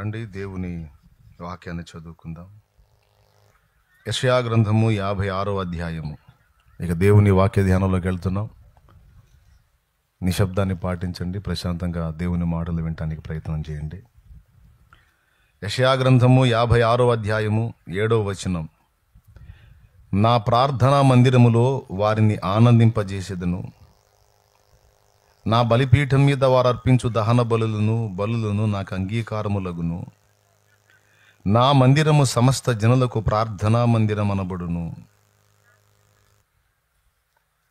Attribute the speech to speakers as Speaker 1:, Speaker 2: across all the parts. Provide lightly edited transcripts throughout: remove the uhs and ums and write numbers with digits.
Speaker 1: రండి దేవుని వాక్యాన్ని చదువుకుందాం. యెషయా గ్రంథము 56వ అధ్యాయము. ఇక దేవుని వాక్య ధ్యానంలోకి వెళ్తున్నాం. నిశ్శబ్దాన్ని పాటించండి, ప్రశాంతంగా దేవుని మాటలు వినటానికి ప్రయత్నం చేయండి. యెషయా గ్రంథము 56వ అధ్యాయము 7వ వచనం. నా ప్రార్థనా మందిరములో వారిని ఆనందింపజేసేదను, నా బలిపీఠం మీద వారు అర్పించు దహన బలులను నాకు అంగీకారములగును. నా మందిరము సమస్త జనులకు ప్రార్థనా మందిరం అనబడును.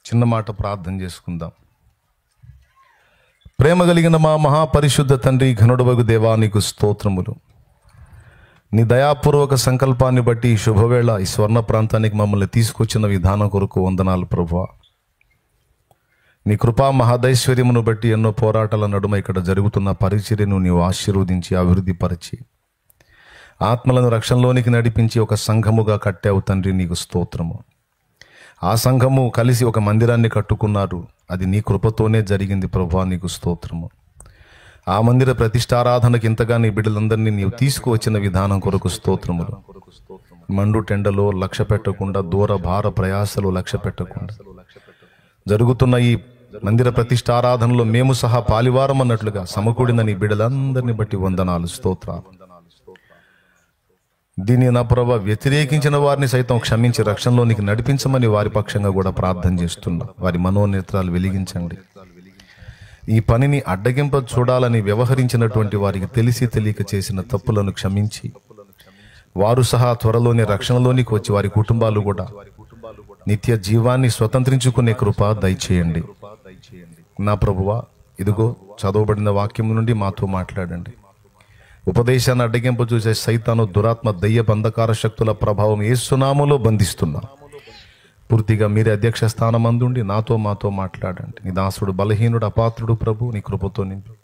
Speaker 1: చిన్న మాట ప్రార్థన చేసుకుందాం. ప్రేమ కలిగిన మా మహాపరిశుద్ధ తండ్రి, ఘనుడవగు దేవా, నీకు స్తోత్రములు. నీ దయాపూర్వక సంకల్పాన్ని బట్టి ఈ శుభవేళ ఈ స్వర్ణ ప్రాంతానికి మమ్మల్ని తీసుకొచ్చిన విధానం కొరకు వందనాలు ప్రభువా. నీ కృపా మహాదైశ్వర్యమును బట్టి ఎన్నో పోరాటాల నడుమ ఇక్కడ జరుగుతున్న పరిచర్యను నీవు ఆశీర్వదించి అభివృద్ధిపరిచి ఆత్మలను రక్షణలోనికి నడిపించి ఒక సంఘముగా కట్టావు తండ్రి, నీకు స్తోత్రము. ఆ సంఘము కలిసి ఒక మందిరాన్ని కట్టుకున్నారు. అది నీ కృపతోనే జరిగింది ప్రభువా, నీకు స్తోత్రము. ఆ మందిర ప్రతిష్టారాధనకి ఇంతగా నీ బిడ్డలందరినీ నీవు తీసుకువచ్చిన విధానం కొరకు స్తోత్రములు. మండు టెండలో లక్ష్య పెట్టకుండా, దూర భార ప్రయాసలు లక్ష్య పెట్టకుండా జరుగుతున్న ఈ మందిర ప్రతిష్టారాధనలో మేము సహా పాలివారం అన్నట్లుగా సమకూడిన నీ బిడ్డలందరినీ బట్టి వందనాలు, స్తోత్రాలు. దీన్ని నా ప్రభు వ్యతిరేకించిన వారిని సైతం క్షమించి రక్షణలోనికి నడిపించమని వారి పక్షంగా కూడా ప్రార్థన చేస్తున్నా. వారి మనోనేత్రాలు వెలిగించండి. ఈ పనిని అడ్డగింప చూడాలని వ్యవహరించినటువంటి వారికి తెలిసి తెలియక చేసిన తప్పులను క్షమించి వారు సహా త్వరలోనే రక్షణలోనికి వచ్చి వారి కుటుంబాలు కూడా నిత్య జీవాన్ని స్వతంత్రించుకునే కృప దయచేయండి. నా ప్రభువా, ఇదిగో చదవబడిన వాక్యం నుండి మాతో మాట్లాడండి. ఉపదేశాన్ని అడ్డగింపు చూసే సైతాను, దురాత్మ, దయ్య బంధకార శక్తుల ప్రభావం యేసు నామములో బంధిస్తున్నా. పూర్తిగా మీరే అధ్యక్ష స్థానం అందుండి మాతో మాట్లాడండి. నీ దాసుడు బలహీనుడు, అపాత్రుడు ప్రభు, నీ కృపతో నింపి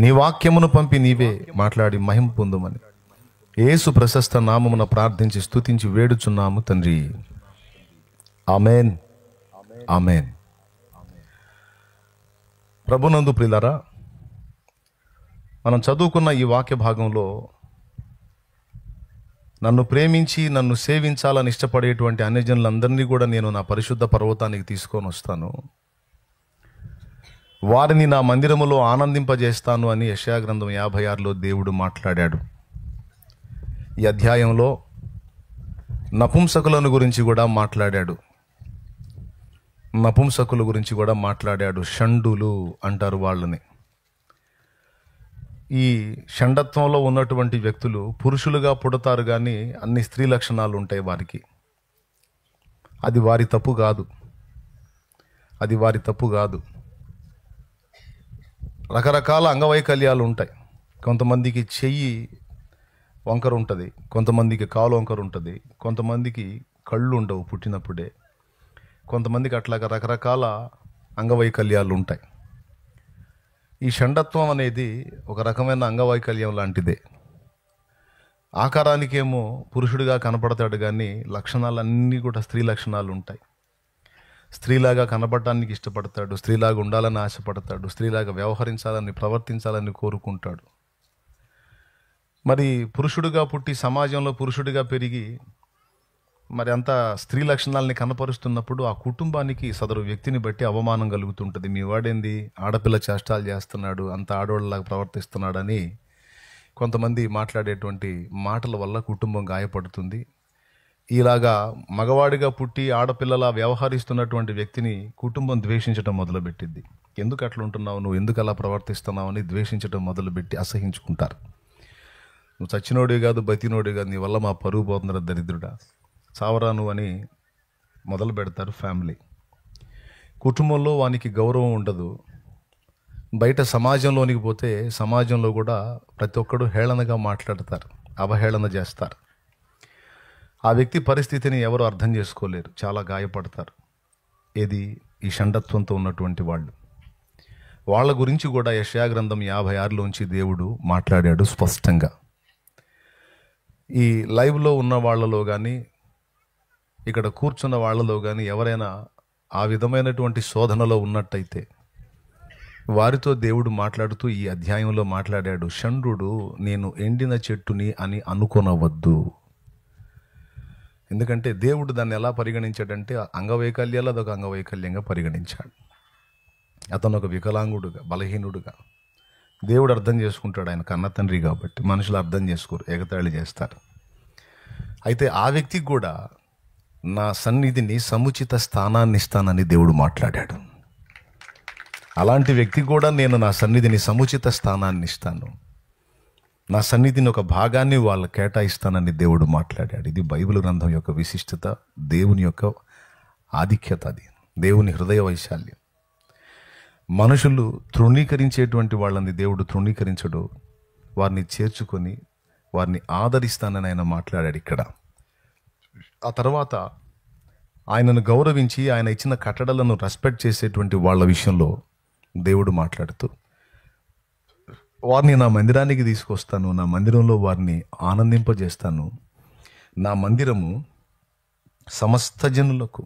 Speaker 1: నీ వాక్యమును పంపి నీవే మాట్లాడి మహిమ పొందుమని యేసు ప్రశస్త నామమున ప్రార్థించి స్తుతించి వేడుచున్నాము తండ్రి. Amen, amen. ప్రభునందు ప్రియులారా, మనం చదువుకున్న ఈ వాక్య భాగంలో నన్ను ప్రేమించి నన్ను సేవించాలని ఇష్టపడేటువంటి అన్యజనులందరినీ కూడా నేను నా పరిశుద్ధ పర్వతానికి తీసుకొని వస్తాను, వారిని నా మందిరములో ఆనందింపజేస్తాను అని యెషయా గ్రంథం 56లో దేవుడు మాట్లాడాడు. ఈ అధ్యాయంలో నపుంసకులను గురించి కూడా మాట్లాడాడు. నపుంసకుల గురించి కూడా మాట్లాడాడు. షండులు అంటారు వాళ్ళని. ఈ షండత్వంలో ఉన్నటువంటి వ్యక్తులు పురుషులుగా పుడతారు, కానీ అన్ని స్త్రీ లక్షణాలు ఉంటాయి వారికి. అది వారి తప్పు కాదు, అది వారి తప్పు కాదు. రకరకాల అంగవైకల్యాలు ఉంటాయి. కొంతమందికి చెయ్యి వంకర ఉంటుంది, కొంతమందికి కాలు వంకర ఉంటుంది, కొంతమందికి కళ్ళు ఉండవు పుట్టినప్పుడే, కొంతమందికి అట్లాగా రకరకాల అంగవైకల్యాలు ఉంటాయి. ఈ షండత్వం అనేది ఒక రకమైన అంగవైకల్యం లాంటిదే. ఆకారానికేమో పురుషుడిగా కనపడతాడు, కానీ లక్షణాలన్నీ కూడా స్త్రీ లక్షణాలు ఉంటాయి. స్త్రీలాగా కనపడటానికి ఇష్టపడతాడు, స్త్రీలాగా ఉండాలని ఆశపడతాడు, స్త్రీలాగా వ్యవహరించాలని, ప్రవర్తించాలని కోరుకుంటాడు. మరి పురుషుడిగా పుట్టి సమాజంలో పురుషుడిగా పెరిగి మరి అంత స్త్రీ లక్షణాలని కనపరుస్తున్నప్పుడు ఆ కుటుంబానికి సదరు వ్యక్తిని బట్టి అవమానం కలుగుతుంటుంది. మీ వాడేంది ఆడపిల్ల చేష్టాలు చేస్తున్నాడు, అంత ఆడవాళ్ళలాగా ప్రవర్తిస్తున్నాడని కొంతమంది మాట్లాడేటువంటి మాటల వల్ల కుటుంబం గాయపడుతుంది. ఇలాగా మగవాడిగా పుట్టి ఆడపిల్లలా వ్యవహరిస్తున్నటువంటి వ్యక్తిని కుటుంబం ద్వేషించడం మొదలుపెట్టింది. ఎందుకు అట్లా ఉంటున్నావు, నువ్వు ఎందుకు అలా ప్రవర్తిస్తున్నావు అని ద్వేషించడం మొదలుపెట్టి అసహించుకుంటారు. నువ్వు చచ్చినోడే కాదు, బతినోడే కాదు, నీ వల్ల మా పరువు పోతుందిరా దరిద్రుడా, చావరాను అని మొదలు పెడతారు ఫ్యామిలీ. కుటుంబంలో వానికి గౌరవం ఉండదు. బయట సమాజంలోనికి పోతే సమాజంలో కూడా ప్రతి ఒక్కడు హేళనగా మాట్లాడతారు, అవహేళన చేస్తారు. ఆ వ్యక్తి పరిస్థితిని ఎవరు అర్థం చేసుకోలేరు, చాలా గాయపడతారు. ఏది ఈ షండత్వంతో ఉన్నటువంటి వాళ్ళు. వాళ్ళ గురించి కూడా యెషయా గ్రంథం 56లోంచి దేవుడు మాట్లాడాడు స్పష్టంగా. ఈ లైవ్లో ఉన్న వాళ్ళలో కానీ ఇక్కడ కూర్చున్న వాళ్ళలో కానీ ఎవరైనా ఆ విధమైనటువంటి శోధనలో ఉన్నట్టయితే వారితో దేవుడు మాట్లాడుతూ ఈ అధ్యాయంలో మాట్లాడాడు, షండ్రుడు నేను ఎండిన చెట్టుని అని అనుకొనవద్దు. ఎందుకంటే దేవుడు దాన్ని ఎలా పరిగణించాడంటే అంగవైకల్యాలు అదొక అంగవైకల్యంగా పరిగణించాడు. అతను ఒక వికలాంగుడుగా, బలహీనుడుగా. దేవుడు అర్థం చేసుకుంటాడు, ఆయన కన్న తండ్రి కాబట్టి. మనుషులు అర్థం చేసుకోరు, ఎగతాళి చేస్తారు. అయితే ఆ వ్యక్తికి కూడా నా సన్నిధిని సముచిత స్థానాన్ని ఇస్తానని దేవుడు మాట్లాడాడు. అలాంటి వ్యక్తికి కూడా నేను నా సన్నిధిని సముచిత స్థానాన్ని ఇస్తాను, నా సన్నిధిని ఒక భాగాన్ని వాళ్ళు కేటాయిస్తానని దేవుడు మాట్లాడాడు. ఇది బైబిల్ గ్రంథం యొక్క విశిష్టత, దేవుని యొక్క ఆధిక్యత, అది దేవుని హృదయ వైశాల్యం. మనుషులు తృణీకరించేటువంటి వాళ్ళని దేవుడు తృణీకరించడు, వారిని చేర్చుకొని వారిని ఆదరిస్తానని ఆయన మాట్లాడాడు ఇక్కడ. ఆ తర్వాత ఆయనను గౌరవించి ఆయన ఇచ్చిన కట్టడలను రెస్పెక్ట్ చేసేటువంటి వాళ్ళ విషయంలో దేవుడు మాట్లాడుతూ, వారిని నా మందిరానికి తీసుకొస్తాను, నా మందిరంలో వారిని ఆనందింపజేస్తాను. నా మందిరము సమస్త జనులకు,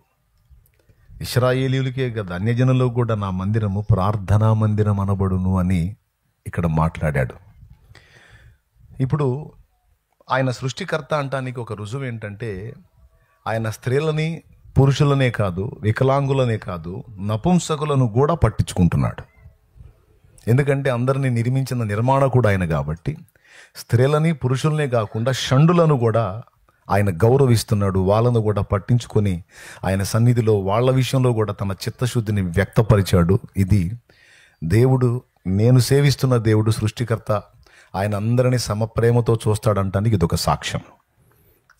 Speaker 1: ఇశ్రాయేలీయులకే కదా, అన్యజనులకు కూడా నా మందిరము ప్రార్థనా మందిరం అనబడును అని ఇక్కడ మాట్లాడాడు. ఇప్పుడు ఆయన సృష్టికర్త అంటానికి ఒక రుజువు ఏంటంటే, ఆయన స్త్రీలని పురుషులనే కాదు, వికలాంగులనే కాదు, నపుంసకులను కూడా పట్టించుకుంటున్నాడు. ఎందుకంటే అందరినీ నిర్మించిన నిర్మాణకుడు ఆయన కాబట్టి స్త్రీలని పురుషులనే కాకుండా షండులను కూడా ఆయన గౌరవిస్తున్నాడు. వాళ్ళను కూడా పట్టించుకొని ఆయన సన్నిధిలో వాళ్ళ విషయంలో కూడా తన చిత్తశుద్ధిని వ్యక్తపరిచాడు. ఇది దేవుడు, నేను సేవిస్తున్న దేవుడు సృష్టికర్త, ఆయన అందరినీ సమప్రేమతో చూస్తాడంటానికి ఇదొక సాక్ష్యం.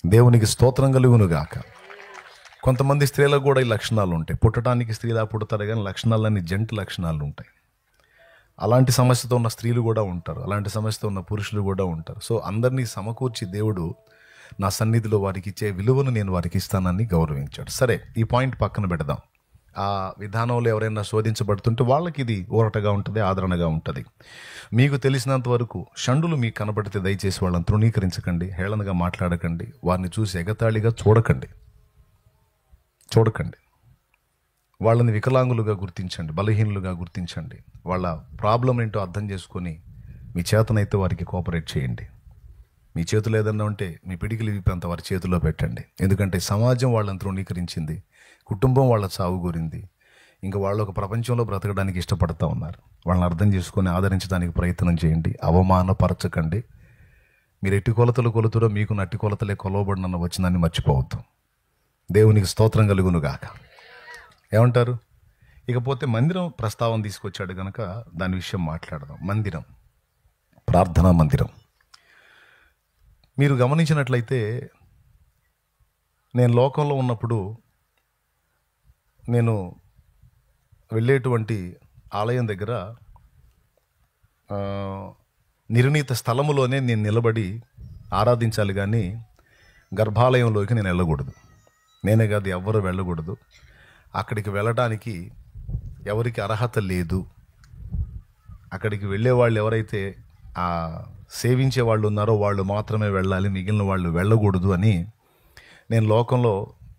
Speaker 1: దేవునికి స్తోత్రం కలుగునుగాక. కొంతమంది స్త్రీలకు కూడా ఈ లక్షణాలు ఉంటాయి. పుట్టడానికి స్త్రీలా పుడతారు కానీ లక్షణాలన్నీ జంటు లక్షణాలు ఉంటాయి. అలాంటి సమస్యతో ఉన్న స్త్రీలు కూడా ఉంటారు, అలాంటి సమస్యతో ఉన్న పురుషులు కూడా ఉంటారు. సో అందరినీ సమకూర్చి దేవుడు నా సన్నిధిలో వారికి ఇచ్చే విలువను నేను వారికి ఇస్తానని గౌరవించాడు. సరే, ఈ పాయింట్ పక్కన పెడదాం. ఆ విధానంలో ఎవరైనా శోధించబడుతుంటే వాళ్ళకి ఇది ఊరటగా ఉంటుంది, ఆదరణగా ఉంటుంది. మీకు తెలిసినంత వరకు షండులు మీకు కనబడితే దయచేసి వాళ్ళని తృణీకరించకండి, హేళనగా మాట్లాడకండి, వారిని చూసి ఎగతాళిగా చూడకండి. వాళ్ళని వికలాంగులుగా గుర్తించండి, బలహీనులుగా గుర్తించండి. వాళ్ళ ప్రాబ్లం ఏంటో అర్థం చేసుకొని మీ చేతనైతే వారికి కోఆపరేట్ చేయండి. మీ చేతులు ఏదన్నా ఉంటే మీ పిడికిలు విప్పేంత వారి చేతుల్లో పెట్టండి. ఎందుకంటే సమాజం వాళ్ళని తృణీకరించింది, కుటుంబం వాళ్ళ చావు గురింది, ఇంకా వాళ్ళు ఒక ప్రపంచంలో బ్రతకడానికి ఇష్టపడతా ఉన్నారు. వాళ్ళని అర్థం చేసుకొని ఆదరించడానికి ప్రయత్నం చేయండి, అవమానపరచకండి. మీరు ఎట్టి కొలతలు కొలుతురో మీకు నట్టి కొలతలే కొలవబడినన్న వచనాన్ని మర్చిపోవద్దు. దేవునికి స్తోత్రం కలుగునుగాక. ఏమంటారు? ఇకపోతే మందిరం ప్రస్తావన తీసుకొచ్చాడు కనుక దాని విషయం మాట్లాడదాం. మందిరం, ప్రార్థనా మందిరం. మీరు గమనించినట్లయితే నేను లోకంలో ఉన్నప్పుడు నేను వెళ్ళేటువంటి ఆలయం దగ్గర నిర్ణీత స్థలములోనే నేను నిలబడి ఆరాధించాలి, కానీ గర్భాలయంలోకి నేను వెళ్ళకూడదు. నేనే కాదు, ఎవ్వరూ వెళ్ళకూడదు. అక్కడికి వెళ్ళడానికి ఎవరికి అర్హత లేదు. అక్కడికి వెళ్ళే వాళ్ళు ఎవరైతే సేవించే వాళ్ళు ఉన్నారో వాళ్ళు మాత్రమే వెళ్ళాలి, మిగిలిన వాళ్ళు వెళ్ళకూడదు అని నేను లోకంలో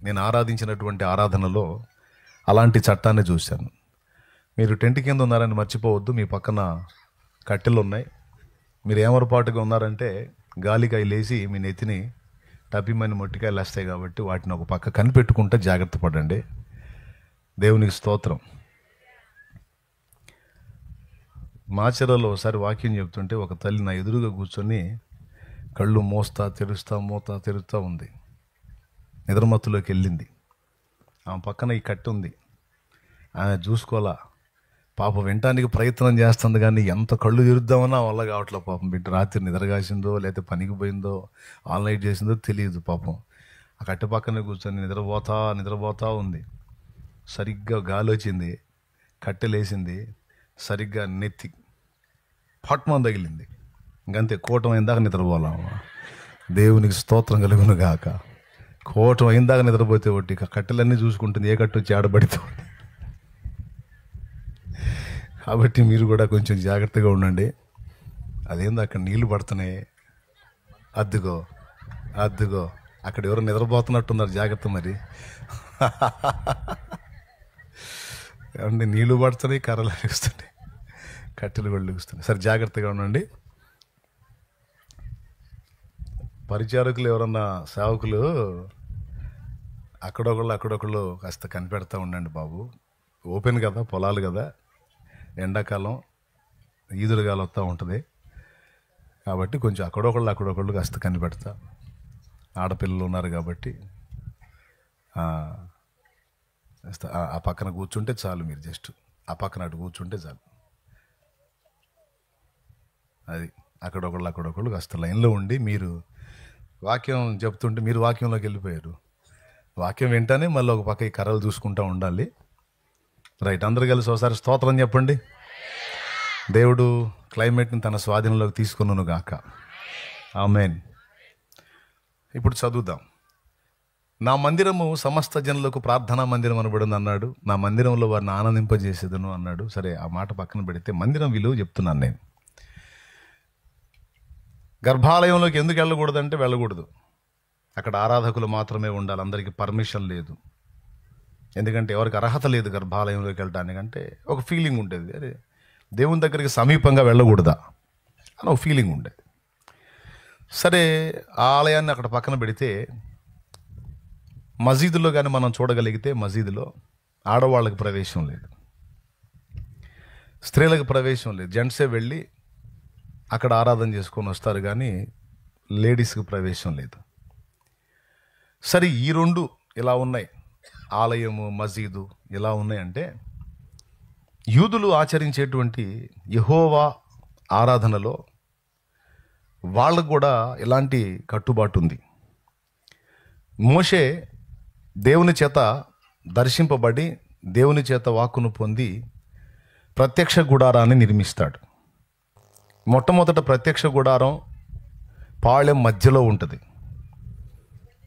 Speaker 1: నేను ఆరాధించినటువంటి ఆరాధనలో అలాంటి చట్టాన్ని చూశాను. మీరు టెంట్ కింద ఉన్నారని మర్చిపోవద్దు. మీ పక్కన కట్టెలు ఉన్నాయి. మీరు ఏమరపాటుగా ఉన్నారంటే గాలికాయ లేచి మీ నెత్తిని టపిమని మొట్టికాయలు వస్తాయి కాబట్టి వాటిని ఒక పక్క కనిపెట్టుకుంటే జాగ్రత్త పడండి. దేవునికి స్తోత్రం. మాచర్లలో ఒకసారి వాక్యం చెప్తుంటే ఒక తల్లి నా ఎదురుగా కూర్చొని కళ్ళు తెరుస్తూ ఉంది. నిద్రమత్తులోకి వెళ్ళింది. ఆమె పక్కన ఈ కట్టు ఉంది, ఆమె చూసుకోవాలా. పాపం వినటానికి ప్రయత్నం చేస్తుంది కానీ ఎంత కళ్ళు తెరుద్దామన్నా వల్ల కావట్లే. పాపం బిడ్డ రాత్రి నిద్రగాసిందో లేకపోతే పనికి పోయిందో ఆన్లైన్ చేసిందో తెలియదు. పాపం ఆ కట్టు పక్కనే కూర్చొని నిద్రపోతా ఉంది. సరిగ్గా గాలి వచ్చింది, కట్టెలేసింది, సరిగ్గా నెత్తి పట్మని తగిలింది. ఇంకంతే, కోటం అయిందాక నిద్రపోలామా. దేవునికి స్తోత్రం కలుగును గాక. కోటం అయిందాక నిద్రపోతే ఒకటి కట్టెలన్నీ చూసుకుంటుంది, ఏ కట్టు వచ్చి ఆడబడితే. కాబట్టి మీరు కూడా కొంచెం జాగ్రత్తగా ఉండండి. అదేందో అక్కడ నీళ్లు పడుతున్నాయి, అద్దుగో అక్కడ ఎవరు నిద్రపోతున్నట్టున్నారు, జాగ్రత్త. మరి ఏమంటే నీళ్లు పడుతున్నాయి, కర్రలు వస్తున్నాయి. కట్టెలు కూడా లెగుస్తున్నాయి. సరే, జాగ్రత్తగా ఉండండి. పరిచారకులు ఎవరన్నా సేవకులు అక్కడొకళ్ళు కాస్త కనిపెడతా ఉండండి బాబు. ఓపెన్ కదా, పొలాలు కదా, ఎండాకాలం ఈదురుగాలు వస్తూ ఉంటుంది కాబట్టి కొంచెం అక్కడొకళ్ళు కాస్త కనిపెడతా. ఆడపిల్లలు ఉన్నారు కాబట్టి ఆ పక్కన కూర్చుంటే చాలు. మీరు జస్ట్ ఆ పక్కన అటు కూర్చుంటే చాలు. అది అక్కడొకళ్ళు కాస్త లైన్లో ఉండి, మీరు వాక్యం చెప్తుంటే మీరు వాక్యంలోకి వెళ్ళిపోయారు. వాక్యం వింటానే మళ్ళీ ఒక పక్క ఈ కర్రలు చూసుకుంటూ ఉండాలి. రైట్, అందరు కలిసి ఒకసారి స్తోత్రం చెప్పండి. దేవుడు క్లైమేట్ని తన స్వాధీనంలోకి తీసుకున్నాను గాక. ఆమేన్. ఇప్పుడు చదువుదాం. నా మందిరము సమస్త జనులకు ప్రార్థనా మందిరం అనబడింది అన్నాడు. నా మందిరంలో వారిని ఆనందింపజేసేదను అన్నాడు. సరే, ఆ మాట పక్కన పెడితే మందిరం విలువ చెప్తున్నాను నేను. గర్భాలయంలోకి ఎందుకు వెళ్ళకూడదంటే వెళ్ళకూడదు. అక్కడ ఆరాధకులు మాత్రమే ఉండాలి, అందరికీ పర్మిషన్ లేదు. ఎందుకంటే ఎవరికి అర్హత లేదు గర్భాలయంలోకి వెళ్ళడానికంటే. ఒక ఫీలింగ్ ఉండేది, అరే దేవుని దగ్గరికి సమీపంగా వెళ్ళకూడదా అని ఒక ఫీలింగ్ ఉండేది. సరే, ఆ ఆలయాన్ని అక్కడ పక్కన పెడితే మసీదులో కానీ మనం చూడగలిగితే మసీదులో ఆడవాళ్ళకి ప్రవేశం లేదు, స్త్రీలకు ప్రవేశం లేదు. జెంట్సే వెళ్ళి అక్కడ ఆరాధన చేసుకొని వస్తారు కానీ లేడీస్కి ప్రవేశం లేదు. సరే, ఈ రెండు ఇలా ఉన్నాయి, ఆలయము మసీదు ఇలా ఉన్నాయంటే యూదులు ఆచరించేటువంటి యెహోవా ఆరాధనలో వాళ్ళకు కూడా ఇలాంటి కట్టుబాటు ఉంది. మోషే దేవుని చేత దర్శింపబడి దేవుని చేత వాక్కును పొంది ప్రత్యక్ష గుడారాన్ని నిర్మిస్తాడు. మొట్టమొదట ప్రత్యక్ష గుడారం పాళెం మధ్యలో ఉంటుంది.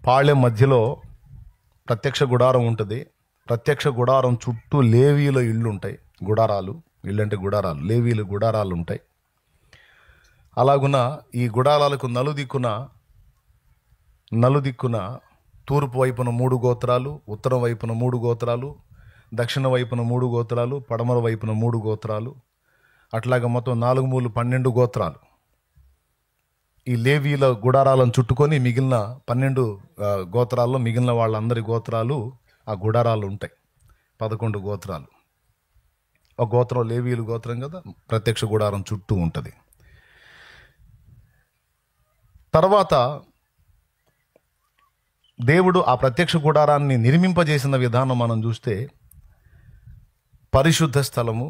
Speaker 1: పాళెం మధ్యలో ప్రత్యక్ష గుడారం ఉంటుంది. ప్రత్యక్ష గుడారం చుట్టూ లేవీల ఇళ్ళు ఉంటాయి. గుడారాలు, ఇళ్ళు అంటే గుడారాలు, లేవీల గుడారాలు ఉంటాయి. అలాగున ఈ గుడారాలకు నలుదిక్కున తూర్పు వైపున 3 గోత్రాలు, ఉత్తరం వైపున 3 గోత్రాలు, దక్షిణ వైపున 3 గోత్రాలు, పడమర వైపున 3 గోత్రాలు, అట్లాగా మొత్తం 4 మూలు 12 గోత్రాలు. ఈ లేవీల గుడారాలను చుట్టుకొని మిగిలిన 12 గోత్రాల్లో మిగిలిన వాళ్ళందరి గోత్రాలు ఆ గుడారాలు ఉంటాయి. 11 గోత్రాలు. ఒక గోత్రం లేవీలు గోత్రం కదా, ప్రత్యక్ష గుడారం చుట్టూ ఉంటుంది. తర్వాత దేవుడు ఆ ప్రత్యక్ష గుడారాన్ని నిర్మింపజేసిన విధానం మనం చూస్తే పరిశుద్ధ స్థలము,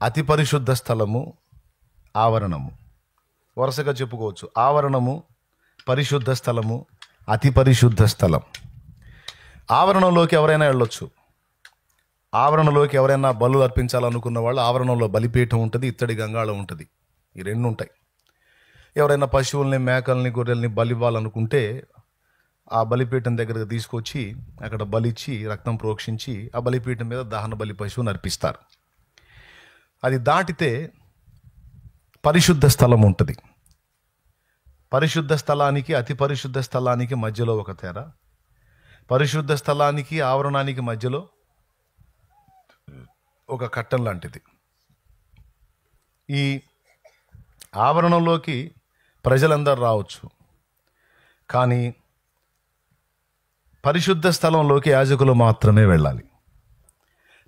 Speaker 1: అతి పరిశుద్ధ స్థలము, ఆవరణము, వరుసగా చెప్పుకోవచ్చు. ఆవరణము, పరిశుద్ధ స్థలము, అతి పరిశుద్ధ స్థలం. ఆవరణలోకి ఎవరైనా వెళ్ళొచ్చు. ఆవరణలోకి ఎవరైనా బలు అర్పించాలనుకున్న వాళ్ళు ఆవరణంలో బలిపీఠం ఉంటుంది, ఇత్తడి గంగాళం ఉంటుంది. ఈ 2 ఉంటాయి. ఎవరైనా పశువుల్ని, మేకల్ని, గొర్రెల్ని బలి ఇవ్వాలనుకుంటే ఆ బలిపీఠం దగ్గరకు తీసుకొచ్చి అక్కడ బలిచ్చి రక్తం ప్రోక్షించి ఆ బలిపీఠం మీద దహన బలి పశువుని అర్పిస్తారు. అది దాటితే పరిశుద్ధ స్థలం ఉంటుంది. పరిశుద్ధ స్థలానికి, అతి పరిశుద్ధ స్థలానికి మధ్యలో ఒక తెర. పరిశుద్ధ స్థలానికి, ఆవరణానికి మధ్యలో ఒక కట్టం లాంటిది. ఈ ఆవరణంలోకి ప్రజలందరూ రావచ్చు, కానీ పరిశుద్ధ స్థలంలోకి యాజకులు మాత్రమే వెళ్ళాలి.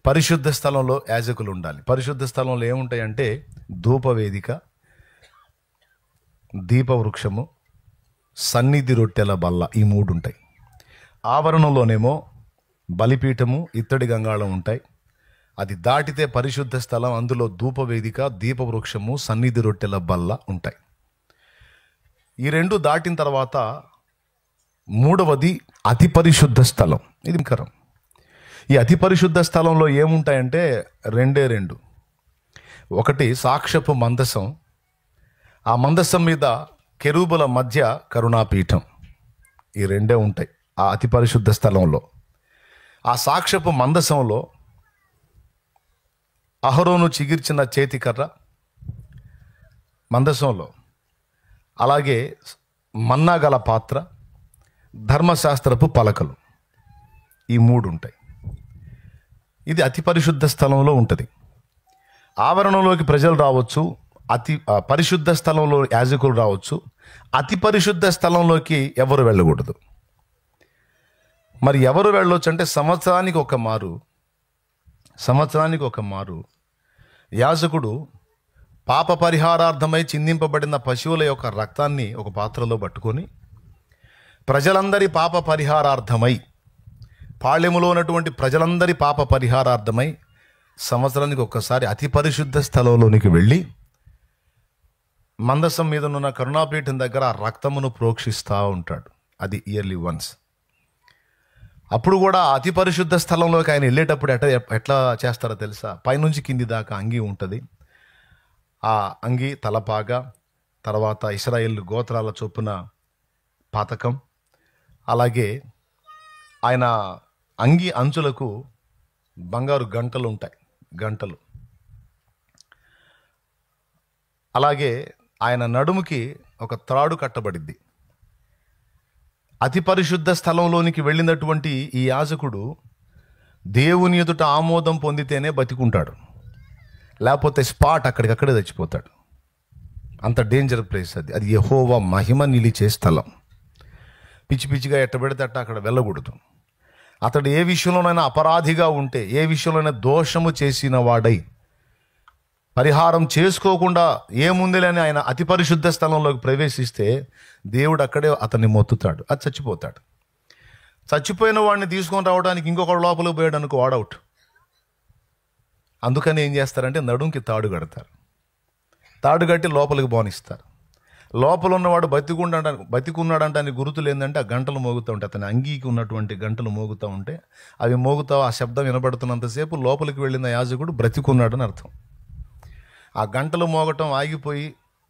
Speaker 1: పరిశుద్ధ స్థలంలో యాజకులు ఉండాలి. పరిశుద్ధ స్థలంలో ఏముంటాయంటే ధూపవేదిక, దీపవృక్షము, సన్నిధి రొట్టెల బల్ల, ఈ 3 ఉంటాయి. ఆవరణంలోనేమో బలిపీఠము, ఇత్తడి గంగాళం ఉంటాయి. అది దాటితే పరిశుద్ధ స్థలం, అందులో ధూపవేదిక, దీపవృక్షము, సన్నిధి రొట్టెల బల్ల ఉంటాయి. ఈ 2 దాటిన తర్వాత 3వది అతి పరిశుద్ధ స్థలం. ఇది కరం. ఈ అతి పరిశుద్ధ స్థలంలో ఏముంటాయంటే 2. ఒకటి సాక్ష్యపు మందసం, ఆ మందసం మీద కెరూబుల మధ్య కరుణాపీఠం. ఈ 2 ఉంటాయి ఆ అతి పరిశుద్ధ స్థలంలో. ఆ సాక్ష్యపు మందసంలో అహరోను చిగిర్చిన చేతికర్ర మందసంలో, అలాగే మన్నా గల పాత్ర, ధర్మశాస్త్రపు పలకలు, ఈ 3 ఉంటాయి. ఇది అతి పరిశుద్ధ స్థలంలో ఉంటుంది. ఆవరణంలోకి ప్రజలు రావచ్చు, పరిశుద్ధ స్థలంలో యాజకులు రావచ్చు, అతి పరిశుద్ధ స్థలంలోకి ఎవరు వెళ్ళకూడదు. మరి ఎవరు వెళ్ళొచ్చు అంటే సంవత్సరానికి ఒక మారు యాజకుడు పాప పరిహారార్థమై చిందింపబడిన పశువుల యొక్క రక్తాన్ని ఒక పాత్రలో పట్టుకొని ప్రజలందరి పాప పరిహారార్థమై, పాళ్యములో ఉన్నటువంటి ప్రజలందరి పాప పరిహారార్థమై సంవత్సరానికి ఒక్కసారి అతి పరిశుద్ధ స్థలంలోనికి వెళ్ళి మందసం మీద ఉన్న కరుణాపీఠం దగ్గర ఆ రక్తమును ప్రోక్షిస్తూ ఉంటాడు. అది ఇయర్లీ వన్స్. అప్పుడు కూడా అతి పరిశుద్ధ స్థలంలోకి ఆయన వెళ్ళేటప్పుడు ఎట్లా చేస్తారో తెలుసా? పైనుంచి కింది దాకా అంగీ ఉంటుంది. ఆ అంగీ తలపాగా, తర్వాత ఇశ్రాయేలు గోత్రాల చొప్పున పతకం, అలాగే ఆయన అంగీ అంచులకు బంగారు గంటలు ఉంటాయి, గంటలు. అలాగే ఆయన నడుముకి ఒక త్రాడు కట్టబడిద్ది. అతి పరిశుద్ధ స్థలంలోనికి వెళ్ళినటువంటి ఈ యాజకుడు దేవుని ఎదుట ఆమోదం పొందితేనే బతికుంటాడు, లేకపోతే స్పాట్ అక్కడికక్కడే చచ్చిపోతాడు. అంత డేంజర్ ప్లేస్ అది. అది యెహోవా మహిమ నిలిచే స్థలం. పిచ్చి పిచ్చిగా ఎట్టబెడితే అట్ట అక్కడ వెళ్ళకూడదు. అతడు ఏ విషయంలోనైనా అపరాధిగా ఉంటే, ఏ విషయంలోనైనా దోషము చేసిన వాడై పరిహారం చేసుకోకుండా ఏముందిలేని ఆయన అతి పరిశుద్ధ స్థలంలోకి ప్రవేశిస్తే దేవుడు అక్కడే అతన్ని మొత్తుతాడు, అది చచ్చిపోతాడు. చచ్చిపోయిన వాడిని తీసుకొని రావడానికి ఇంకొకడు లోపలికి పోయాడు అనుకో, వాడౌట్. అందుకని ఏం చేస్తారంటే నడుంకి తాడు కడతారు. తాడు కట్టి లోపలికి పోనిస్తారు. లోపల ఉన్నవాడు బతికున్నాడంటే గుర్తులు ఏంటంటే ఆ గంటలు మోగుతూ ఉంటాయి. అతని అంగీకి ఉన్నటువంటి గంటలు మోగుతూ ఉంటే అవి మోగుతా, ఆ శబ్దం వినబడుతున్నంతసేపు లోపలికి వెళ్ళిన యాజకుడు బ్రతికున్నాడని అర్థం. ఆ గంటలు మోగటం ఆగిపోయి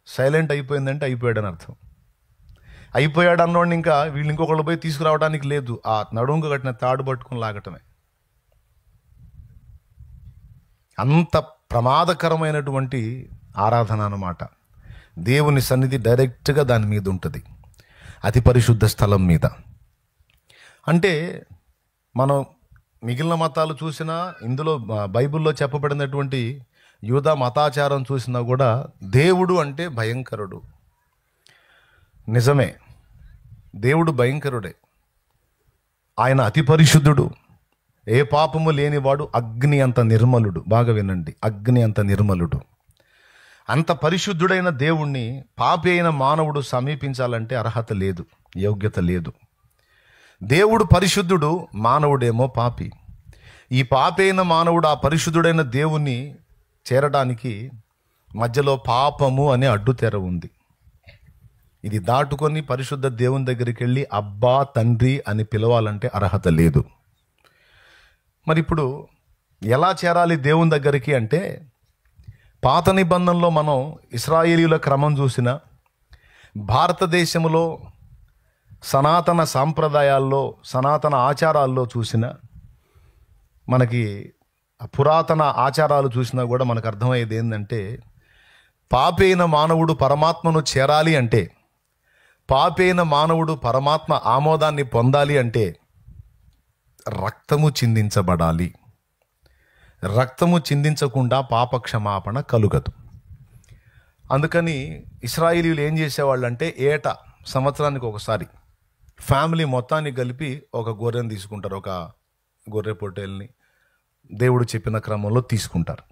Speaker 1: సైలెంట్ అయిపోయిందంటే అయిపోయాడని అర్థం. అయిపోయాడు అన్నోడిని ఇంకా వీళ్ళు ఇంకొకళ్ళు పోయి తీసుకురావడానికి లేదు, ఆ నడుంకు కట్టిన తాడు పట్టుకుని లాగటమే. అంత ప్రమాదకరమైనటువంటి ఆరాధన అన్నమాట. దేవుని సన్నిధి డైరెక్ట్గా దాని మీద ఉంటుంది, అతి పరిశుద్ధ స్థలం మీద. అంటే మనం మిగిలిన మతాలు చూసినా, ఇందులో బైబిల్లో చెప్పబడినటువంటి యూదా మతాచారం చూసినా కూడా దేవుడు అంటే భయంకరుడు. నిజమే, దేవుడు భయంకరుడే. ఆయన అతి పరిశుద్ధుడు, ఏ పాపము లేనివాడు, అగ్ని అంత నిర్మలుడు. బాగా వినండి, అగ్ని అంత నిర్మలుడు. అంత పరిశుద్ధుడైన దేవుణ్ణి పాపి అయిన మానవుడు సమీపించాలంటే అర్హత లేదు, యోగ్యత లేదు. దేవుడు పరిశుద్ధుడు, మానవుడేమో పాపి. ఈ పాపి అయిన మానవుడు ఆ పరిశుద్ధుడైన దేవుణ్ణి చేరడానికి మధ్యలో పాపము అనే అడ్డుతెర ఉంది. ఇది దాటుకొని పరిశుద్ధ దేవుని దగ్గరికి వెళ్ళి అబ్బా తండ్రి అని పిలవాలంటే అర్హత లేదు. మరి ఇప్పుడు ఎలా చేరాలి దేవుని దగ్గరికి అంటే, పాత నిబంధనలో మనం ఇశ్రాయేలీయుల క్రమం చూసిన, భారతదేశంలో సనాతన సాంప్రదాయాల్లో, సనాతన ఆచారాల్లో చూసిన, మనకి పురాతన ఆచారాలు చూసినా కూడా మనకు అర్థమయ్యేది ఏంటంటే, పాపి అయిన మానవుడు పరమాత్మను చేరాలి అంటే, పాపి అయిన మానవుడు పరమాత్మ ఆమోదాన్ని పొందాలి అంటే రక్తము చిందించబడాలి. రక్తము చిందించకుండా పాపక్షమాపణ కలుగదు. అందుకని ఇశ్రాయేలీయులు ఏం చేసేవాళ్ళు అంటే, సంవత్సరానికి ఒకసారి ఫ్యామిలీ మొత్తాన్ని కలిపి ఒక గొర్రెను తీసుకుంటారు, ఒక గొర్రె పొట్టేల్ని దేవుడు చెప్పిన క్రమంలో తీసుకుంటారు.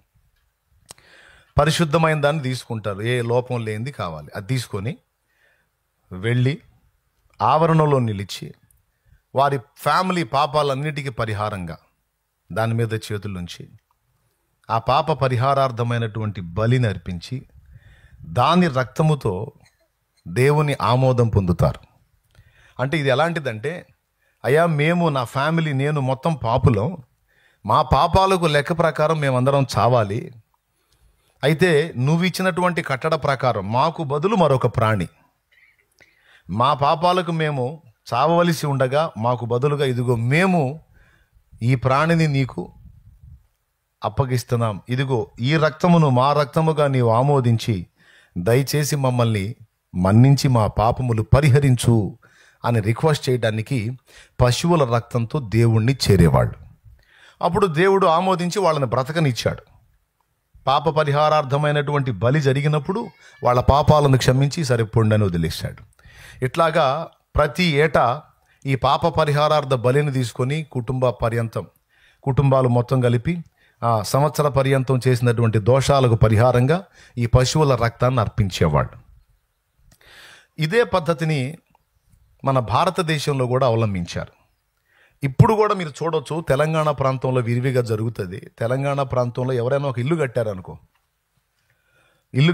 Speaker 1: పరిశుద్ధమైన దాన్ని తీసుకుంటారు, ఏ లోపం లేనిది కావాలి. అది తీసుకొని వెళ్ళి ఆవరణలో నిలిచి వారి ఫ్యామిలీ పాపాలన్నిటికీ పరిహారంగా దాని మీద చేతులుంచి ఆ పాప పరిహారార్థమైనటువంటి బలిని అర్పించి దాని రక్తముతో దేవుని ఆమోదం పొందుతారు. అంటే ఇది ఎలాంటిదంటే, అయ్యా మేము, నా ఫ్యామిలీ, నేను మొత్తం పాపులం, మా పాపాలకు లెక్క ప్రకారం మేమందరం చావాలి. అయితే నువ్వు ఇచ్చినటువంటి కట్టడ ప్రకారం మాకు బదులు మరొక ప్రాణి, మా పాపాలకు మేము చావవలసి ఉండగా మాకు బదులుగా ఇదిగో మేము ఈ ప్రాణిని నీకు అప్పగిస్తున్నాం, ఇదిగో ఈ రక్తమును మా రక్తముగా నీవు ఆమోదించి దయచేసి మమ్మల్ని మన్నించి మా పాపములు పరిహరించు అని రిక్వెస్ట్ చేయడానికి పశువుల రక్తంతో దేవుణ్ణి చేరేవాళ్ళు. అప్పుడు దేవుడు ఆమోదించి వాళ్ళని బ్రతకనిచ్చాడు. పాప పరిహారార్థమైనటువంటి బలి జరిగినప్పుడు వాళ్ళ పాపాలను క్షమించి సరిపోండని వదిలేశాడు. ఇట్లాగా ప్రతి ఏటా ఈ పాప పరిహారార్థ బలిని తీసుకొని కుటుంబాలు మొత్తం కలిపి ఆ సంవత్సర పర్యంతం చేసినటువంటి దోషాలకు పరిహారంగా ఈ పశువుల రక్తాన్ని అర్పించేవాళ్ళు. ఇదే పద్ధతిని మన భారతదేశంలో కూడా అవలంబించారు. ఇప్పుడు కూడా మీరు చూడొచ్చు, తెలంగాణ ప్రాంతంలో విరివిగా జరుగుతుంది. తెలంగాణ ప్రాంతంలో ఎవరైనా ఒక ఇల్లు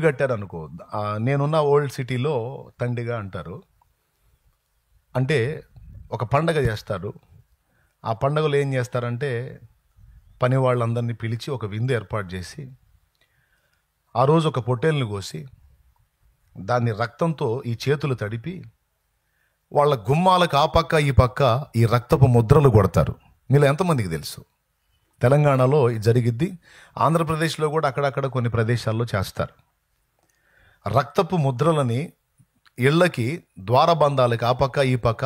Speaker 1: కట్టారనుకో, నేనున్న ఓల్డ్ సిటీలో తండిగా అంటారు, అంటే ఒక పండగ చేస్తారు. ఆ పండగలో ఏం చేస్తారంటే పని వాళ్ళందరినీ పిలిచి ఒక విందు ఏర్పాటు చేసి ఆ రోజు ఒక పొట్టేల్ని కోసి దాన్ని రక్తంతో ఈ చేతులు తడిపి వాళ్ళ గుమ్మాలకు ఆ పక్క ఈ పక్క ఈ రక్తపు ముద్రలు కొడతారు. మీలో ఎంతమందికి తెలుసు? తెలంగాణలో ఇది జరిగిద్ది. ఆంధ్రప్రదేశ్లో కూడా అక్కడక్కడ కొన్ని ప్రదేశాల్లో చేస్తారు. రక్తపు ముద్రలని ఇళ్ళకి ద్వారబంధాలకి ఆ పక్క ఈ పక్క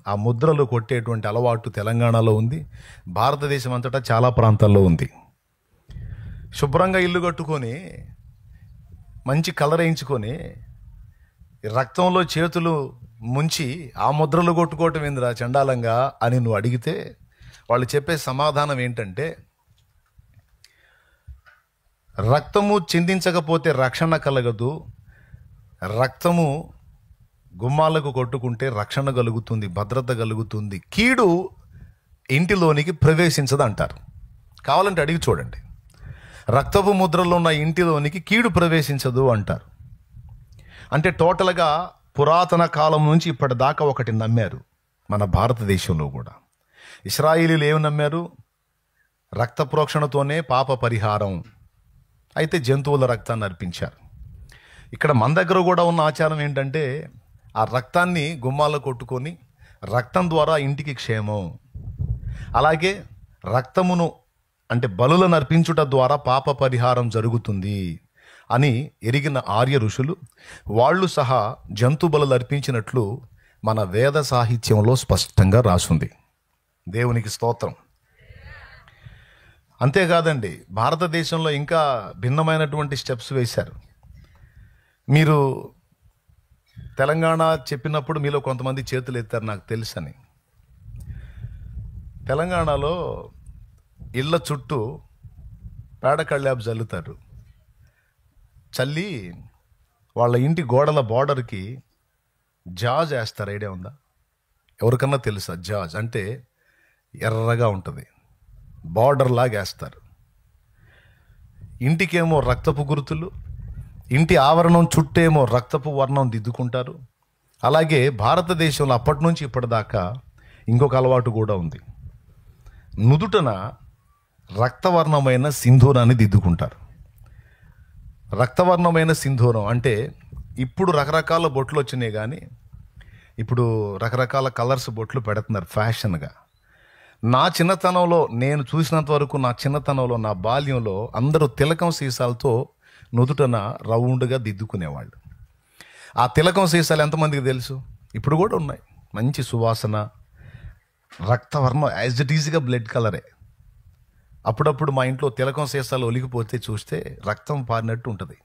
Speaker 1: ఆ ముద్రలు కొట్టేటువంటి అలవాటు తెలంగాణలో ఉంది. భారతదేశం అంతటా చాలా ప్రాంతాల్లో ఉంది. శుభ్రంగా ఇల్లు కట్టుకొని మంచి కలర్ వేయించుకొని రక్తంలో చేతులు ముంచి ఆ ముద్రలు కొట్టుకోవటం ఏందిరా చండాలంగా అని నువ్వు అడిగితే వాళ్ళు చెప్పే సమాధానం ఏంటంటే, రక్తము చిందించకపోతే రక్షణ కలగదు, రక్తము గుమ్మాలకు కొట్టుకుంటే రక్షణ కలుగుతుంది, భద్రత కలుగుతుంది, కీడు ఇంటిలోనికి ప్రవేశించదు అంటారు. కావాలంటే అడిగి చూడండి, రక్తపు ముద్రలో ఉన్న ఇంటిలోనికి కీడు ప్రవేశించదు అంటారు. అంటే టోటల్గా పురాతన కాలం నుంచి ఇప్పటిదాకా ఒకటి నమ్మారు మన భారతదేశంలో కూడా. ఇశ్రాయేలీలు ఏమి నమ్మారు? రక్త ప్రోక్షణతోనే పాప పరిహారం. అయితే జంతువుల రక్తాన్ని అర్పించారు. ఇక్కడ మన దగ్గర కూడా ఉన్న ఆచారం ఏంటంటే ఆ రక్తాన్ని గుమ్మాల్లో కొట్టుకొని రక్తం ద్వారా ఇంటికి క్షేమం. అలాగే రక్తమును అంటే బలులను అర్పించుట ద్వారా పాప పరిహారం జరుగుతుంది అని ఎరిగిన ఆర్య ఋషులు వాళ్ళు సహా జంతు బలులు అర్పించినట్లు మన వేద సాహిత్యంలో స్పష్టంగా రాసుంది. దేవునికి స్తోత్రం. అంతేకాదండి, భారతదేశంలో ఇంకా భిన్నమైనటువంటి స్టెప్స్ వేశారు. మీరు తెలంగాణ చెప్పినప్పుడు మీలో కొంతమంది చేతులు ఎత్తారు, నాకు తెలుసని. తెలంగాణలో ఇళ్ళ చుట్టూ పేడ కళ్ళాపు చల్లుతారు. చల్లి వాళ్ళ ఇంటి గోడల బార్డర్కి జాజ్ వేస్తారు. ఐడియా ఉందా? ఎవరికన్నా తెలుసా? జాజ్ అంటే ఎర్రగా ఉంటుంది, బార్డర్ లాగా వేస్తారు. ఇంటికేమో రక్తపు గుర్తులు, ఇంటి ఆవరణం చుట్టేమో రక్తపు వర్ణం దిద్దుకుంటారు. అలాగే భారతదేశంలో అప్పటి నుంచి ఇప్పటిదాకా ఇంకొక అలవాటు కూడా ఉంది. నుదుటన రక్తవర్ణమైన సింధూరాన్ని దిద్దుకుంటారు. రక్తవర్ణమైన సింధూరం అంటే ఇప్పుడు రకరకాల బొట్లు వచ్చినాయి, కానీ ఇప్పుడు రకరకాల కలర్స్ బొట్లు పెడుతున్నారు ఫ్యాషన్గా. నా చిన్నతనంలో నేను చూసినంత వరకు, నా చిన్నతనంలో, నా బాల్యంలో అందరూ తిలకం సీసాలతో నుదుటన రౌండ్గా దిద్దుకునేవాళ్ళు. ఆ తిలకం సీసాలు ఎంతమందికి తెలుసు? ఇప్పుడు కూడా ఉన్నాయి. మంచి సువాసన, రక్తవర్ణం, యాజ్ ఇట్ ఈజ్గా బ్లడ్ కలరే. అప్పుడప్పుడు మా ఇంట్లో తిలకం సీసాలు ఒలిగిపోతే చూస్తే రక్తం పారినట్టు ఉంటుంది.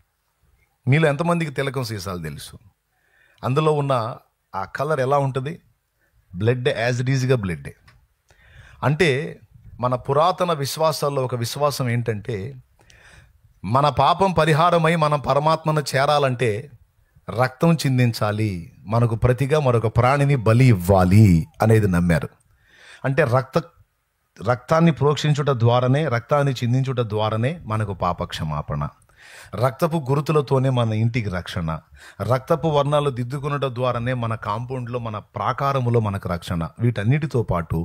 Speaker 1: మీలో ఎంతమందికి తిలకం సీసాలు తెలుసు? అందులో ఉన్న ఆ కలర్ ఎలా ఉంటుంది? బ్లడ్, యాజ్ ఇట్ ఈజ్గా బ్లడ్డే. అంటే మన పురాతన విశ్వాసాల్లో ఒక విశ్వాసం ఏంటంటే, మన పాపం పరిహారమై మనం పరమాత్మను చేరాలంటే రక్తం చిందించాలి, మనకు ప్రతిగా మరొక ప్రాణిని బలి ఇవ్వాలి అనేది నమ్మారు. అంటే రక్తాన్ని ప్రోక్షించుట ద్వారానే, రక్తాన్ని చిందించుట ద్వారానే మనకు పాప క్షమాపణ. రక్తపు గురుతులతోనే మన ఇంటికి రక్షణ. రక్తపు వర్ణాలు దిద్దుకునట ద్వారానే మన కాంపౌండ్లో, మన ప్రాకారములో మనకు రక్షణ. వీటన్నిటితో పాటు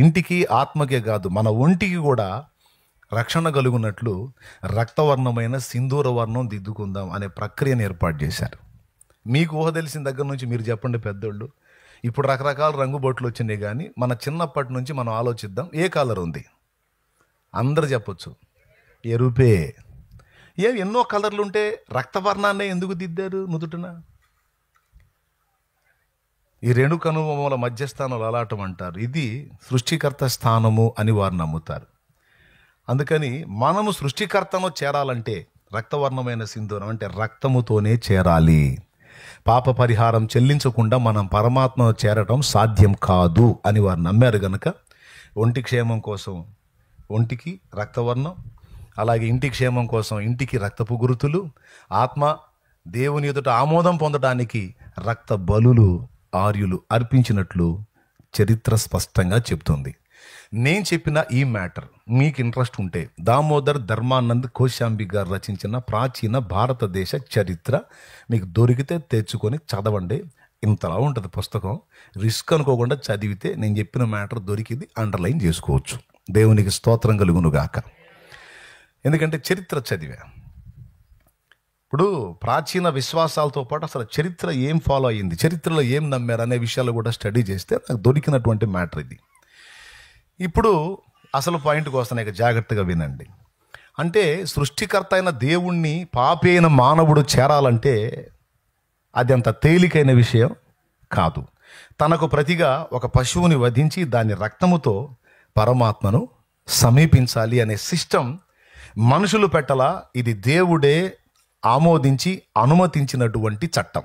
Speaker 1: ఇంటికి, ఆత్మకే కాదు మన ఒంటికి కూడా రక్షణ కలుగునట్లు రక్తవర్ణమైన సింధూర వర్ణం దిద్దుకుందాం అనే ప్రక్రియను ఏర్పాటు చేశారు. మీకు ఊహ తెలిసిన దగ్గర నుంచి మీరు చెప్పండి పెద్దోళ్ళు. ఇప్పుడు రకరకాల రంగు బొట్లు వచ్చినాయి, కానీ మన చిన్నప్పటి నుంచి మనం ఆలోచిద్దాం, ఏ కలర్ ఉంది? అందరు చెప్పొచ్చు ఎరుపే. ఎన్నో కలర్లు ఉంటే రక్తవర్ణాన్నే ఎందుకు దిద్దారు నుదుటన? ఈ రెండు కనుబొమ్మల మధ్యస్థానం లలాటం అంటారు. ఇది సృష్టికర్త స్థానము అని వారు నమ్ముతారు. అందుకని మనము సృష్టికర్తను చేరాలంటే రక్తవర్ణమైన సింధూరం అంటే రక్తముతోనే చేరాలి. పాప పరిహారం చెల్లించకుండా మనం పరమాత్మను చేరటం సాధ్యం కాదు అని వారు నమ్మారు గనుక ఒంటి క్షేమం కోసం ఒంటికి రక్తవర్ణం, అలాగే ఇంటి క్షేమం కోసం ఇంటికి రక్తపు గురుతులు, ఆత్మ దేవుని ఎదుట ఆమోదం పొందడానికి రక్త బలులు ఆర్యులు అర్పించినట్లు చరిత్ర స్పష్టంగా చెప్తుంది. నేను చెప్పిన ఈ మ్యాటర్ మీకు ఇంట్రెస్ట్ ఉంటే దామోదర్ ధర్మానంద్ కోశాంబి గారు రచించిన ప్రాచీన భారతదేశ చరిత్ర మీకు దొరికితే తెచ్చుకొని చదవండి. ఇంతలా ఉంటుంది పుస్తకం. రిస్క్ అనుకోకుండా చదివితే నేను చెప్పిన మ్యాటర్ దొరికింది అండర్లైన్ చేసుకోవచ్చు. దేవునికి స్తోత్రం కలుగునుగాక. ఎందుకంటే చరిత్ర చదివా. ఇప్పుడు ప్రాచీన విశ్వాసాలతో పాటు అసలు చరిత్ర ఏం ఫాలో అయ్యింది, చరిత్రలో ఏం నమ్మారు అనే విషయాలు కూడా స్టడీ చేస్తే నాకు దొరికినటువంటి మ్యాటర్ ఇది. ఇప్పుడు అసలు పాయింట్కి వస్తాను, ఇక జాగ్రత్తగా వినండి. అంటే సృష్టికర్త అయిన దేవుణ్ణి పాపి అయిన మానవుడు చేరాలంటే అది అంత తేలికైన విషయం కాదు. తనకు ప్రతిగా ఒక పశువుని వధించి దాని రక్తముతో పరమాత్మను సమీపించాలి అనే సిస్టమ్ మనుషులు పెట్టలా. ఇది దేవుడే ఆమోదించి అనుమతించినటువంటి చట్టం.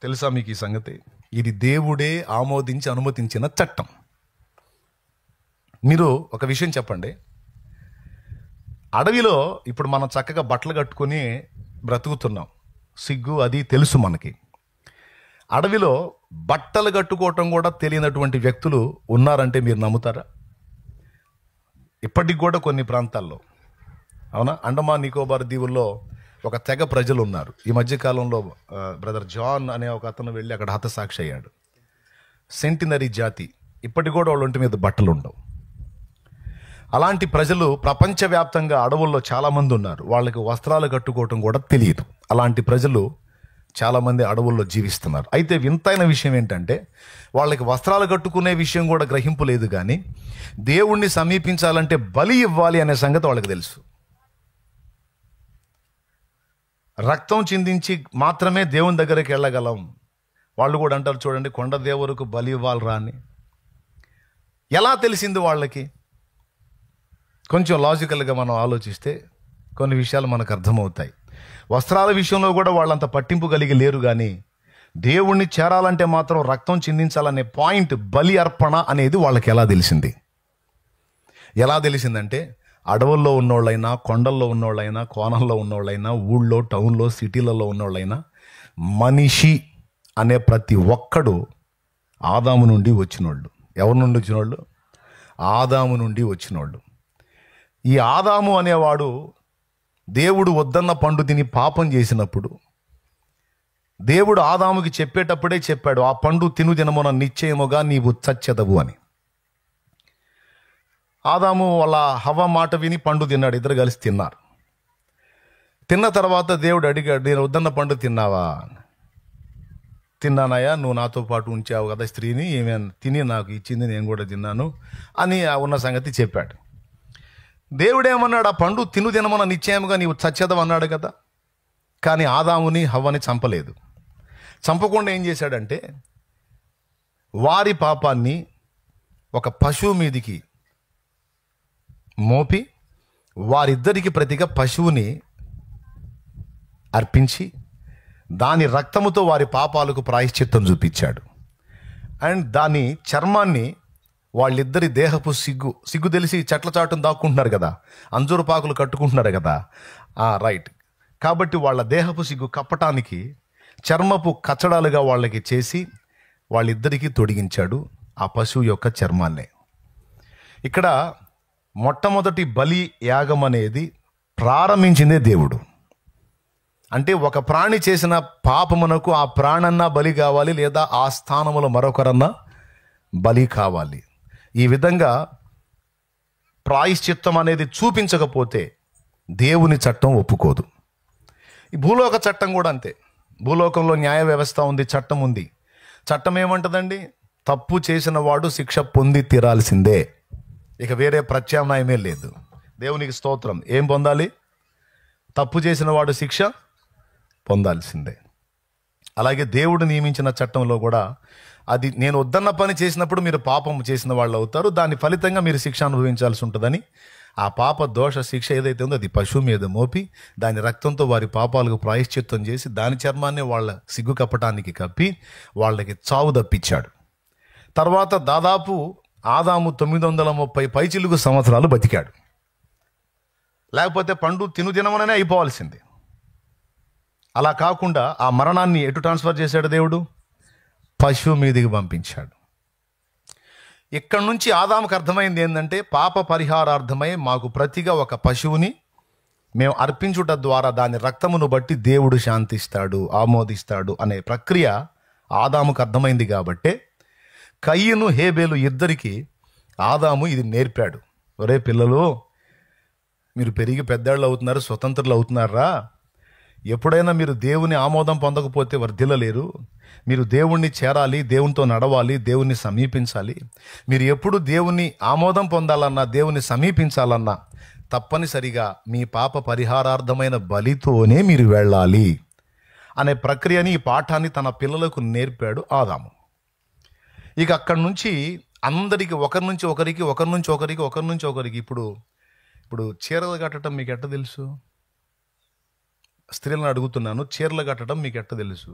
Speaker 1: తెలుసా మీకు ఈ సంగతి? ఇది దేవుడే ఆమోదించి అనుమతించిన చట్టం. మీరు ఒక విషయం చెప్పండి. అడవిలో ఇప్పుడు మనం చక్కగా బట్టలు కట్టుకొని బ్రతుకుతున్నాం, సిగ్గు అది తెలుసు మనకి. అడవిలో బట్టలు కట్టుకోవటం కూడా తెలియనటువంటి వ్యక్తులు ఉన్నారంటే మీరు నమ్ముతారా? ఇప్పటికి కూడా కొన్ని ప్రాంతాల్లో, అవునా, అండమాన్ నికోబార్ దీవుల్లో ఒక తెగ ప్రజలు ఉన్నారు. ఈ మధ్యకాలంలో బ్రదర్ జాన్ అనే ఒక అతను వెళ్ళి అక్కడ హతసాక్షి అయ్యాడు. సెంటినరీ జాతి. ఇప్పటికి కూడా వాళ్ళ ఒంటి మీద బట్టలు ఉండవు. అలాంటి ప్రజలు ప్రపంచవ్యాప్తంగా అడవుల్లో చాలామంది ఉన్నారు. వాళ్ళకి వస్త్రాలు కట్టుకోవటం కూడా తెలియదు. అలాంటి ప్రజలు చాలామంది అడవుల్లో జీవిస్తున్నారు. అయితే వింతైన విషయం ఏంటంటే వాళ్ళకి వస్త్రాలు కట్టుకునే విషయం కూడా గ్రహింపు లేదు, కానీ దేవుణ్ణి సమీపించాలంటే బలి ఇవ్వాలి అనే సంగతి వాళ్ళకి తెలుసు. రక్తం చిందించి మాత్రమే దేవుని దగ్గరికి వెళ్ళగలం. వాళ్ళు కూడా అంటారు చూడండి, కొండ దేవులకు బలి ఇవ్వాలిరా అని. ఎలా తెలిసింది వాళ్ళకి? కొంచెం లాజికల్గా మనం ఆలోచిస్తే కొన్ని విషయాలు మనకు అర్థమవుతాయి. వస్త్రాల విషయంలో కూడా వాళ్ళంత పట్టింపు కలిగి లేరు, కానీ దేవుణ్ణి చేరాలంటే మాత్రం రక్తం చిందించాలనే పాయింట్, బలి అర్పణ అనేది వాళ్ళకి ఎలా తెలిసింది? ఎలా తెలిసిందంటే అడవుల్లో ఉన్నోళ్ళైనా, కొండల్లో ఉన్నోళ్ళైనా, కోణంలో ఉన్నోళ్ళైనా, ఊళ్ళో, టౌన్లో, సిటీలలో ఉన్నోళ్ళైనా, మనిషి అనే ప్రతి ఒక్కడు ఆదాము నుండి వచ్చినోళ్ళు. ఎవరి నుండి వచ్చినోళ్ళు? ఆదాము నుండి వచ్చినోళ్ళు. ఈ ఆదాము అనేవాడు దేవుడు వద్దన్న పండు తిని పాపం చేసినప్పుడు దేవుడు ఆదాముకి చెప్పేటప్పుడే చెప్పాడు, ఆ పండు తిను దినమున నిశ్చయముగా నీవు చచ్చెదవు అని. ఆదాము వాళ్ళ హవ్వ మాట విని పండు తిన్నాడు. ఇద్దరు కలిసి తిన్నారు. తిన్న తర్వాత దేవుడు అడిగాడు, నేను వద్దన్న పండు తిన్నావా? తిన్నానయ్యా, నువ్వు నాతో పాటు ఉంచావు కదా స్త్రీని, ఏమైనా తిని నాకు ఇచ్చింది, నేను కూడా తిన్నాను అని ఉన్న సంగతి చెప్పాడు. దేవుడేమన్నాడు? ఆ పండు తిను తినమన్న నిశ్చయముగా నీవు చచ్చేదవు అన్నాడు కదా. కానీ ఆదాముని హవ్వని చంపలేదు. చంపకుండా ఏం చేశాడంటే వారి పాపాన్ని ఒక పశువు మీదికి మోపి వారిద్దరికి ప్రతిగా పశువుని అర్పించి దాని రక్తముతో వారి పాపాలకు ప్రాయశ్చిత్తం చూపించాడు. అండ్ దాని చర్మాన్ని వాళ్ళిద్దరి దేహపు సిగ్గు తెలిసి చెట్ల చాటును దాక్కుంటున్నారు కదా, అంజూరు పాకులు కట్టుకుంటున్నారు కదా, రైట్. కాబట్టి వాళ్ళ దేహపు సిగ్గు కప్పటానికి చర్మపు కచ్చడాలుగా వాళ్ళకి చేసి వాళ్ళిద్దరికీ తొడిగించాడు ఆ పశువు యొక్క చర్మాన్నే. ఇక్కడ మొట్టమొదటి బలి యాగం అనేది ప్రారంభించిందే దేవుడు. అంటే ఒక ప్రాణి చేసిన పాపమునకు ఆ ప్రాణన్నా బలి కావాలి, లేదా ఆ స్థానములో మరొకరన్నా బలి కావాలి. ఈ విధంగా ప్రాయశ్చిత్తం అనేది చూపించకపోతే దేవుని చట్టం ఒప్పుకోదు. ఈ భూలోక చట్టం కూడా అంతే. భూలోకంలో న్యాయ వ్యవస్థ ఉంది, చట్టం ఉంది. చట్టం ఏమంటుందండి? తప్పు చేసిన వాడు శిక్ష పొంది తీరాల్సిందే, ఇక వేరే ప్రత్యామ్నాయమే లేదు. దేవునికి స్తోత్రం. ఏం పొందాలి? తప్పు చేసిన వాడు శిక్ష పొందాల్సిందే. అలాగే దేవుడు నియమించిన చట్టంలో కూడా అది నేను వద్దన్న పని చేసినప్పుడు మీరు పాపం చేసిన వాళ్ళు అవుతారు, దాని ఫలితంగా మీరు శిక్ష అనుభవించాల్సి ఉంటుందని ఆ పాప దోష శిక్ష ఏదైతే ఉందో అది పశువు మీద మోపి దాని రక్తంతో వారి పాపాలకు ప్రాయశ్చిత్తం చేసి దాని చర్మాన్ని వాళ్ళ సిగ్గు కప్పటానికి కప్పి వాళ్ళకి చావు తప్పించాడు. తర్వాత దాదాపు ఆదాము 930 పైచిలుగు సంవత్సరాలు బతికాడు. లేకపోతే పండు తినుదినమనే అయిపోవాల్సింది. అలా కాకుండా ఆ మరణాన్ని ఎటు ట్రాన్స్ఫర్ చేశాడు దేవుడు? పశువు మీదికి పంపించాడు. ఇక్కడ నుంచి ఆదాముకు అర్థమైంది ఏంటంటే పాప పరిహారార్థమై మాకు ప్రతిగా ఒక పశువుని మేము అర్పించుట ద్వారా దాని రక్తమును బట్టి దేవుడు శాంతిస్తాడు, ఆమోదిస్తాడు అనే ప్రక్రియ ఆదాముకు అర్థమైంది. కాబట్టే కయ్యను హేబేలు ఇద్దరికి ఆదాము ఇది నేర్పాడు. ఒరే పిల్లలు, మీరు పెరిగి పెద్దాళ్ళు అవుతున్నారు, స్వతంత్రులు అవుతున్నారా, ఎప్పుడైనా మీరు దేవుని ఆమోదం పొందకపోతే వర్ధిల్లలేరు. మీరు దేవుణ్ణి చేరాలి, దేవునితో నడవాలి, దేవుణ్ణి సమీపించాలి. మీరు ఎప్పుడు దేవుని ఆమోదం పొందాలన్నా, దేవుని సమీపించాలన్నా తప్పనిసరిగా మీ పాప పరిహారార్థమైన బలితోనే మీరు వెళ్ళాలి అనే ప్రక్రియని, ఈ పాఠాన్ని తన పిల్లలకు నేర్పాడు ఆదాము. ఇక అక్కడి నుంచి అందరికి ఒకరి నుంచి ఒకరికి ఇప్పుడు చీరలు కట్టడం మీకు ఎట్ట తెలుసు? స్త్రీలను అడుగుతున్నాను, చీరలు కట్టడం మీకు ఎట్ట తెలుసు?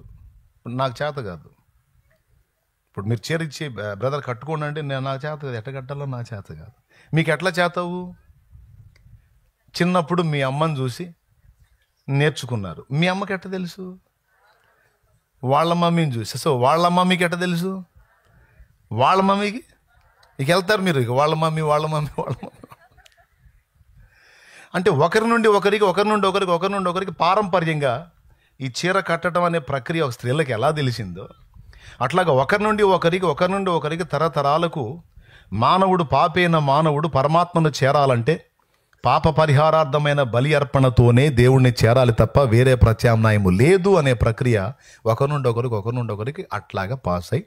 Speaker 1: నాకు చేత కాదు. ఇప్పుడు మీరు చీర ఇచ్చి బ్రదర్ కట్టుకోండి అంటే నాకు చేత కాదు, ఎట్ట కట్టాలో నాకు చేత కాదు. మీకు ఎట్లా చేతవు? చిన్నప్పుడు మీ అమ్మని చూసి నేర్చుకున్నారు. మీ అమ్మకి ఎట్ట తెలుసు? వాళ్ళ మమ్మీని చూసి. సో వాళ్ళ మమ్మీకి ఎట్ట తెలుసు? వాళ్ళ మమ్మీకి ఇక వెళ్తారు మీరు, ఇక వాళ్ళ మమ్మీ అంటే ఒకరి నుండి ఒకరికి పారంపర్యంగా ఈ చీర కట్టడం అనే ప్రక్రియ ఒక స్త్రీలకు ఎలా తెలిసిందో అట్లాగా ఒకరి నుండి ఒకరికి తరతరాలకు పాపైన మానవుడు పరమాత్మను చేరాలంటే పాప పరిహారార్థమైన బలి అర్పణతోనే దేవుణ్ణి చేరాలి తప్ప వేరే ప్రత్యామ్నాయము లేదు అనే ప్రక్రియ ఒకరి నుండి ఒకరికి అట్లాగా పాస్ అయి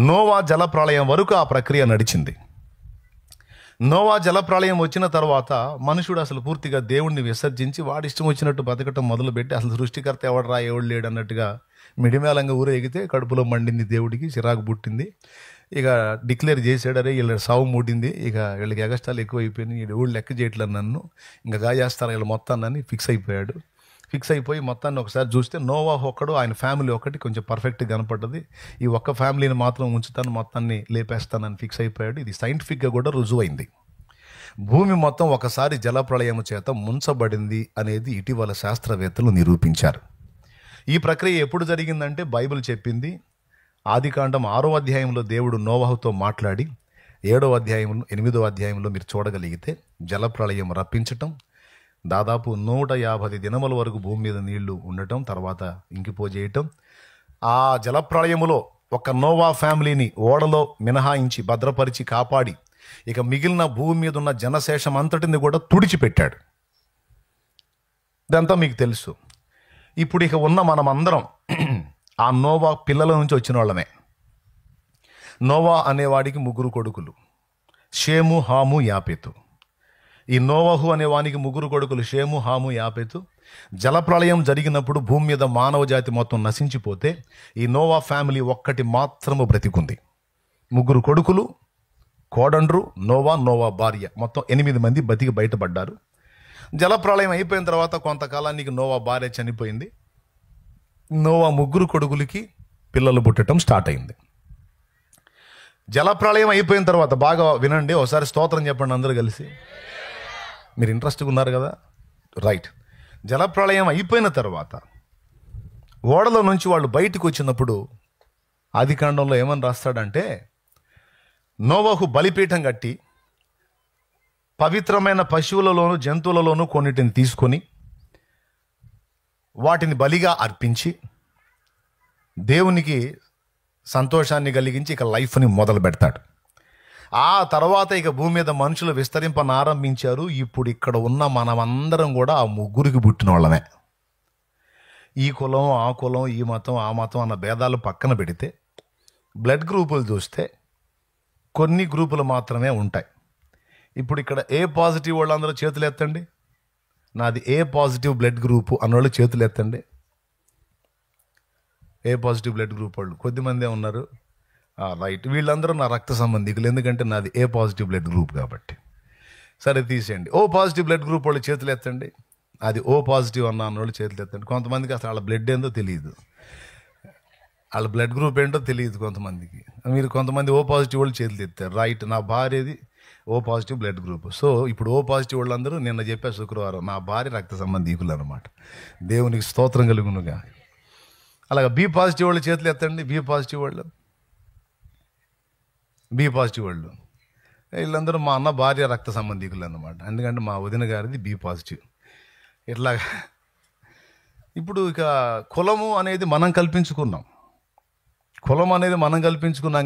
Speaker 1: నోవా జలప్రళయం వరకు ఆ ప్రక్రియ నడిచింది. నోవా జలప్రళయం వచ్చిన తర్వాత మనుషుడు అసలు పూర్తిగా దేవుణ్ణి విసర్జించి వాడి ఇష్టం వచ్చినట్టు బతకటం మొదలుపెట్టి అసలు సృష్టికర్త ఎవడు లేడు అన్నట్టుగా మిడిమేళంగా ఊరేగితే కడుపులో మండింది, దేవుడికి చిరాకు పుట్టింది. ఇక డిక్లేర్ చేశాడు, అరే వీళ్ళ సావు మూడింది, ఇక వీళ్ళకి ఎగస్టాలు ఎక్కువ అయిపోయినాయి, వీళ్ళు లెక్క చేయట్లేదు నన్ను, ఇంకా గాయేస్తారు వీళ్ళు మొత్తాన్ని ఫిక్స్ అయిపోయాడు. ఫిక్స్ అయిపోయి మొత్తాన్ని ఒకసారి చూస్తే నోవా ఒక్కడు, ఆయన ఫ్యామిలీ ఒకటి కొంచెం పర్ఫెక్ట్గా కనపడ్డది. ఈ ఒక్క ఫ్యామిలీని మాత్రం ఉంచుతాను, మొత్తాన్ని లేపేస్తానని ఫిక్స్ అయిపోయాడు. ఇది సైంటిఫిక్గా కూడా రుజువైంది. భూమి మొత్తం ఒకసారి జలప్రళయం చేత ముంచబడింది అనేది ఇటీవల శాస్త్రవేత్తలు నిరూపించారు. ఈ ప్రక్రియ ఎప్పుడు జరిగిందంటే బైబిల్ చెప్పింది ఆదికాండం 6వ అధ్యాయంలో దేవుడు నోవహుతో మాట్లాడి 7వ అధ్యాయంలో 8వ అధ్యాయంలో మీరు చూడగలిగితే జలప్రళయం రప్పించటం, దాదాపు 150 దినముల వరకు భూమి మీద నీళ్లు ఉండటం, తర్వాత ఇంకిపోజేయటం. ఆ జలప్రళయములో ఒక నోవా ఫ్యామిలీని ఓడలో మినహాయించి భద్రపరిచి కాపాడి ఇక మిగిలిన భూమి మీద ఉన్న జనశేషం అంతటిని కూడా తుడిచిపెట్టాడు. ఇదంతా మీకు తెలుసు. ఇప్పుడు ఇక ఉన్న మనమందరం ఆ నోవా పిల్లల నుంచి వచ్చిన వాళ్ళమే. నోవా అనేవాడికి 3 కొడుకులు, షేము, హాము, యాపెతు. ఈ నోవహు అనేవానికి 3 కొడుకులు, షేము, హాము, యాపెతు. జలప్రళయం జరిగినప్పుడు భూమి మీద మానవ జాతి మొత్తం నశించిపోతే ఈ నోవా ఫ్యామిలీ ఒక్కటి మాత్రము బ్రతికుంది. 3 కొడుకులు, కోడండ్రు, నోవా భార్య, మొత్తం 8 మంది బతికి బయటపడ్డారు. జలప్రళయం అయిపోయిన తర్వాత కొంతకాలానికి నోవా భార్య చనిపోయింది. నోవా 3 కొడుకులకి పిల్లలు పుట్టడం స్టార్ట్ అయింది. జలప్రళయం అయిపోయిన తర్వాత బాగా వినండి, ఒకసారి స్తోత్రం చెప్పండి అందరూ కలిసి. మీరు ఇంట్రెస్ట్గా ఉన్నారు కదా, రైట్. జలప్రళయం అయిపోయిన తర్వాత ఓడలో నుంచి వాళ్ళు బయటకు వచ్చినప్పుడు ఆదికాండంలో ఏమని రాస్తాడంటే, నోవహు బలిపీఠం కట్టి పవిత్రమైన పశువులలోను జంతువులలోనూ కొన్నిటిని తీసుకొని వాటిని బలిగా అర్పించి దేవునికి సంతోషాన్ని కలిగించి ఇక లైఫ్ని మొదలు పెడతాడు. ఆ తర్వాత ఇక భూమి మీద మనుషులు విస్తరింపనారంభించారు. ఇప్పుడు ఇక్కడ ఉన్న మనమందరం కూడా ఆ 3కి పుట్టిన వాళ్ళమే. ఈ కులం ఆ కులం, ఈ మతం ఆ మతం అన్న భేదాలు పక్కన పెడితే బ్లడ్ గ్రూపులు చూస్తే కొన్ని గ్రూపులు మాత్రమే ఉంటాయి. ఇప్పుడు ఇక్కడ ఏ పాజిటివ్ వాళ్ళందరూ చేతులు ఎత్తండి. నాది ఏ పాజిటివ్ బ్లడ్ గ్రూపు అన్నోళ్ళు చేతులు ఎత్తండి. ఏ పాజిటివ్ బ్లడ్ గ్రూప్ వాళ్ళు కొద్దిమందే ఉన్నారు. రైట్, వీళ్ళందరూ నా రక్త సంబంధికులు, ఎందుకంటే నాది ఏ పాజిటివ్ బ్లడ్ గ్రూప్ కాబట్టి. సరే తీసేయండి. ఓ పాజిటివ్ బ్లడ్ గ్రూప్ వాళ్ళు చేతులు ఎత్తండి. అది ఓ పాజిటివ్ అన్నోళ్ళు చేతులు ఎత్తండి. కొంతమందికి అసలు వాళ్ళ బ్లడ్ ఏందో తెలియదు, వాళ్ళ బ్లడ్ గ్రూప్ ఏంటో తెలియదు కొంతమందికి. మీరు కొంతమంది ఓ పాజిటివ్ వాళ్ళు చేతులు ఎత్తారు. రైట్, నా భార్యది O positive blood group. So ఇప్పుడు ఓ పాజిటివ్ వాళ్ళందరూ నిన్న చెప్పారు శుక్రవారం నా భార్య రక్త సంబంధికులు అనమాట. దేవునికి స్తోత్రం కలుగునుగా. అలాగా బి పాజిటివ్ వాళ్ళు చేతులు ఎత్తండి. బి పాజిటివ్ వాళ్ళు వీళ్ళందరూ మా అన్న భార్య రక్త సంబంధికులు అన్నమాట. ఎందుకంటే మా వదిన గారిది బి పాజిటివ్. ఇట్లాగా ఇప్పుడు ఇక కులము అనేది మనం కల్పించుకున్నాం.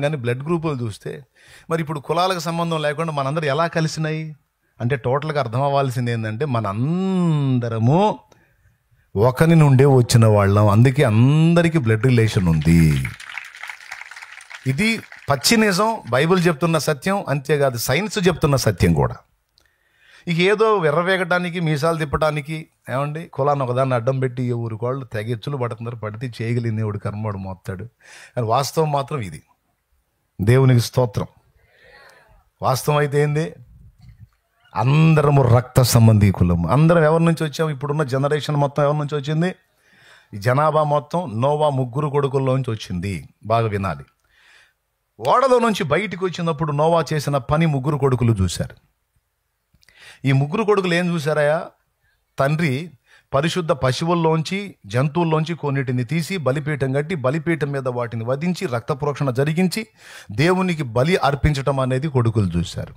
Speaker 1: కానీ బ్లడ్ గ్రూపులు చూస్తే మరి ఇప్పుడు కులాలకు సంబంధం లేకుండా మనందరూ ఎలా కలిసినాయి అంటే టోటల్గా అర్థం అవ్వాల్సింది ఏంటంటే మనందరము ఒకరి నుండే వచ్చిన వాళ్ళం. అందుకే అందరికీ బ్లడ్ రిలేషన్ ఉంది. ఇది పచ్చి నిజం, బైబిల్ చెప్తున్న సత్యం. అంతేకాదు సైన్స్ చెప్తున్న సత్యం కూడా. ఇక ఏదో విర్రవేగటానికి మీసాలు తిప్పడానికి ఏమండి కులాన్ని ఒకదాన్ని అడ్డం పెట్టి ఊరి వాళ్ళు తెగెచ్చులు పడుతున్నారు. పడితే చేయగలిగింది ఎవడు కర్మడు మోస్తాడు. కానీ వాస్తవం మాత్రం ఇది. దేవునికి స్తోత్రం. వాస్తవం అయితే ఏంది, అందరము రక్త సంబంధీకులము. అందరం ఎవరి నుంచి వచ్చాము? ఇప్పుడున్న జనరేషన్ మొత్తం ఎవరి నుంచి వచ్చింది? ఈ జనాభా మొత్తం నోవా 3 కొడుకుల్లోంచి వచ్చింది. బాగా వినాలి. ఓడలో నుంచి బయటికి వచ్చినప్పుడు నోవా చేసిన పని 3 కొడుకులు చూశారు. ఈ 3 కొడుకులు ఏం చూశారయా? తండ్రి పరిశుద్ధ పశువుల్లోంచి జంతువుల్లోంచి కొన్నిటిని తీసి బలిపీఠం కట్టి బలిపీఠం మీద వాటిని వధించి రక్త ప్రోక్షణ జరిగించి దేవునికి బలి అర్పించటం అనేది కొడుకులు చూశారు.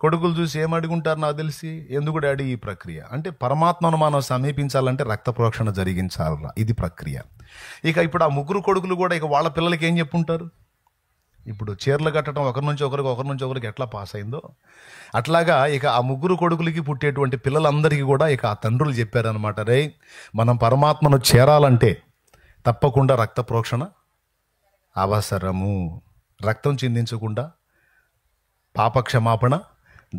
Speaker 1: కొడుకులు చూసి ఏమడుగుంటారు నాకు తెలిసి, ఎందుకు డాడీ ఈ ప్రక్రియ అంటే పరమాత్మను మనం సమీపించాలంటే రక్త ప్రోక్షణ జరిగించాలా, ఇది ప్రక్రియ. ఇప్పుడు ఆ 3 కొడుకులు కూడా ఇక వాళ్ళ పిల్లలకి ఏం చెప్పుంటారు? ఇప్పుడు చీరలు కట్టడం ఒకరి నుంచి ఒకరికి ఎట్లా పాస్ అయిందో అట్లాగా ఇక ఆ 3 కొడుకులకి పుట్టేటువంటి పిల్లలందరికీ కూడా ఇక ఆ తండ్రులు చెప్పారనమాట, రే మనం పరమాత్మను చేరాలంటే తప్పకుండా రక్త ప్రోక్షణ అవసరము. రక్తం చిందించకుండా పాపక్షమాపణ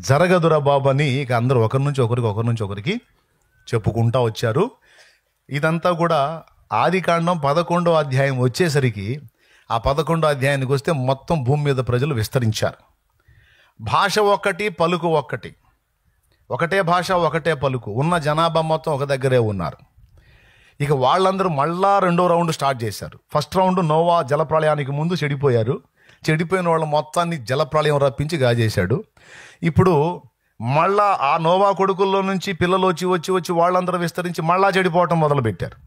Speaker 1: జరగదురా బాబు అని ఇక అందరూ ఒకరి నుంచి ఒకరికి చెప్పుకుంటా వచ్చారు. ఇదంతా కూడా ఆదికాండం 11వ అధ్యాయం వచ్చేసరికి ఆ 11వ అధ్యాయానికి వస్తే మొత్తం భూమి మీద ప్రజలు విస్తరించారు. భాష ఒక్కటి, పలుకు ఒక్కటి, ఒకటే భాష ఒకటే పలుకు ఉన్న జనాభా మొత్తం ఒక దగ్గరే ఉన్నారు. ఇక వాళ్ళందరూ మళ్ళా 2వ రౌండ్ స్టార్ట్ చేశారు. ఫస్ట్ రౌండ్ నోవా జలప్రళయానికి ముందు చెడిపోయారు. చెడిపోయిన వాళ్ళ మొత్తాన్ని జలప్రళయం రప్పించి గాజేశాడు. ఇప్పుడు మళ్ళా ఆ నోవా కొడుకుల్లో నుంచి పిల్లలు వచ్చి వాళ్ళందరూ విస్తరించి మళ్ళా చెడిపోవటం మొదలుపెట్టారు.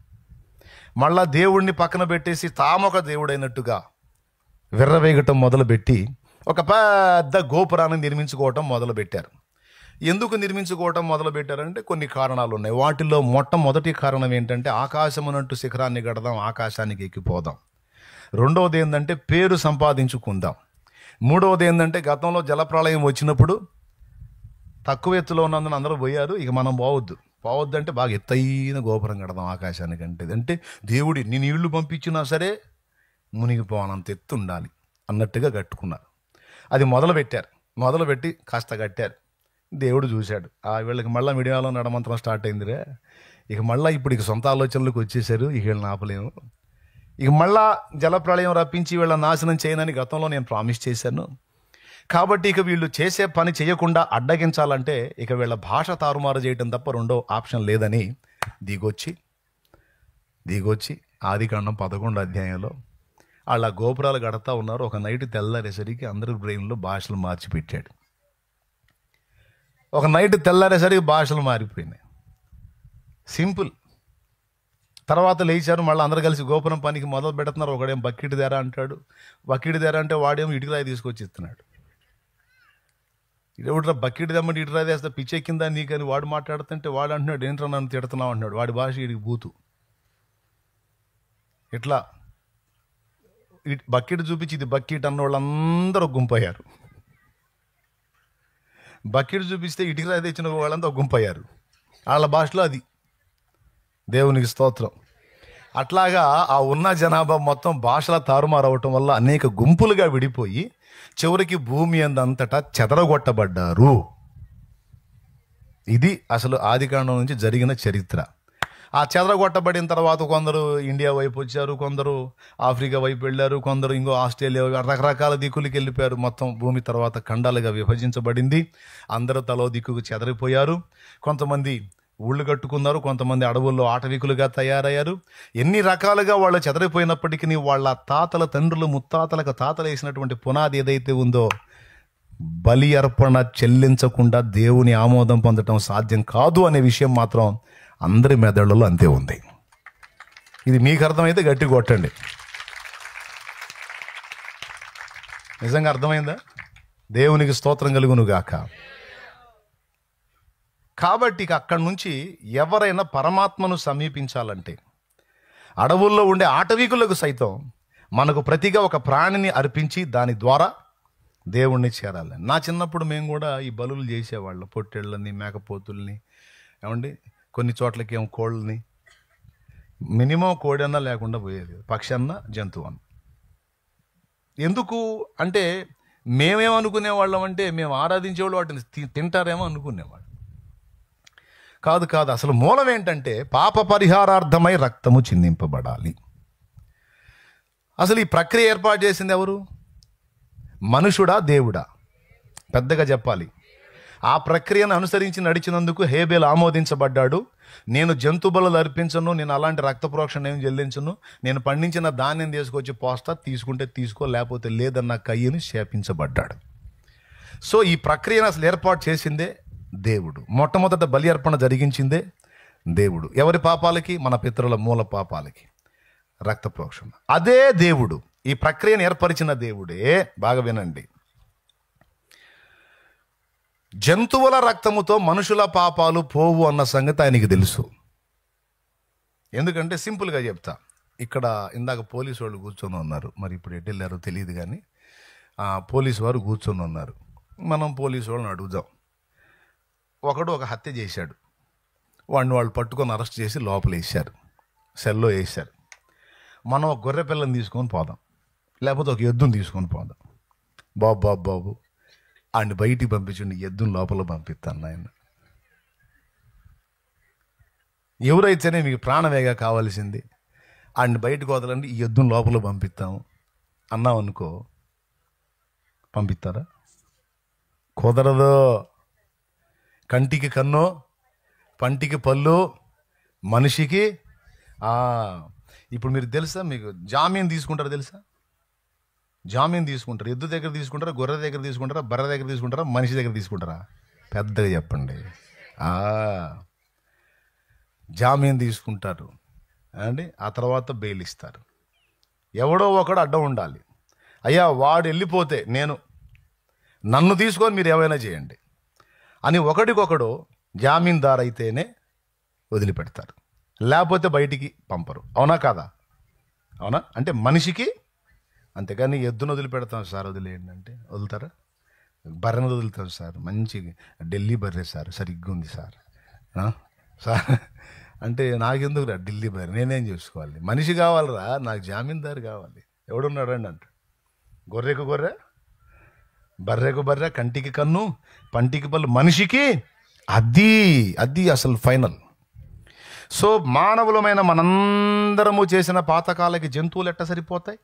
Speaker 1: మళ్ళా దేవుడిని పక్కన పెట్టేసి తామొక దేవుడైనట్టుగా విర్రవేగటం మొదలుపెట్టి ఒక పెద్ద గోపురాన్ని నిర్మించుకోవటం మొదలుపెట్టారు. ఎందుకు నిర్మించుకోవటం మొదలుపెట్టారంటే కొన్ని కారణాలు ఉన్నాయి. వాటిలో మొట్టమొదటి కారణం ఏంటంటే ఆకాశమునంటూ శిఖరాన్ని గడదాం, ఆకాశానికి ఎక్కిపోదాం. రెండవది ఏంటంటే పేరు సంపాదించుకుందాం. మూడవది ఏంటంటే గతంలో జలప్రళయం వచ్చినప్పుడు తక్కువ ఎత్తులో ఉన్నందున అందరూ పోయారు, ఇక మనం పోవద్దు అంటే బాగా ఎత్తైన గోపురం కడదాం ఆకాశానికి. అంటే దేవుడి నీ నీళ్లు పంపించినా సరే మునిగిపోనంత ఎత్తు ఉండాలి అన్నట్టుగా కట్టుకున్నారు. అది మొదలుపెట్టి కాస్త కట్టారు. దేవుడు చూశాడు, వీళ్ళకి మళ్ళీ మీడియాలో నడమంత్రం స్టార్ట్ అయిందిరే, ఇక మళ్ళీ ఇప్పుడు సొంత ఆలోచనలకు వచ్చేసారు, ఇక వీళ్ళని ఆపలేము, ఇక మళ్ళా జలప్రళయం రప్పించి వీళ్ళ నాశనం చేయనని గతంలో నేను ప్రామిస్ చేశాను. కాబట్టి ఇక వీళ్ళు చేసే పని చేయకుండా అడ్డగించాలంటే ఇక వీళ్ళ భాష తారుమారు చేయటం తప్ప రెండో ఆప్షన్ లేదని దిగొచ్చి ఆదికాండం 11వ అధ్యాయంలో వాళ్ళ గోపురాలు కడతా ఉన్నారు. ఒక నైట్ తెల్లారేసరికి అందరి బ్రెయిన్లో భాషలు మార్చిపెట్టాడు. ఒక నైట్ తెల్లారేసరికి భాషలు మారిపోయినాయి. సింపుల్. తర్వాత లేచారు, మళ్ళీ అందరు కలిసి గోపురం పనికి మొదలు పెడుతున్నారు. ఒకడేం బకెట్ దేరా అంటాడు, బకెట్ దేరా అంటే వాడేమో ఇటుకరాయి తీసుకొచ్చి ఇస్తున్నాడు. ఎవడరా బకెట్ దమ్మటి ఇటురాయి వేస్తే పిచ్చెక్కిందా నీకని వాడు మాట్లాడుతుంటే వాడు అంటున్నాడు, ఏంట్రా నన్ను తిడుతున్నావు అంటున్నాడు. వాడి భాష వీడికి బూతు. ఇట్లా బకెట్ చూపించి ఇది బకెట్ అన్న వాళ్ళందరూ గుంపయ్యారు. బకెట్ చూపిస్తే ఇటుకరాయి తెచ్చిన వాళ్ళంతా గుంపయ్యారు. వాళ్ళ భాషలో అది. దేవునికి స్తోత్రం. అట్లాగా ఆ ఉన్న జనాభా మొత్తం భాషల తారుమారు అవటం వల్ల అనేక గుంపులుగా విడిపోయి చివరికి భూమి అంతటా చెదరగొట్టబడ్డారు. ఇది అసలు ఆదికాండం నుంచి జరిగిన చరిత్ర. ఆ చెదరగొట్టబడిన తర్వాత కొందరు ఇండియా వైపు వచ్చారు, కొందరు ఆఫ్రికా వైపు వెళ్ళారు, కొందరు ఇంకో ఆస్ట్రేలియా, రకరకాల దిక్కులకి వెళ్ళిపోయారు. మొత్తం భూమి తర్వాత ఖండాలుగా విభజించబడింది. అందరూ తలో దిక్కుకు చెదరిపోయారు. కొంతమంది ఊళ్ళు కట్టుకున్నారు, కొంతమంది అడవుల్లో ఆటవికులుగా తయారయ్యారు. ఎన్ని రకాలుగా వాళ్ళు చెదరిపోయినప్పటికీ వాళ్ళ తాతల తండ్రులు ముత్తాతలకు తాతలు వేసినటువంటి పునాది ఏదైతే ఉందో, బలి అర్పణ చెల్లించకుండా దేవుని ఆమోదం పొందటం సాధ్యం కాదు అనే విషయం మాత్రం అందరి మెదళ్ళలో అంతే ఉంది. ఇది మీకు అర్థమైతే గట్టి కొట్టండి. నిజంగా అర్థమైందా? దేవునికి స్తోత్రం కలుగును గాక. కాబట్టి అక్కడి నుంచి ఎవరైనా పరమాత్మను సమీపించాలంటే అడవుల్లో ఉండే ఆటవికులకు సైతం మనకు ప్రతిగా ఒక ప్రాణిని అర్పించి దాని ద్వారా దేవుణ్ణి చేరాలి. నా చిన్నప్పుడు మేము కూడా ఈ బలులు చేసేవాళ్ళం. పొట్టేళ్ళని, మేకపోతుల్ని, ఏమండి కొన్ని చోట్లకి ఏమో కోళ్ళని, మినిమం కోడి అన్నా లేకుండా పోయేది, పక్షి అన్న జంతువు అన్న. ఎందుకు అంటే మేమేమనుకునేవాళ్ళం అంటే మేము ఆరాధించేవాళ్ళు వాటిని తింటారేమో అనుకునేవాళ్ళు. కాదు కాదు, అసలు మూలం ఏంటంటే పాప పరిహారార్థమై రక్తము చిందింపబడాలి. అసలు ఈ ప్రక్రియ ఏర్పాటు చేసింది ఎవరు? మనుషుడా దేవుడా? పెద్దగా చెప్పాలి. ఆ ప్రక్రియను అనుసరించి నడిచినందుకు హేబేలు ఆమోదించబడ్డాడు. నేను జంతు బలులు అర్పించను, నేను అలాంటి రక్త ప్రోక్షణ ఏం చెల్లించను, నేను పండించిన ధాన్యం తీసుకొచ్చి పోస్తా, తీసుకుంటే తీసుకో లేకపోతే లేదన్న కయ్యను శాపించబడ్డాడు. సో ఈ ప్రక్రియను అసలు ఏర్పాటు చేసిందే దేవుడు. మొట్టమొదట బలి అర్పణ జరిగించిందే దేవుడు. ఎవరి పాపాలకి? మన పితరుల మూల పాపాలకి రక్త ప్రోక్షణ. అదే దేవుడు, ఈ ప్రక్రియను ఏర్పరిచిన దేవుడే. బాగా వినండి, జంతువుల రక్తముతో మనుషుల పాపాలు పోవు అన్న సంగతి ఆయనకి తెలుసు. ఎందుకంటే సింపుల్గా చెప్తా, ఇక్కడ ఇందాక పోలీసు వాళ్ళు కూర్చొని ఉన్నారు, మరి ఇప్పుడు ఎటు వెళ్ళారో తెలియదు కానీ పోలీసు వారు కూర్చొని ఉన్నారు. మనం పోలీసు వాళ్ళని అడుగుదాం. ఒకడు ఒక హత్య చేశాడు, వాడిని వాళ్ళు పట్టుకొని అరెస్ట్ చేసి లోపల వేశారు, సెల్లో వేశారు. మనం ఒక గొర్రె పిల్లని తీసుకొని పోదాం, లేకపోతే ఒక ఎద్దును తీసుకొని పోదాం. బాబు ఆయన్ని బయటికి పంపించండి, ఎద్దును లోపల పంపిస్తాను ఆయన. ఎవరైతేనే మీకు ప్రాణవేగా కావాల్సింది, ఆయన్ని బయటకు వదలండి, ఈ ఎద్దును లోపల పంపిస్తాము అన్నాం అనుకో, పంపిస్తారా? కుదరదు. కంటికి కన్ను, పంటికి పళ్ళు, మనిషికి ఇప్పుడు మీరు తెలుసా, మీకు జామీన్ తీసుకుంటారా? తెలుసా? జామీన్ తీసుకుంటారు. ఎద్దు దగ్గర తీసుకుంటారా, గొర్రె దగ్గర తీసుకుంటారా, బర్రె దగ్గర తీసుకుంటారా, మనిషి దగ్గర తీసుకుంటారా? పెద్దగా చెప్పండి. జామీన్ తీసుకుంటారు అండి, ఆ తర్వాత బెయిల్ ఇస్తారు. ఎవడో ఒకడు అడ్డం ఉండాలి. అయ్యా వాడు వెళ్ళిపోతే నన్ను తీసుకొని మీరు ఏమైనా చేయండి అని ఒకడికొకడు జామీందారు అయితేనే వదిలిపెడతారు, లేకపోతే బయటికి పంపరు. అవునా కాదా? అవునా? అంటే మనిషికి. అంతేకాని ఎద్దును వదిలిపెడతాం సార్ వదిలేయండి అంటే వదులుతారా? బర్రెను వదులుతాం సార్, మంచి ఢిల్లీ బర్రె సార్, సరిగ్గా ఉంది సార్ సార్ అంటే నాకెందుకు రా ఢిల్లీ బర్రె, నేనేం చేసుకోవాలి? మనిషి కావాలరా, నాకు జామీందారు కావాలి. ఎవడున్నాడండి అంట. గొర్రెకు గొర్రె, బర్రెకు బర్రె, కంటికి కన్ను, పంటికి పళ్ళు, మనిషికి అది అసలు ఫైనల్. సో మానవులమైన మనందరము చేసిన పాతకాలకి జంతువులు ఎట్ట సరిపోతాయి?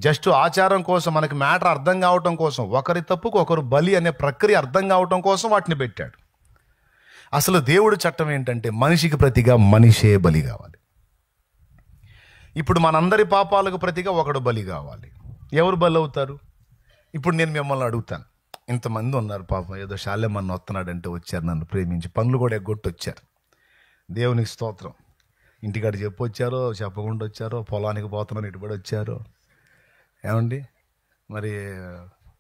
Speaker 1: జస్ట్ ఆచారం కోసం, మనకి మ్యాటర్ అర్థం కావటం కోసం, ఒకరి తప్పుకు ఒకరు బలి అనే ప్రక్రియ అర్థం కావటం కోసం వాటిని పెట్టాడు. అసలు దేవుడి చట్టం ఏంటంటే మనిషికి ప్రతిగా మనిషే బలి కావాలి. ఇప్పుడు మనందరి పాపాలకు ప్రతిగా ఒకడు బలి కావాలి. ఎవరు బలి అవుతారు? ఇప్పుడు నేను మిమ్మల్ని అడుగుతాను. ఇంతమంది ఉన్నారు పాపం, ఏదో శాల్యమన్న వస్తున్నాడంటే వచ్చారు, నన్ను ప్రేమించి పనులు కూడా ఎగ్గొట్టి వచ్చారు. దేవునికి స్తోత్రం. ఇంటికాడ చెప్పొచ్చారో చెప్పకుండా వచ్చారో, పొలానికి పోతున్నాను ఇటుబడి వచ్చారో, ఏమండి మరి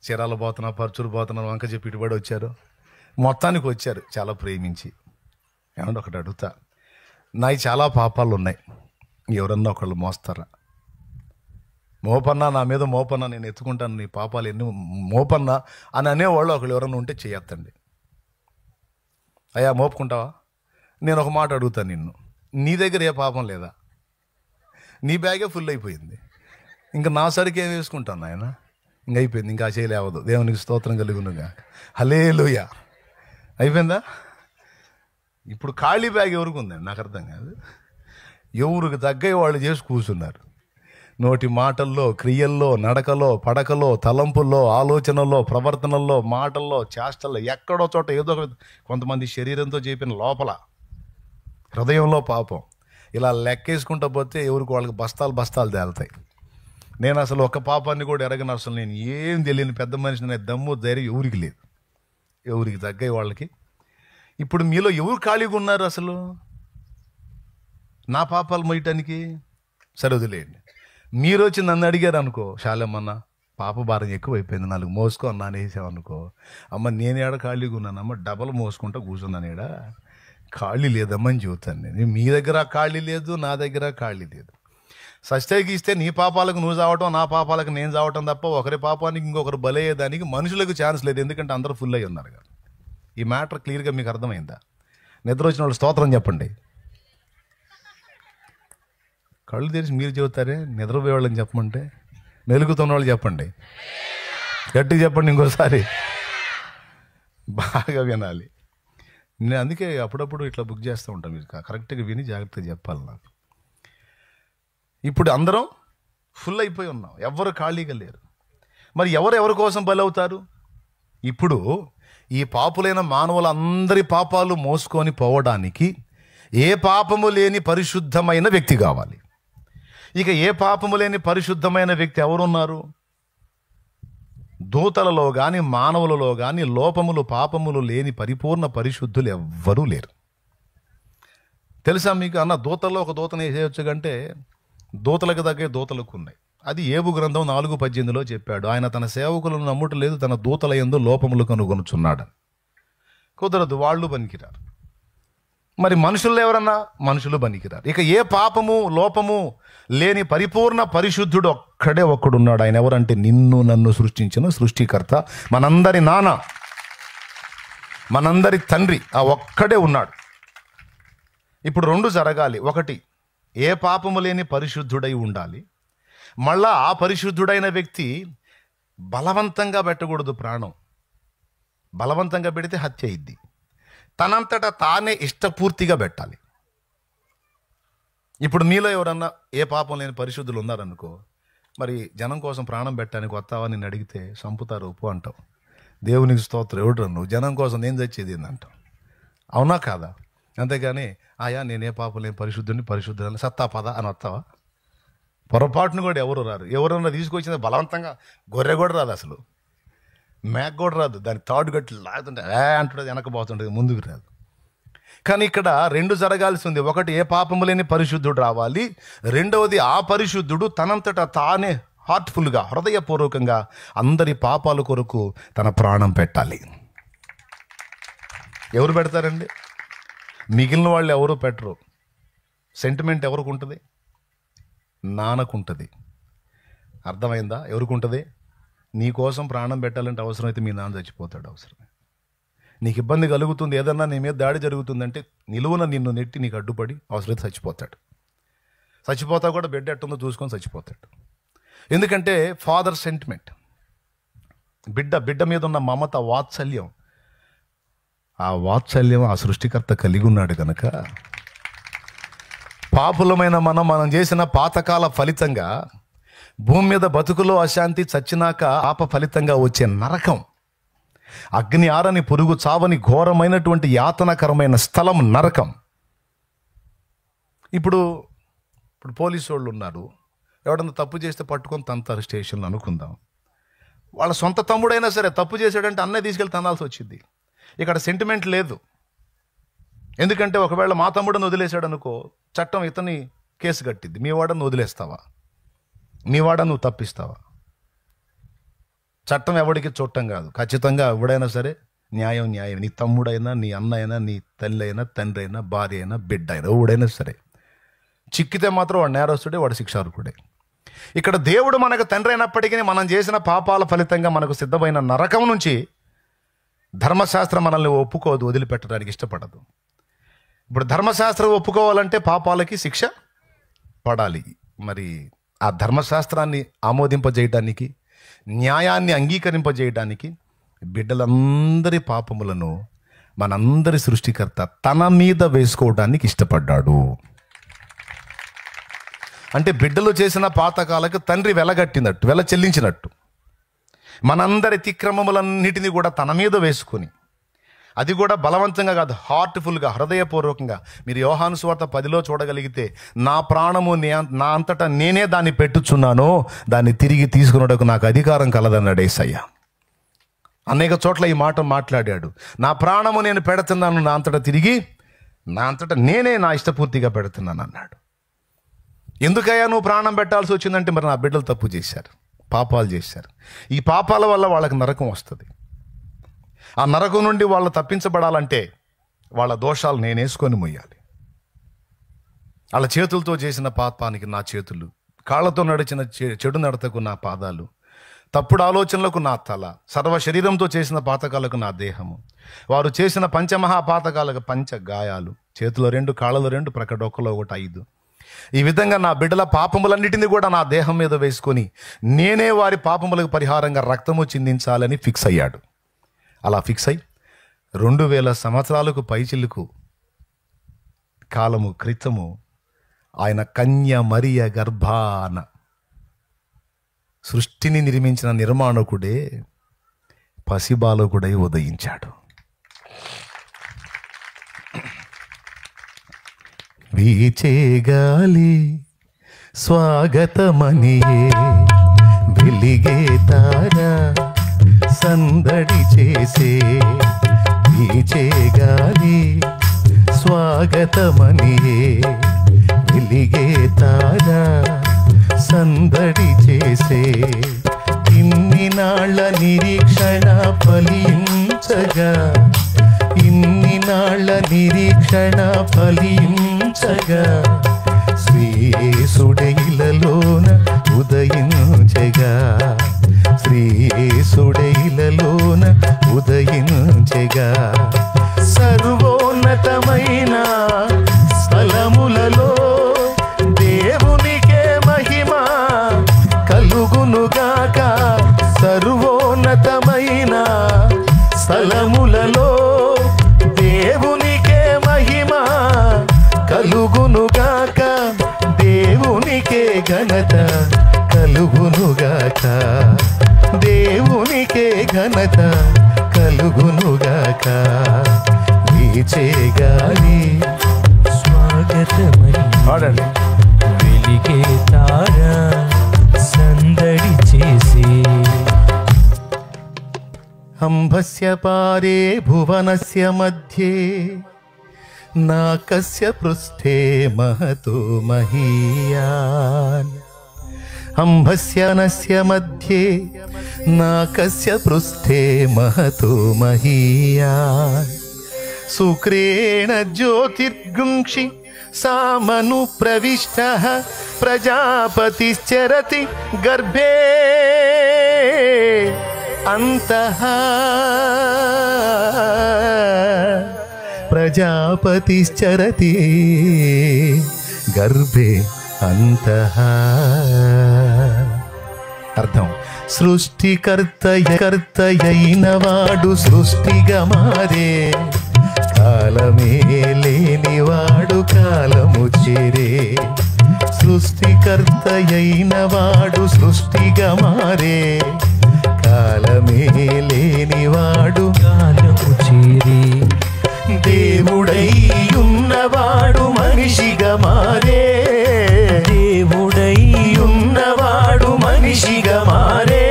Speaker 1: చీరాలు పోతున్నా, పరుచూరు పోతున్నా వంక చెప్పి ఇటుబడి వచ్చారు, మొత్తానికి వచ్చారు చాలా ప్రేమించి. ఏమండి ఒకటి అడుగుతా, నాయి చాలా పాపాలు ఉన్నాయి, ఎవరన్నా ఒకళ్ళు మోస్తారా? మోపన్నా, నా మీద మోపన్నా, నేను ఎత్తుకుంటాను, నీ పాపాలు ఎన్ని మోపన్నా అని అనేవాళ్ళు ఒకళ్ళు ఎవరన్నా ఉంటే చేయొద్దండి. అయ్యా మోపుకుంటావా? నేను ఒక మాట అడుగుతాను నిన్ను, నీ దగ్గర ఏ పాపం లేదా? నీ బ్యాగే ఫుల్ అయిపోయింది, ఇంకా నా సరికి ఏం వేసుకుంటాను ఆయన? ఇంక అయిపోయింది, ఇంకా చేయలేవదు. దేవునికి స్తోత్రం కలుగునుగా. హల్లెలూయా. అయిపోయిందా? ఇప్పుడు ఖాళీ బ్యాగ్ ఎవరికి ఉందండి? నాకు అర్థం కాదు. ఎవరికి తగ్గ వాళ్ళు చేసి కూర్చున్నారు. నోటి మాటల్లో, క్రియల్లో, నడకలో, పడకలో, తలంపుల్లో, ఆలోచనల్లో, ప్రవర్తనల్లో, మాటల్లో, చేష్టల్లో, ఎక్కడో చోట ఏదో కొంతమంది శరీరంతో చెప్పిన లోపల హృదయంలో పాపం. ఇలా లెక్కేసుకుంటా పోతే ఎవరికి వాళ్ళకి బస్తాలు బస్తాలు తేలుతాయి. నేను అసలు ఒక పాపాన్ని కూడా ఎరగను. అసలు నేను ఏం తెలియని పెద్ద మనిషిని అనే దమ్ము ధైర్యం ఎవరికి లేదు. ఎవరికి తగ్గాయి వాళ్ళకి. ఇప్పుడు మీలో ఎవరు ఖాళీగా ఉన్నారు అసలు నా పాపాలు మోయటానికి? సరే వదిలేయండి. మీరు వచ్చి నన్ను అడిగారు అనుకో, శాలేమన్నా పాప భారం ఎక్కువైపోయింది, 4 మోసుకో అన్నాను వేసామనుకో, అమ్మ నేను ఏడ ఖాళీగా ఉన్నానమ్మ, డబల్ మోసుకుంటా కూర్చున్నాను, ఏడ ఖాళీ లేదమ్మని చెబుతాను నేను. మీ దగ్గర ఖాళీ లేదు, నా దగ్గర ఖాళీ లేదు. సస్తేకి ఇస్తే నీ పాపాలకు నువ్వు చావటం, నా పాపాలకు నేను చావటం తప్ప ఒకరి పాపానికి ఇంకొకరు బలయ్యేదానికి మనుషులకు ఛాన్స్ లేదు. ఎందుకంటే అందరూ ఫుల్ అయి ఉన్నారు కదా. ఈ మ్యాటర్ క్లియర్గా మీకు అర్థమైందా? నిద్ర వచ్చిన వాళ్ళు స్తోత్రం చెప్పండి. కళ్ళు తెరిచి మీరు చెబుతారే, నిద్రపోయేవాళ్ళని చెప్పమంటే. మెలుగుతున్న వాళ్ళు చెప్పండి, గట్టిగా చెప్పండి ఇంకోసారి, బాగా వినాలి. నేను అందుకే అప్పుడప్పుడు ఇట్లా బుక్ చేస్తూ ఉంటాను. మీరు కరెక్ట్గా విని జాగ్రత్తగా చెప్పాలి నాకు. ఇప్పుడు అందరం ఫుల్ అయిపోయి ఉన్నాం, ఎవరు ఖాళీగా లేరు. మరి ఎవరి కోసం బలవుతారు? ఇప్పుడు ఈ పాపులైన మానవులందరి పాపాలు మోసుకొని పోవడానికి ఏ పాపము లేని పరిశుద్ధమైన వ్యక్తి కావాలి. ఇక ఏ పాపము లేని పరిశుద్ధమైన వ్యక్తి ఎవరున్నారు? దూతలలో కానీ మానవులలో కానీ లోపములు పాపములు లేని పరిపూర్ణ పరిశుద్ధులు ఎవ్వరూ లేరు. తెలుసా మీకు? అన్న దూతల్లో ఒక దూతను వేసేయచ్చు కంటే దూతలకు తగ్గే దూతలకు ఉన్నాయి. అది ఏబు గ్రంథం 4:18లో చెప్పాడు. ఆయన తన సేవకులను నమ్ముట లేదు, తన దూతల యందు లోపములు కనుగొనుచున్నాడు. కుదరదు, వాళ్ళు పనికిరారు. మరి మనుషులు ఎవరన్నా? మనుషులు పనికిరారు. ఇక ఏ పాపము లోపము లేని పరిపూర్ణ పరిశుద్ధుడు ఒక్కడే ఒక్కడున్నాడు. ఆయన ఎవరంటే నిన్ను నన్ను సృష్టించిన సృష్టికర్త, మనందరి నాన్న, మనందరి తండ్రి, ఆ ఒక్కడే ఉన్నాడు. ఇప్పుడు 2 జరగాలి. ఒకటి, ఏ పాపము లేని పరిశుద్ధుడై ఉండాలి. మళ్ళా ఆ పరిశుద్ధుడైన వ్యక్తి బలవంతంగా పెట్టకూడదు ప్రాణం. బలవంతంగా పెడితే హత్య అయింది. తనంతటా తానే ఇష్టపూర్తిగా పెట్టాలి. ఇప్పుడు మీలో ఎవరన్నా ఏ పాపం లేని పరిశుద్ధులు ఉన్నారనుకో, మరి జనం కోసం ప్రాణం పెట్టడానికి వస్తావా నిన్ను అడిగితే సంపుతారు ఉప్పు అంటావు. దేవునికి స్తోత్రం, ఎవడు నువ్వు జనం కోసం నేను చచ్చేది ఏందంటావు. అవునా కాదా? అంతేగాని ఆయా నేనే పాపం లేని పరిశుద్ధుని సత్తా పద అని వస్తావా? పొరపాటును కూడా ఎవరు రారు. ఎవరన్నా తీసుకొచ్చింది బలవంతంగా, గొర్రె కూడా రాదు, అసలు మేక కూడా రాదు. దాని తాడు గట్టి లాగుతుంటే అంటుంటుంది, వెనకపోతుంటుంది, ముందుకు రాదు. కానీ ఇక్కడ 2 జరగాల్సి ఉంది. ఒకటి, ఏ పాపము లేని పరిశుద్ధుడు రావాలి. రెండవది, ఆ పరిశుద్ధుడు తనంతటా తానే హార్ట్ఫుల్గా, హృదయపూర్వకంగా అందరి పాపాల కొరకు తన ప్రాణం పెట్టాలి. ఎవరు పెడతారండి? మిగిలిన వాళ్ళు ఎవరు పెట్టరు. సెంటిమెంట్ ఎవరికి ఉంటుంది? నాన్నకుంటుంది. అర్థమైందా? ఎవరికి ఉంటుంది? నీ కోసం ప్రాణం పెట్టాలంటే అవసరమైతే మీ నాన్న చచ్చిపోతాడు. అవసరమే, నీకు ఇబ్బంది కలుగుతుంది, ఏదన్నా నీ మీద దాడి జరుగుతుందంటే నిలువున నిన్ను నెట్టి నీకు అడ్డుపడి అవసరమైతే చచ్చిపోతాడు. చచ్చిపోతా కూడా బిడ్డ ఎట్టుందో చూసుకొని చచ్చిపోతాడు. ఎందుకంటే ఫాదర్ సెంటిమెంట్, బిడ్డ మీద ఉన్న మమత, వాత్సల్యం, ఆ వాత్సల్యం ఆ సృష్టికర్త కలిగి ఉన్నాడు కనుక పాపులమైన మనం చేసిన పాతకాల ఫలితంగా భూమి మీద బతుకులో అశాంతి, చచ్చినాక ఆప ఫలితంగా వచ్చే నరకం, అగ్ని ఆరని పురుగు చావని ఘోరమైనటువంటి యాతనకరమైన స్థలం నరకం. ఇప్పుడు పోలీసు వాళ్ళు ఉన్నారు, ఎవడన్నా తప్పు చేస్తే పట్టుకొని తంతారు స్టేషన్లో అనుకుందాం. వాళ్ళ సొంత తమ్ముడైనా సరే తప్పు చేశాడంటే అన్నయ్య తీసుకెళ్ళి తనాల్సి వచ్చింది. ఇక్కడ సెంటిమెంట్ లేదు. ఎందుకంటే ఒకవేళ మా తమ్ముడని వదిలేశాడు అనుకో, చట్టం ఇతని కేసు కట్టిద్ది. మీ వాడని వదిలేస్తావా? మీ వాడని నువ్వు తప్పిస్తావా? చట్టం ఎవడికి చూడటం కాదు. ఖచ్చితంగా ఎవడైనా సరే న్యాయం. నీ తమ్ముడైనా, నీ అన్న అయినా, నీ తల్లి అయినా, తండ్రి అయినా, భార్య అయినా, బిడ్డ అయినా, ఎవడైనా సరే చిక్కితే మాత్రం వాడు నేరస్తుడే, వాడు శిక్షార్హుడే. ఇక్కడ దేవుడు మనకు తండ్రి అయినప్పటికీ మనం చేసిన పాపాల ఫలితంగా మనకు సిద్ధమైన నరకం నుంచి ధర్మశాస్త్రం మనల్ని ఒప్పుకోదు, వదిలిపెట్టడానికి ఇష్టపడదు. ఇప్పుడు ధర్మశాస్త్రం ఒప్పుకోవాలంటే పాపాలకి శిక్ష పడాలి. మరి ఆ ధర్మశాస్త్రాన్ని ఆమోదింపజేయడానికి, న్యాయాన్ని అంగీకరింపజేయడానికి బిడ్డలందరి పాపములను మనందరి సృష్టికర్త తన మీద వేసుకోవడానికి ఇష్టపడ్డాడు. అంటే బిడ్డలు చేసిన పాతకాలకు తండ్రి వెలగట్టినట్టు, వెల చెల్లించినట్టు మనందరి అతిక్రమములన్నిటినీ కూడా తన మీద వేసుకొని, అది కూడా బలవంతంగా కాదు, హార్ట్ఫుల్గా, హృదయపూర్వకంగా. మీరు యోహాను సువార్త 10లో చూడగలిగితే, నా ప్రాణము నా అంతటా నేనే దాన్ని పెట్టుచున్నానో దాన్ని తిరిగి తీసుకున్నటకు నాకు అధికారం కలదన్నాడు యేసయ్య. అనేక చోట్ల ఈ మాట మాట్లాడాడు. నా ప్రాణము నేను పెడుతున్నాను, నా అంతటా నేనే నా ఇష్టపూర్తిగా పెడుతున్నాను అన్నాడు. ఎందుకయ్యా నువ్వు ప్రాణం పెట్టాల్సి వచ్చిందంటే, మరి నా బిడ్డలు తప్పు చేశారు, పాపాలు చేశారు. ఈ పాపాల వల్ల వాళ్ళకి నరకం వస్తుంది. ఆ నరకం నుండి వాళ్ళు తప్పించబడాలంటే వాళ్ళ దోషాలు నేను వేసుకొని మొయ్యాలి. వాళ్ళ చేతులతో చేసిన పాపానికి నా చేతులు, కాళ్ళతో నడిచిన చెడు నడతకు నా పాదాలు, తప్పుడు ఆలోచనలకు నా తల, సర్వ శరీరంతో చేసిన పాతకాలకు నా దేహము, వారు చేసిన పంచమహాపాతకాలకు పంచ గాయాలు, చేతిలో 2, కాళ్ళలో 2, ప్రక్క డొక్కలో 1, 5. ఈ విధంగా నా బిడ్డల పాపములన్నిటినీ కూడా నా దేహం మీద వేసుకొని నేనే వారి పాపములకు పరిహారంగా రక్తము చిందించాలని ఫిక్స్ అయ్యాడు. అలా ఫిక్స్ అయి 2000 సంవత్సరాలకు పైచిల్లుకు కాలము క్రితము ఆయన కన్య మరియ గర్భాన సృష్టిని నిర్మించిన నిర్మాణకుడే పసిబాలకుడై ఉదయించాడు. వీచేగాలి స్వాగతమనియే వెలిగే తారా సందడి చేసే, వీచేగాలి స్వాగతమనియే వెలిగే తారా సందడి చేసే, ఇన్ని నాళ్ళ నిరీక్షణ ఫలించగా, ఇన్ని నాళ్ళ నిరీక్షణ ఫలించగా, శ్రీయేసుడైలలోన ఉదయించగా, శ్రీయేసుడైలలోన ఉదయించగా, సర్వోన్నతమైన స్థలములలో దేవునికే మహిమ కలుగునుగాక, సర్వోన్నతమైన స్థలములలో దేవునికే మహిమ కలుగునుగాక, దేవునికే ఘనత కలుగునుగాక, దేవునికే ఘనత కలుగునుగాక. వీచేగాలి
Speaker 2: స్వాగతమని వెలిగే తారా సందడి చేసి,
Speaker 1: అంబస్య పారే భువనస్య మధ్యే నాకస్య పృష్ఠే మహతో మహీయాన్, అంబస్యనస్య మధ్యే నాకస్య పృష్ఠే మహతో మహీయాన్, శుక్రేణ జ్యోతిర్గుంక్షి సామను ప్రవిష్టః ప్రజాపతిశ్చరతి గర్భే అంతః, ప్రజాపతిశ్చరతి గర్భే అంతః. అర్థం, సృష్టికర్తయైన వాడు సృష్టిగా మారే, కాలమే లేనివాడు కాలము చేరే, సృష్టికర్తయైన వాడు సృష్టిగా మారే, కాలమే లేనివాడు
Speaker 2: కాలము చేరి,
Speaker 1: దేవుడై ఉన్నవాడు మనిషిగా మారే,
Speaker 2: దేవుడై
Speaker 1: ఉన్నవాడు మనిషిగా మారే,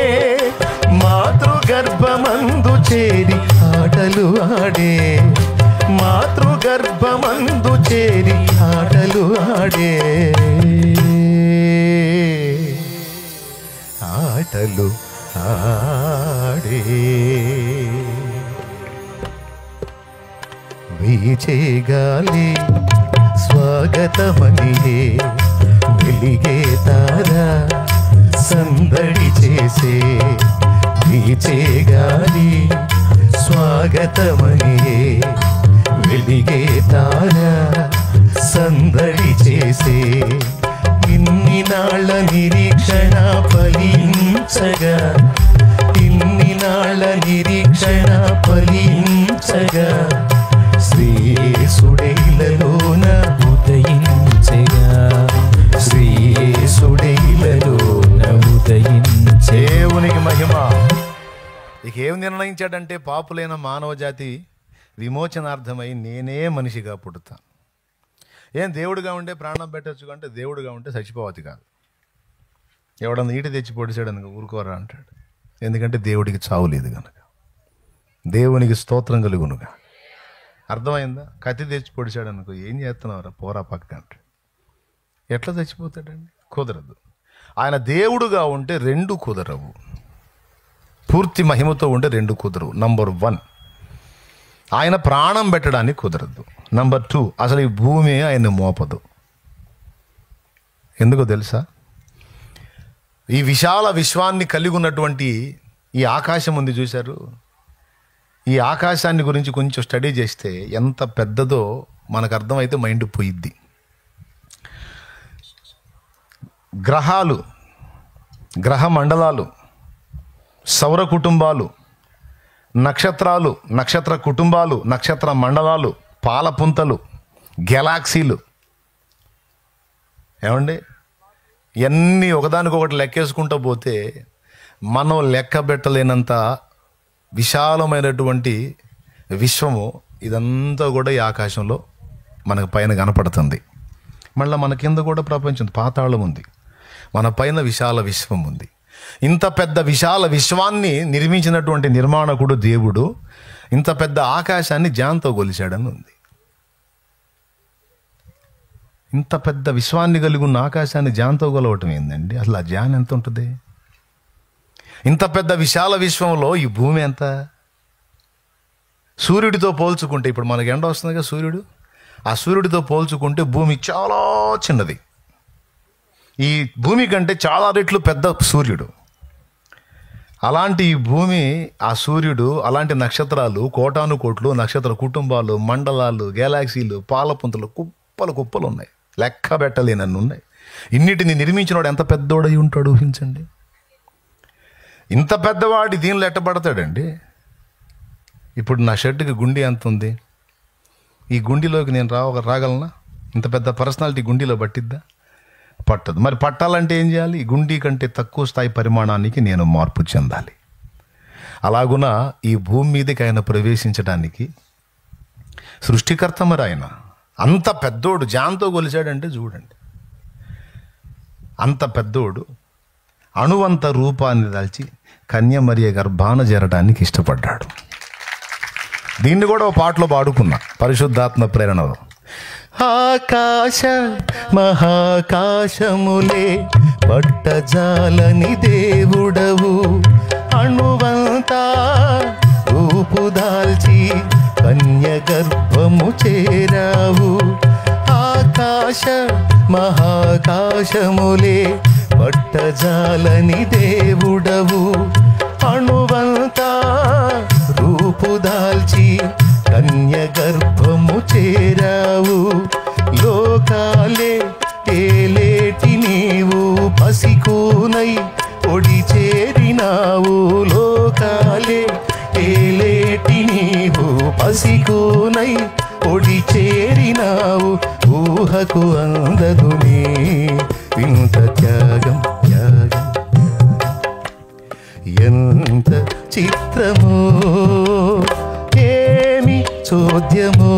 Speaker 1: మాతృగర్భమందు చేరి ఆటలు ఆడే, మాతృగర్భమందు చేరి ఆటలు ఆడే, ఆటలు ఆడే. వీచేగాలి స్వాగతమనియే వెలిగే తారా సందడి చేసే, వీచేగాలి స్వాగతమనియే వెలిగే తారా సందడి చేసే, ఇన్ని నాళ్ళ నిరీక్షణ ఫలించగా, ఇన్ని నాళ్ళ నిరీక్షణ
Speaker 2: రక్షణ ఫలించగా శ్రీయేసుడైలలోన ఉదయించగా శ్రీయేసుడైలలోన ఉదయించే.
Speaker 1: దేవునికి మహిమ. ఇక ఏం నిర్ణయించాడంటే పాపులైన మానవ జాతి విమోచనార్థమై నేనే మనిషిగా పుడతాను. ఏం దేవుడిగా ఉంటే ప్రాణం పెట్టచ్చు అంటే దేవుడిగా ఉంటే చచ్చిపోవద్దు కాదు. ఎవడన్నా నీటి తెచ్చి పొడిచాడు అనుకో ఊరుకోరా అంటాడు. ఎందుకంటే దేవుడికి చావు లేదు కనుక. దేవునికి స్తోత్రం కలుగునుగా. అర్థమైందా? కత్తి తెచ్చి పొడిచాడు అనుకో ఏం చేస్తున్నావురా పోరా పక్క అంటాడు. ఎట్లా చచ్చిపోతాడండి? కుదరదు. ఆయన దేవుడుగా ఉంటే రెండు కుదరవు. పూర్తి మహిమతో ఉంటే రెండు కుదరవు. నంబర్ 1, ఆయన ప్రాణం పెట్టడానికి కుదరదు. నంబర్ 2, అసలు ఈ భూమి ఆయన్ని మోపదు. ఎందుకో తెలుసా? ఈ విశాల విశ్వాన్ని కలిగి ఉన్నటువంటి ఈ ఆకాశం ఉంది చూశారు. ఈ ఆకాశాన్ని గురించి కొంచెం స్టడీ చేస్తే ఎంత పెద్దదో మనకు అర్థమైతే మైండ్ పోయిద్ది. గ్రహాలు, గ్రహ మండలాలు, సౌర కుటుంబాలు, నక్షత్రాలు, నక్షత్ర కుటుంబాలు, నక్షత్ర మండలాలు, పాలపుంతలు, గెలాక్సీలు, ఏమండి ఎన్ని ఒకదానికొకటి లెక్కేసుకుంటూ పోతే మనం లెక్క పెట్టలేనంత విశాలమైనటువంటి విశ్వము ఇదంతా కూడా ఈ ఆకాశంలో మనకు పైన కనపడుతుంది. మళ్ళీ మన కింద కూడా ప్రపంచం పాతాళం ఉంది, మన పైన విశాల విశ్వం ఉంది. ఇంత పెద్ద విశాల విశ్వాన్ని నిర్మించినటువంటి నిర్మాణకుడు దేవుడు ఇంత పెద్ద ఆకాశాన్ని జాన్తో కొలిచాడని ఉంది. ఇంత పెద్ద విశ్వాన్ని కలిగి ఉన్న ఆకాశాన్ని జాన్తో కొలవటం ఏందండి? అసలు ఆ జాన్ ఎంత ఉంటుంది? ఇంత పెద్ద విశాల విశ్వంలో ఈ భూమి ఎంత? సూర్యుడితో పోల్చుకుంటే, ఇప్పుడు మనకి ఎండ వస్తుందిగా సూర్యుడు, ఆ సూర్యుడితో పోల్చుకుంటే భూమి చాలా చిన్నది. ఈ భూమి కంటే చాలా రెట్లు పెద్ద సూర్యుడు. అలాంటి ఈ భూమి, ఆ సూర్యుడు, అలాంటి నక్షత్రాలు, కోటాను కోట్లు, నక్షత్ర కుటుంబాలు, మండలాలు, గెలాక్సీలు, పాలపుంతలు కుప్పలు కుప్పలు ఉన్నాయి. లెక్క పెట్టలేనన్ను ఉన్నాయి. ఇన్నిటిని నిర్మించినవాడు ఎంత పెద్దోడై ఉంటాడు ఊహించండి. ఇంత పెద్దవాడి దీనిలో ఎట్టబడతాడండి? ఇప్పుడు నా షర్టుకి గుండె ఎంత ఉంది? ఈ గుండెలోకి నేను రాగలనా? ఇంత పెద్ద పర్సనాలిటీ గుండెలో పట్టిద్దా? పట్టదు. మరి పట్టాలంటే ఏం చేయాలి? ఈ గుండె కంటే తక్కువ స్థాయి పరిమాణానికి నేను మార్పు చెందాలి. అలాగున ఈ భూమి మీదకి ఆయన ప్రవేశించడానికి సృష్టికర్త. మరి ఆయన అంత పెద్దోడు జాన్తో కొలిచాడంటే చూడండి, అంత పెద్దోడు అణువంత రూపాన్ని దాల్చి కన్యమరియ గర్భాన చేరడానికి ఇష్టపడ్డాడు. దీన్ని కూడా ఒక పాటలో పాడుకున్నా, పరిశుద్ధాత్మ ప్రేరణలో. ఆకాశ మహాకాశములే పట్టజాలని దేవుడవు, అణువంతా రూపుదాల్చి కన్య గర్భము చేరావు. ఆకాశ మహాకాశములే పట్టజాలని దేవుడవు, అణువంతా రూపుదాల్చి కన్య గర్భము చేరావు. లోకాలే ఏలేటి నీవు పసికూనై ఒడి చేరినావు. లోకాలే ఏలేటి నీవు పసికూనై ఒడి చేరినావు. ఊహకు అందదునే ఇంత త్యాగం త్యాగం, ఎంత చిత్రమో ఏమి చోద్యమో,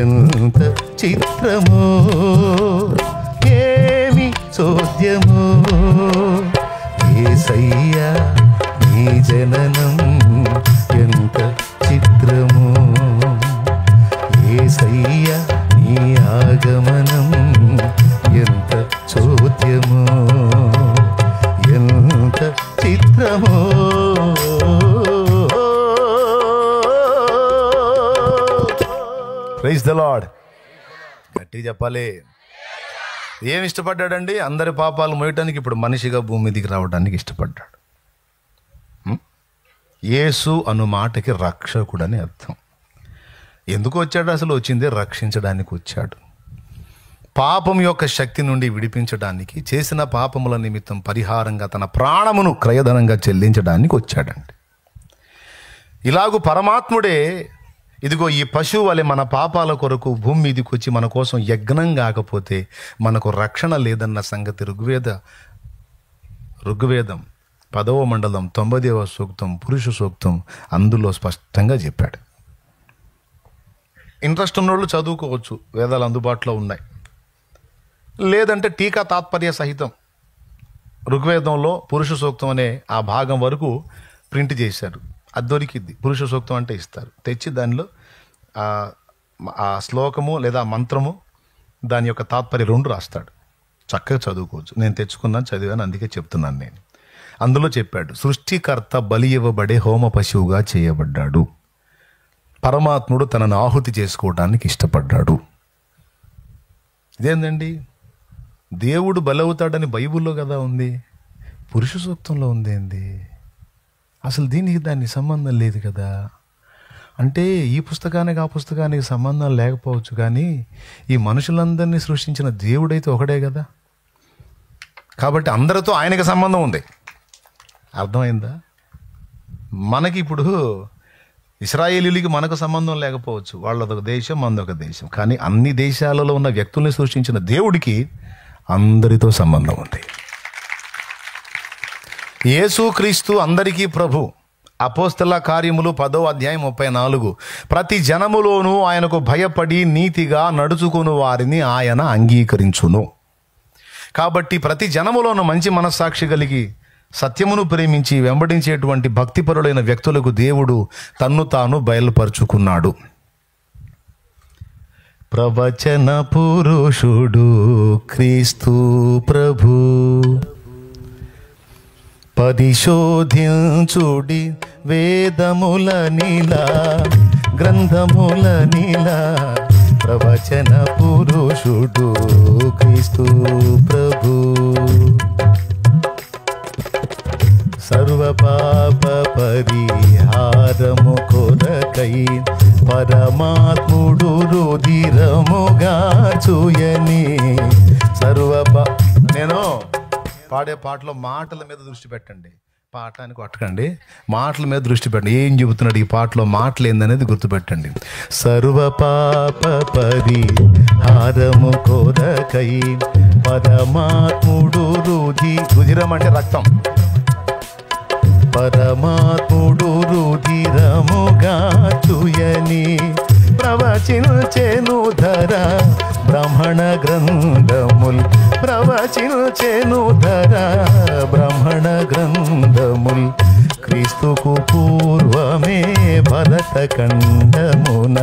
Speaker 1: ఎంత చిత్రమో ఏమి చోద్యమో. యేసయ్యా నీ జననం ఎంత చిత్రమో, యేసయ్యా నీ ఆగమనం ఎంత చోద్యమో, ఎంత చిత్రమో. Praise the lord. గట్టిగా చెప్పాలి. ఏమి ఇష్టపడ్డాడండి? అందరి పాపాలు మోయటానికి ఇప్పుడు మనిషిగా భూమి మీదకి రావడానికి ఇష్టపడ్డాడు. యేసు అను మాటకి రక్షకుడని అర్థం. ఎందుకు వచ్చాడు? అసలు వచ్చింది రక్షించడానికి వచ్చాడు. పాపం యొక్క శక్తి నుండి విడిపించడానికి, చేసిన పాపముల నిమిత్తం పరిహారంగా తన ప్రాణమును క్రయధనంగా చెల్లించడానికి వచ్చాడండి. ఇలాగూ పరమాత్ముడే ఇదిగో ఈ పశువు వలె మన పాపాల కొరకు భూమి మీదకి వచ్చి మన కోసం యజ్ఞం కాకపోతే మనకు రక్షణ లేదన్న సంగతి ఋగ్వేదం 10వ మండలం 90వ సూక్తం పురుష సూక్తం అందులో స్పష్టంగా చెప్పాడు. ఇంట్రెస్ట్ ఉన్నోళ్ళు చదువుకోవచ్చు, వేదాలు అందుబాటులో ఉన్నాయి. లేదంటే టీకా తాత్పర్య సహితం ఋగ్వేదంలో పురుష సూక్తం అనే ఆ భాగం వరకు ప్రింట్ చేశారు. అది దొరికిద్ది. పురుష సూక్తం అంటే ఇస్తారు, తెచ్చి దానిలో ఆ శ్లోకము లేదా మంత్రము దాని యొక్క తాత్పర్య 2 రాస్తాడు. చక్కగా చదువుకోవచ్చు. నేను తెచ్చుకున్నాను, చదివాను, అందుకే చెప్తున్నాను. నేను అందులో చెప్పాడు, సృష్టికర్త బలి ఇవ్వబడే హోమ పశువుగా చేయబడ్డాడు. పరమాత్ముడు తనను ఆహుతి చేసుకోవడానికి ఇష్టపడ్డాడు. ఇదేందండి, దేవుడు బలవుతాడని బైబిల్లో కదా ఉంది, పురుష సూక్తంలో ఉందేంది? అసలు దీనికి దానికి సంబంధం లేదు కదా. అంటే ఈ పుస్తకానికి ఆ పుస్తకానికి సంబంధం లేకపోవచ్చు, కానీ ఈ మనుషులందరినీ సృష్టించిన దేవుడైతే ఒకడే కదా. కాబట్టి అందరితో ఆయనకి సంబంధం ఉంది. అర్థమైందా? మనకి ఇప్పుడు ఇశ్రాయేలీలకి మనకు సంబంధం లేకపోవచ్చు, వాళ్ళదొక దేశం మనదొక దేశం, కానీ అన్ని దేశాలలో ఉన్న వ్యక్తుల్ని సృష్టించిన దేవుడికి అందరితో సంబంధం ఉంది. యేసుక్రీస్తు అందరికీ ప్రభు. అపోస్తల కార్యములు 10వ అధ్యాయం 34. ప్రతి జనములోనూ ఆయనకు భయపడి నీతిగా నడుచుకుని వారిని ఆయన అంగీకరించును. కాబట్టి ప్రతి జనములోనూ మంచి మనస్సాక్షి కలిగి సత్యమును ప్రేమించి వెంబడించేటువంటి భక్తిపరులైన వ్యక్తులకు దేవుడు తన్ను తాను బయలుపరుచుకున్నాడు. ప్రవచన పురుషుడు క్రీస్తు ప్రభు, పరిశోధించుడి వేదముల నీలా గ్రంథముల నీలా. ప్రవచన పురుషుడు క్రీస్తు ప్రభు, సర్వ పాప పరిహారము కొరకై పరమాత్ముడు రుధిరముగా చూయని. నేను పాడే పాటలో మాటల మీద దృష్టి పెట్టండి, పాఠాన్ని కొట్టకండి, మాటల మీద దృష్టి పెట్టండి. ఏం చెబుతున్నాడు ఈ పాటలో, మాటలు ఏందనేది గుర్తుపెట్టండి. సర్వ పాప పరిహారము కొరకై పరమాత్ముడు రుధిరం అంటే రక్తం, పరమాత్ముడు రుధిరముగా చూయని ప్రవచించెను ధర బ్రాహ్మణ గ్రంథముల్. ప్రవచించెను ధర బ్రాహ్మణ గ్రంథముల్. క్రీస్తుకు పూర్వమే భరతఖండమున,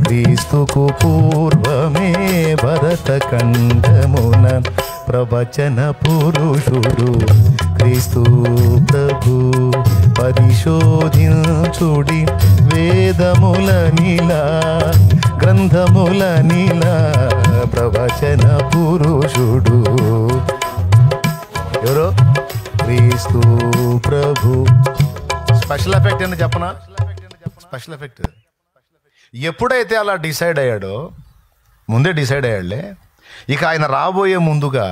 Speaker 1: క్రీస్తుకు పూర్వమే భరతఖండమున ప్రవచన పురుషుడు క్రీస్తు ప్రభు. పరిశోధించుడి వేదముల నీలా గ్రంథముల నీలా. ప్రవచన పురుషుడు ఎవరో క్రీస్తు ప్రభు. స్పెషల్ ఎఫెక్ట్ అని చెప్పనా? స్పెషల్ ఎఫెక్ట్ ఎప్పుడైతే అలా డిసైడ్ అయ్యాడో, ముందే డిసైడ్ అయ్యాడులే, ఇక ఆయన రాబోయే ముందుగా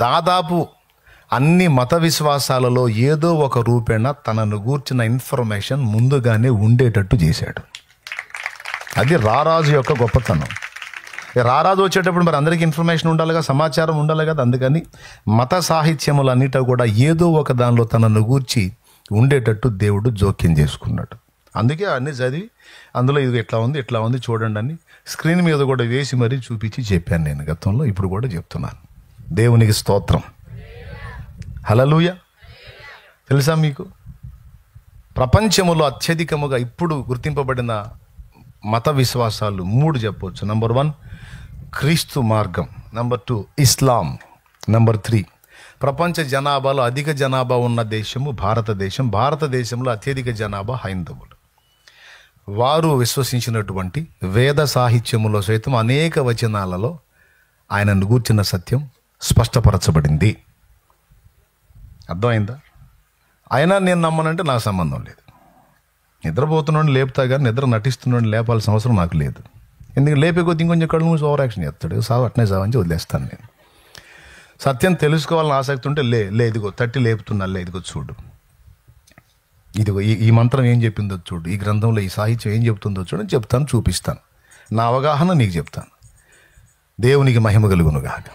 Speaker 1: దాదాపు అన్ని మత విశ్వాసాలలో ఏదో ఒక రూపేణ తనను గూర్చిన ఇన్ఫర్మేషన్ ముందుగానే ఉండేటట్టు చేశాడు. అది రారాజు యొక్క గొప్పతనం. రారాజు వచ్చేటప్పుడు మరి అందరికీ ఇన్ఫర్మేషన్ ఉండాలిగా, సమాచారం ఉండాలి కదా. అందుకని మత సాహిత్యములన్నిటా కూడా ఏదో ఒక దానిలో తనను గూర్చి ఉండేటట్టు దేవుడు జోక్యం చేసుకున్నాడు. అందుకే అన్నీ చదివి అందులో ఇది ఎట్లా ఉంది ఎట్లా ఉంది చూడండి అని స్క్రీన్ మీద కూడా వేసి మరీ చూపించి చెప్పాను నేను గతంలో, ఇప్పుడు కూడా చెప్తున్నాను. దేవునికి స్తోత్రం. హల్లెలూయా. తెలుసా మీకు, ప్రపంచములో అత్యధికముగా ఇప్పుడు గుర్తింపబడిన మత విశ్వాసాలు 3 చెప్పవచ్చు. నంబర్ 1 క్రీస్తు మార్గం, నంబర్ 2 ఇస్లాం, నంబర్ 3 ప్రపంచ జనాభాలో అధిక జనాభా ఉన్న దేశము భారతదేశం. భారతదేశంలో అత్యధిక జనాభా హైందవులు. వారు విశ్వసించినటువంటి వేద సాహిత్యములో సైతం అనేక వచనాలలో ఆయనను గూర్చిన సత్యం స్పష్టపరచబడింది. అర్థమైందా? అయినా నేను నమ్మనంటే నాకు సంబంధం లేదు. నిద్రపోతున్నాడు లేపుతా కానీ నిద్ర నటిస్తున్నాడు లేపాల్సిన అవసరం నాకు లేదు. ఎందుకంటే లేపే కొద్ది ఇంకొంచెం కళ్ళు మూసి ఓవర్ యాక్షన్ చేస్తాడు. సావు అట్నే సావని వదిలేస్తాను నేను. సత్యం తెలుసుకోవాలని ఆసక్తి ఉంటే లే ఇదిగో తట్టి లేపుతున్నా, ఇదిగో చూడు. ఇది ఈ మంత్రం ఏం చెప్పిందో చూడు, ఈ గ్రంథంలో ఈ సాహిత్యం ఏం చెప్తుందో చూడు అని చెప్తాను, చూపిస్తాను. నా అవగాహన నీకు చెప్తాను. దేవునికి మహిమ కలుగునుగాక.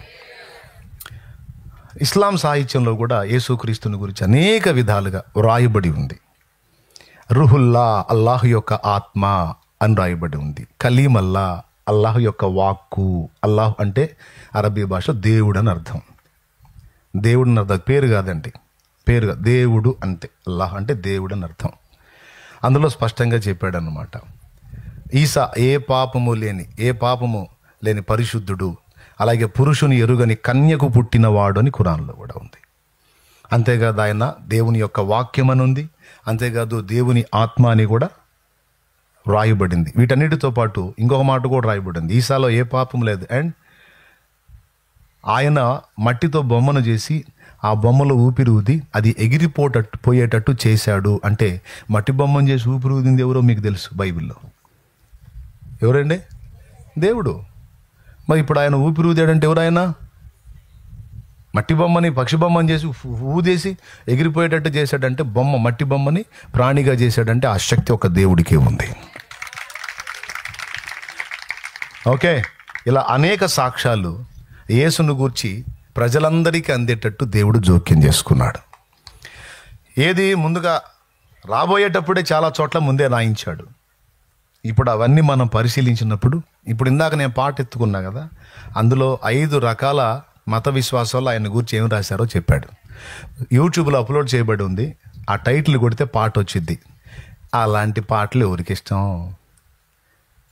Speaker 1: ఇస్లాం సాహిత్యంలో కూడా యేసుక్రీస్తుని గురించి అనేక విధాలుగా వ్రాయబడి ఉంది. రుహుల్లా, అల్లాహ్ యొక్క ఆత్మ అని రాయబడి ఉంది. కలీం అల్లా, అల్లాహ్ యొక్క వాక్కు. అల్లాహ్ అంటే అరబీ భాష దేవుడు అని అర్థం. దేవుడు అని అర్థం, పేరు కాదండి, పేరుగా దేవుడు అంతే. అల్లాహ్ అంటే దేవుడు అని అర్థం. అందులో స్పష్టంగా చెప్పాడు అన్నమాట, ఈసా ఏ పాపము లేని పరిశుద్ధుడు, అలాగే పురుషుని ఎరుగని కన్యకు పుట్టినవాడు అని ఖురాన్లో కూడా ఉంది. అంతేకాదు ఆయన దేవుని యొక్క వాక్యం అని ఉంది, అంతేకాదు దేవుని ఆత్మ అని కూడా రాయబడింది. వీటన్నిటితో పాటు ఇంకొక మాట కూడా రాయబడింది, ఈసాలో ఏ పాపం లేదు. అండ్ ఆయన మట్టితో బొమ్మను చేసి ఆ బొమ్మలో ఊపిరి ఊది అది పోయేటట్టు చేశాడు. అంటే మట్టి బొమ్మను చేసి ఊపిరి ఊదింది ఎవరో మీకు తెలుసు, బైబిల్లో ఎవరండి? దేవుడు. మరి ఇప్పుడు ఆయన ఊపిరి ఊదాడంటే ఎవరు? ఆయన మట్టి బొమ్మని పక్షి బొమ్మని చేసి ఊదేసి ఎగిరిపోయేటట్టు చేశాడంటే, మట్టి బొమ్మని ప్రాణిగా చేశాడంటే ఆ శక్తి ఒక దేవుడికే ఉంది. ఓకే, ఇలా అనేక సాక్ష్యాలు యేసును గూర్చి ప్రజలందరికీ అందేటట్టు దేవుడు జోక్యం చేసుకున్నాడు. ఏది ముందుగా రాబోయేటప్పుడే చాలా చోట్ల ముందే రాయించాడు. ఇప్పుడు అవన్నీ మనం పరిశీలించినప్పుడు, ఇప్పుడు ఇందాక నేను పాట ఎత్తుకున్నా కదా, అందులో 5 రకాల మత విశ్వాసాలు ఆయన గురించి ఏం రాశారో చెప్పాడు. యూట్యూబ్లో అప్లోడ్ చేయబడి ఉంది. ఆ టైటిల్ కొడితే పాట వచ్చింది. అలాంటి పాటలు ఎవరికి ఇష్టం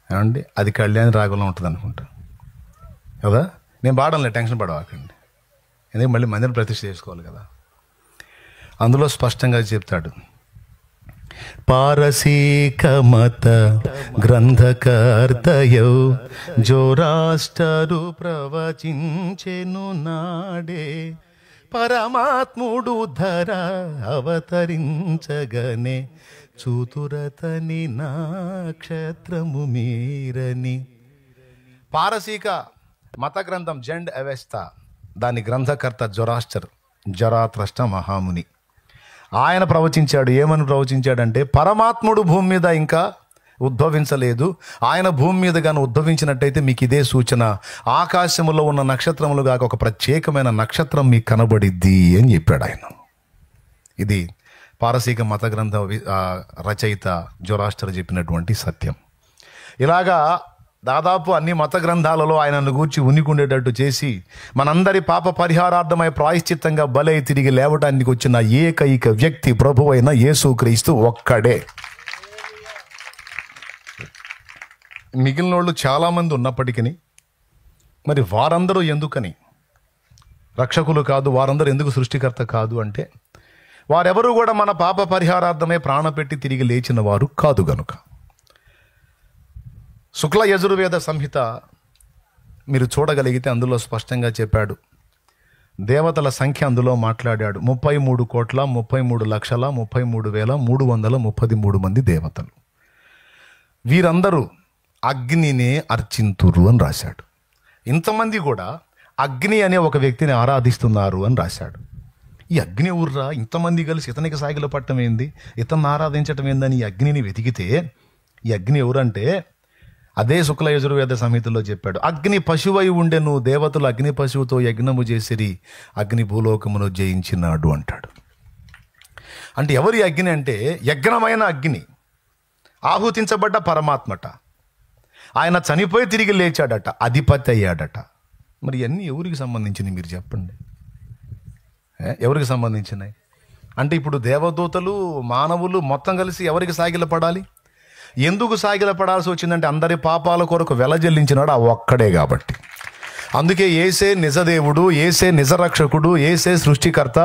Speaker 1: ఏమండి? అది కళ్యాణి రాగంలో ఉంటుంది అనుకుంటా కదా. నేను పాడంలే, టెన్షన్ పడవాకండి, ఎందుకంటే మళ్ళీ మందిని ప్రతిష్ఠ చేసుకోవాలి కదా. అందులో స్పష్టంగా చెప్తాడు, పారసీక మత గ్రంథకర్తయౌ జోరాస్టరు ప్రవచించెను నాడే, పరమాత్ముడు ధర అవతరించగనే చూతురతని నక్షత్రము మీరని. పారసీక మత గ్రంథం జెండ్ అవెస్తా, దాని గ్రంథకర్త జరాత్రష్ట మహాముని. ఆయన ప్రవచించాడు. ఏమని ప్రవచించాడంటే, పరమాత్ముడు భూమి మీద ఇంకా ఉద్భవించలేదు, ఆయన భూమి మీద కానీ ఉద్భవించినట్టయితే మీకు ఇదే సూచన, ఆకాశములో ఉన్న నక్షత్రములు కాక ఒక ప్రత్యేకమైన నక్షత్రం మీకు కనబడిద్ది అని చెప్పాడు ఆయన. ఇది పారసీక మత గ్రంథ రచయిత జొరాస్టర్ చెప్పినటువంటి సత్యం. ఇలాగా దాదాపు అన్ని మత గ్రంథాలలో ఆయనను గూర్చి ఉనికుండేటట్టు చేసి మనందరి పాప పరిహారార్థమై ప్రాయశ్చిత్తంగా బలై తిరిగి లేవటానికి వచ్చిన ఏకైక వ్యక్తి ప్రభువైన యేసుక్రీస్తు ఒక్కడే. మిగిలిన వాళ్ళు చాలామంది ఉన్నప్పటికీ మరి వారందరూ ఎందుకని రక్షకులు కాదు, వారందరూ ఎందుకు సృష్టికర్త కాదు అంటే, వారెవరూ కూడా మన పాప పరిహారార్థమై ప్రాణపెట్టి తిరిగి లేచిన వారు కాదు గనుక. శుక్ల యజుర్వేద సంహిత మీరు చూడగలిగితే అందులో స్పష్టంగా చెప్పాడు. దేవతల సంఖ్య అందులో మాట్లాడాడు. 33,33,33,333 మంది దేవతలు. వీరందరూ అగ్నినే అర్చింతురు అని రాశాడు. ఇంతమంది కూడా అగ్ని అనే ఒక వ్యక్తిని ఆరాధిస్తున్నారు అని రాశాడు. ఈ అగ్ని ఊర్రా, ఇంతమంది కలిసి ఇతనికి సాగిల పట్టం ఏంది, ఇతన్ని ఆరాధించటం ఏందని ఈ అగ్నిని వెతికితే, ఈ అగ్ని ఎవరంటే అదే శుక్ల యజుర్వేద సంహితలో చెప్పాడు. అగ్ని పశువై ఉండెను, దేవతలు అగ్ని పశువుతో యజ్ఞము చేసిరి, అగ్ని భూలోకమును జయించినాడు అంటాడు. అంటే ఎవరి అగ్ని అంటే యజ్ఞమైన అగ్ని, ఆహుతించబడ్డ పరమాత్మట. ఆయన చనిపోయి తిరిగి లేచాడట, అధిపతి అయ్యాడట. మరి ఇవన్నీ ఎవరికి సంబంధించినవి మీరు చెప్పండి? ఎవరికి సంబంధించినాయి అంటే, ఇప్పుడు దేవదూతలు మానవులు మొత్తం కలిసి ఎవరికి సాగిలపడాలి? ఎందుకు సాగిలపడాల్సి వచ్చిందంటే, అందరి పాపాల కొరకు వెలజల్లించినాడు ఆ ఒక్కడే కాబట్టి. అందుకే యేసే నిజదేవుడు, యేసే నిజరక్షకుడు, యేసే సృష్టికర్త.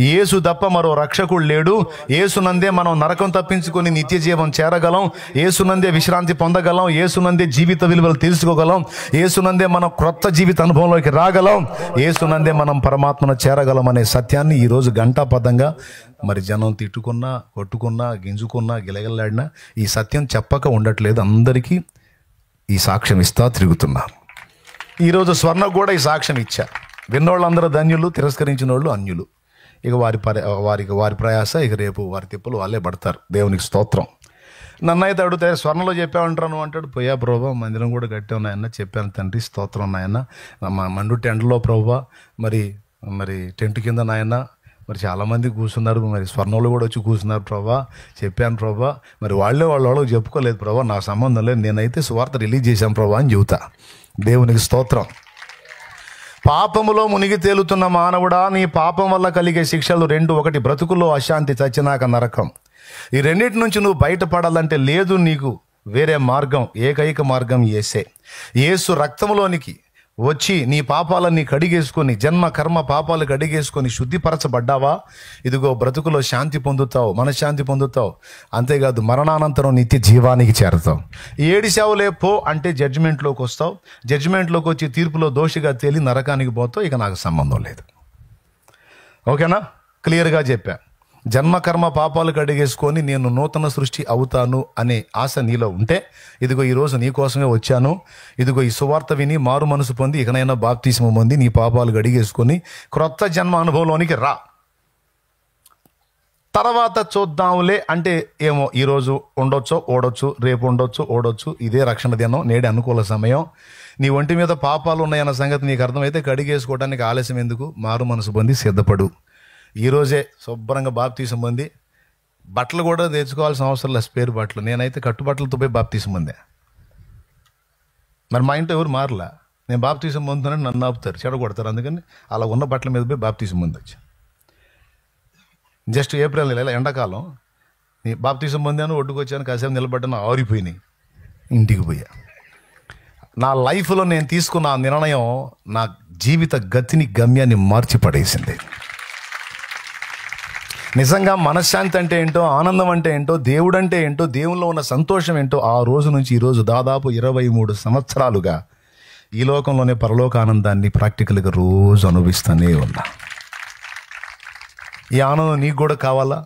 Speaker 1: యేసు తప్ప మరో రక్షకుడు లేడు. యేసునందే మనం నరకం తప్పించుకొని నిత్య జీవం చేరగలం, యేసునందే విశ్రాంతి పొందగలం, యేసునందే జీవిత విలువలు తెలుసుకోగలం, యేసునందే మనం క్రొత్త జీవిత అనుభవంలోకి రాగలం, యేసునందే మనం పరమాత్మను చేరగలం అనే సత్యాన్ని ఈరోజు గంటాపదంగా మరి జనం తిట్టుకున్నా, కొట్టుకున్నా, గింజుకున్నా, గిలగల్లాడినా ఈ సత్యం చెప్పక ఉండట్లేదు. అందరికీ ఈ సాక్ష్యం ఇస్తా తిరుగుతున్నారు. ఈరోజు స్వర్ణ కూడా ఈ సాక్ష్యం ఇచ్చా. విన్నోళ్ళందరూ ధన్యులు, తిరస్కరించిన వాళ్ళు అన్యులు. ఇక వారి ప్రయాస ఇక రేపు వారి తిప్పలు వాళ్ళే పడతారు. దేవునికి స్తోత్రం. నన్ను అయితే అడిగితే స్వర్ణంలో చెప్పామంటాను అంటాడు. పోయా ప్రభా, మందిరం కూడా కట్టావు నాయన, చెప్పాను తండ్రి, స్తోత్రం నాయన. మండు టెంట్లో ప్రభా, మరి టెంట్ కింద నాయన మరి చాలామంది కూర్చున్నారు, మరి స్వర్ణంలో కూడా వచ్చి కూర్చున్నారు ప్రభా, చెప్పాను ప్రభా. మరి వాళ్ళకి చెప్పుకోలేదు ప్రభా, నాకు సంబంధం లేదు, నేనైతే సువార్త రిలీజ్ చేశాను ప్రభా అని చెబుతా. దేవునికి స్తోత్రం. పాపములో మునిగి తేలుతున్న మానవుడా, నీ పాపం వల్ల కలిగే శిక్షలు రెండు. ఒకటి బ్రతుకులో అశాంతి, చచ్చినాక నరకం. ఈ రెండింటి నుంచి నువ్వు బయటపడాలంటే లేదు నీకు వేరే మార్గం, ఏకైక మార్గం యేసు రక్తంలోనికి వచ్చి నీ పాపాలన్నీ కడిగేసుకొని, జన్మ కర్మ పాపాలు కడిగేసుకొని శుద్ధిపరచబడ్డావా, ఇదిగో బ్రతుకులో శాంతి పొందుతావు, మనశ్శాంతి పొందుతావు. అంతేకాదు మరణానంతరం నిత్య జీవానికి చేరతావు. ఏడిశావులే పో అంటే జడ్జిమెంట్లోకి వస్తావు. జడ్జిమెంట్లోకి వచ్చి తీర్పులో దోషిగా తేలి నరకానికి పోతావు. ఇక నాకు సంబంధం లేదు. ఓకేనా? క్లియర్గా చెప్పా. జన్మకర్మ పాపాలు కడిగేసుకొని నేను నూతన సృష్టి అవుతాను అనే ఆశ నీలో ఉంటే, ఇదిగో ఈరోజు నీ కోసమే వచ్చాను. ఇదిగో ఈ సువార్త విని మారు మనసు పొంది ఇకనైనా బాప్తిస్మం పొంది నీ పాపాలు కడిగేసుకొని క్రొత్త జన్మ అనుభవంలోనికి రా. తర్వాత చూద్దాంలే అంటే ఏమో ఈరోజు ఉండొచ్చో ఓడొచ్చు, రేపు ఉండొచ్చు ఓడొచ్చు, ఇదే రక్షణ దినం, నేడే అనుకూల సమయం. నీ ఒంటి మీద పాపాలు ఉన్నాయన్న సంగతి నీకు అర్థమైతే కడిగేసుకోవడానికి ఆలస్యం ఎందుకు? మారు మనసు పొంది సిద్ధపడు. ఈరోజే శుభ్రంగా బాప్తీసం పొంది, బట్టలు కూడా తెచ్చుకోవాల్సిన అవసరం లేదు, స్పేర్ బట్టలు. నేనైతే కట్టుబట్టలతో పోయి బాప్తీసం పొందా. మరి మా ఇంట్లో ఎవరు మారలా, నేను బాప్తీసం పొందుతానని నన్ను ఆపుతారు, చెడగొడతారు. అందుకని అలా ఉన్న బట్టల మీద పోయి బాప్తీసం పొందొచ్చు. జస్ట్ ఏప్రిల్ నెల ఎండాకాలం నీ బాప్తీసం పొందాను, ఒడ్డుకొచ్చాను, కాసేపు నిలబడ్డాను, ఆరిపోయినాయి, ఇంటికి పోయా. నా లైఫ్లో నేను తీసుకున్న ఆ నిర్ణయం నా జీవిత గతిని, గమ్యాన్ని మార్చి పడేసింది. నిజంగా మనశ్శాంతి అంటే ఏంటో, ఆనందం అంటే ఏంటో, దేవుడు అంటే ఏంటో, దేవుల్లో ఉన్న సంతోషం ఏంటో ఆ రోజు నుంచి ఈరోజు దాదాపు 23 సంవత్సరాలుగా ఈ లోకంలోనే పరలోక ఆనందాన్ని ప్రాక్టికల్గా రోజు అనుభవిస్తూనే ఉన్నా. ఈ ఆనందం నీకు కూడా కావాలా?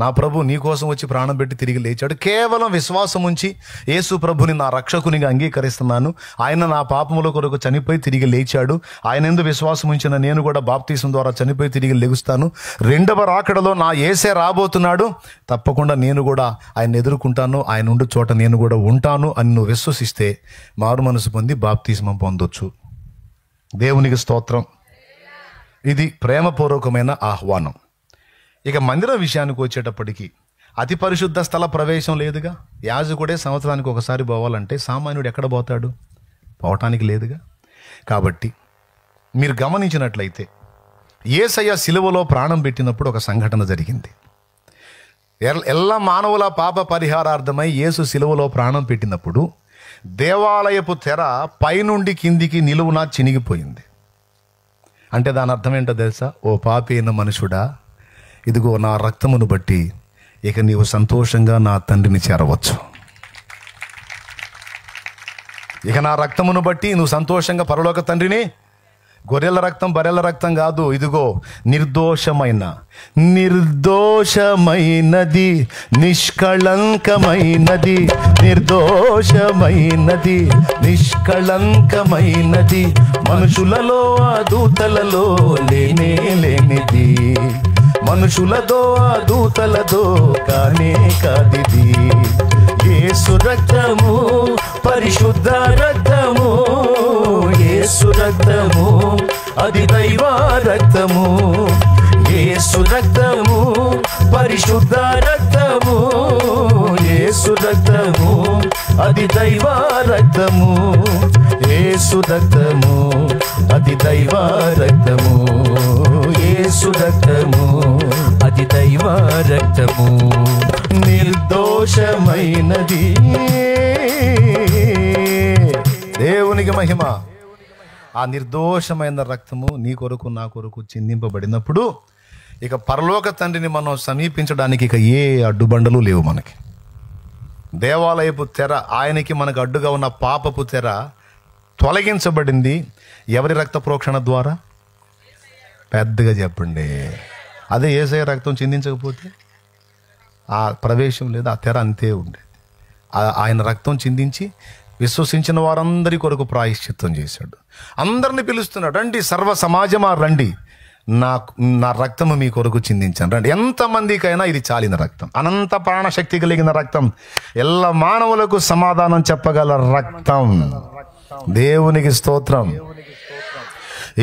Speaker 1: నా ప్రభు నీ కోసం వచ్చి ప్రాణం పెట్టి తిరిగి లేచాడు. కేవలం విశ్వాసం ఉంచి యేసు ప్రభుని నా రక్షకునిగా అంగీకరిస్తున్నాను. ఆయన నా పాపముల కొరకు చనిపోయి తిరిగి లేచాడు. ఆయన యందు విశ్వాసం ఉంచిన నేను కూడా బాప్తీసం ద్వారా చనిపోయి తిరిగి లెగుస్తాను. రెండవ రాకడలో నా యేసే రాబోతున్నాడు. తప్పకుండా నేను కూడా ఆయన ఎదుర్కొంటాను, ఆయన ఉండు చోట నేను కూడా ఉంటాను అని నువ్వు విశ్వసిస్తే మారు మనసు పొంది బాప్తీసం పొందొచ్చు. దేవునికి స్తోత్రం. ఇది ప్రేమపూర్వకమైన ఆహ్వానం. ఇక మందిరం విషయానికి వచ్చేటప్పటికి అతి పరిశుద్ధ స్థల ప్రవేశం లేదుగా. యాజకుడే సంవత్సరానికి ఒకసారి పోవాలంటే సామాన్యుడు ఎక్కడ పోతాడు? పోవటానికి లేదుగా. కాబట్టి మీరు గమనించినట్లయితే యేసయ్య సిలువలో ప్రాణం పెట్టినప్పుడు ఒక సంఘటన జరిగింది. ఎల్ల మానవుల పాప పరిహారార్థమై యేసు సిలువలో ప్రాణం పెట్టినప్పుడు దేవాలయపు తెర పైనుండి కిందికి నిలువునా చినిగిపోయింది. అంటే దాని అర్థం ఏంటో తెలుసా? ఓ పాపి అయిన మనుషుడా, ఇదిగో నా రక్తమును బట్టి ఇక నీవు సంతోషంగా నా తండ్రిని చేరవచ్చు. ఇక నా రక్తమును బట్టి నువ్వు సంతోషంగా పరలోక తండ్రిని, గొర్రెల రక్తం బర్రెల రక్తం కాదు, ఇదిగో నిర్దోషమైనది, నిష్కళంకమైనది, నిష్కళంకమైనది, మనుషులలో దూతలలో లేనిది, మనుషులతో దూతలతో కానే కాదిది. యేసు రక్తము పరిశుద్ధ రక్తము, యేసు రక్తము అది దైవ రక్తము, యేసు రక్తము పరిశుద్ధ రక్తము, యేసు రక్తము అది దైవ రక్తము, యేసు రక్తము అది దైవ రక్తము, యేసు రక్తము అది దైవ రక్తము, నిర్దోషమైనది. దేవునికి మహిమ. ఆ నిర్దోషమైన రక్తము నీ కొరకు నా కొరకు చిందింపబడినప్పుడు ఇక పరలోక తండ్రిని మనం సమీపించడానికి ఇక ఏ అడ్డుబండలు లేవు మనకి. దేవాలయపు తెర, ఆయనకి మనకు అడ్డుగా ఉన్న పాపపు తెర తొలగించబడింది. ఎవరి రక్త ప్రోక్షణ ద్వారా? పెద్దగా చెప్పండి. అదే యేసయ్య రక్తం చిందించకపోతే ఆ ప్రవేశం లేదు, ఆ తెర అంతే ఉండేది. ఆయన రక్తం చిందించి విశ్వసించిన వారందరి కొరకు ప్రాయశ్చిత్తం చేశాడు. అందరిని పిలుస్తున్నాడు, రండి సర్వ సమాజమా రండి, నా రక్తము మీ కొరకు చిందించాను. రండి, ఎంతమందికైనా ఇది చాలిన రక్తం, అనంత ప్రాణశక్తి కలిగిన రక్తం, ఎల్ల మానవులకు సమాధానం చెప్పగల రక్తం. దేవునికి స్తోత్రం.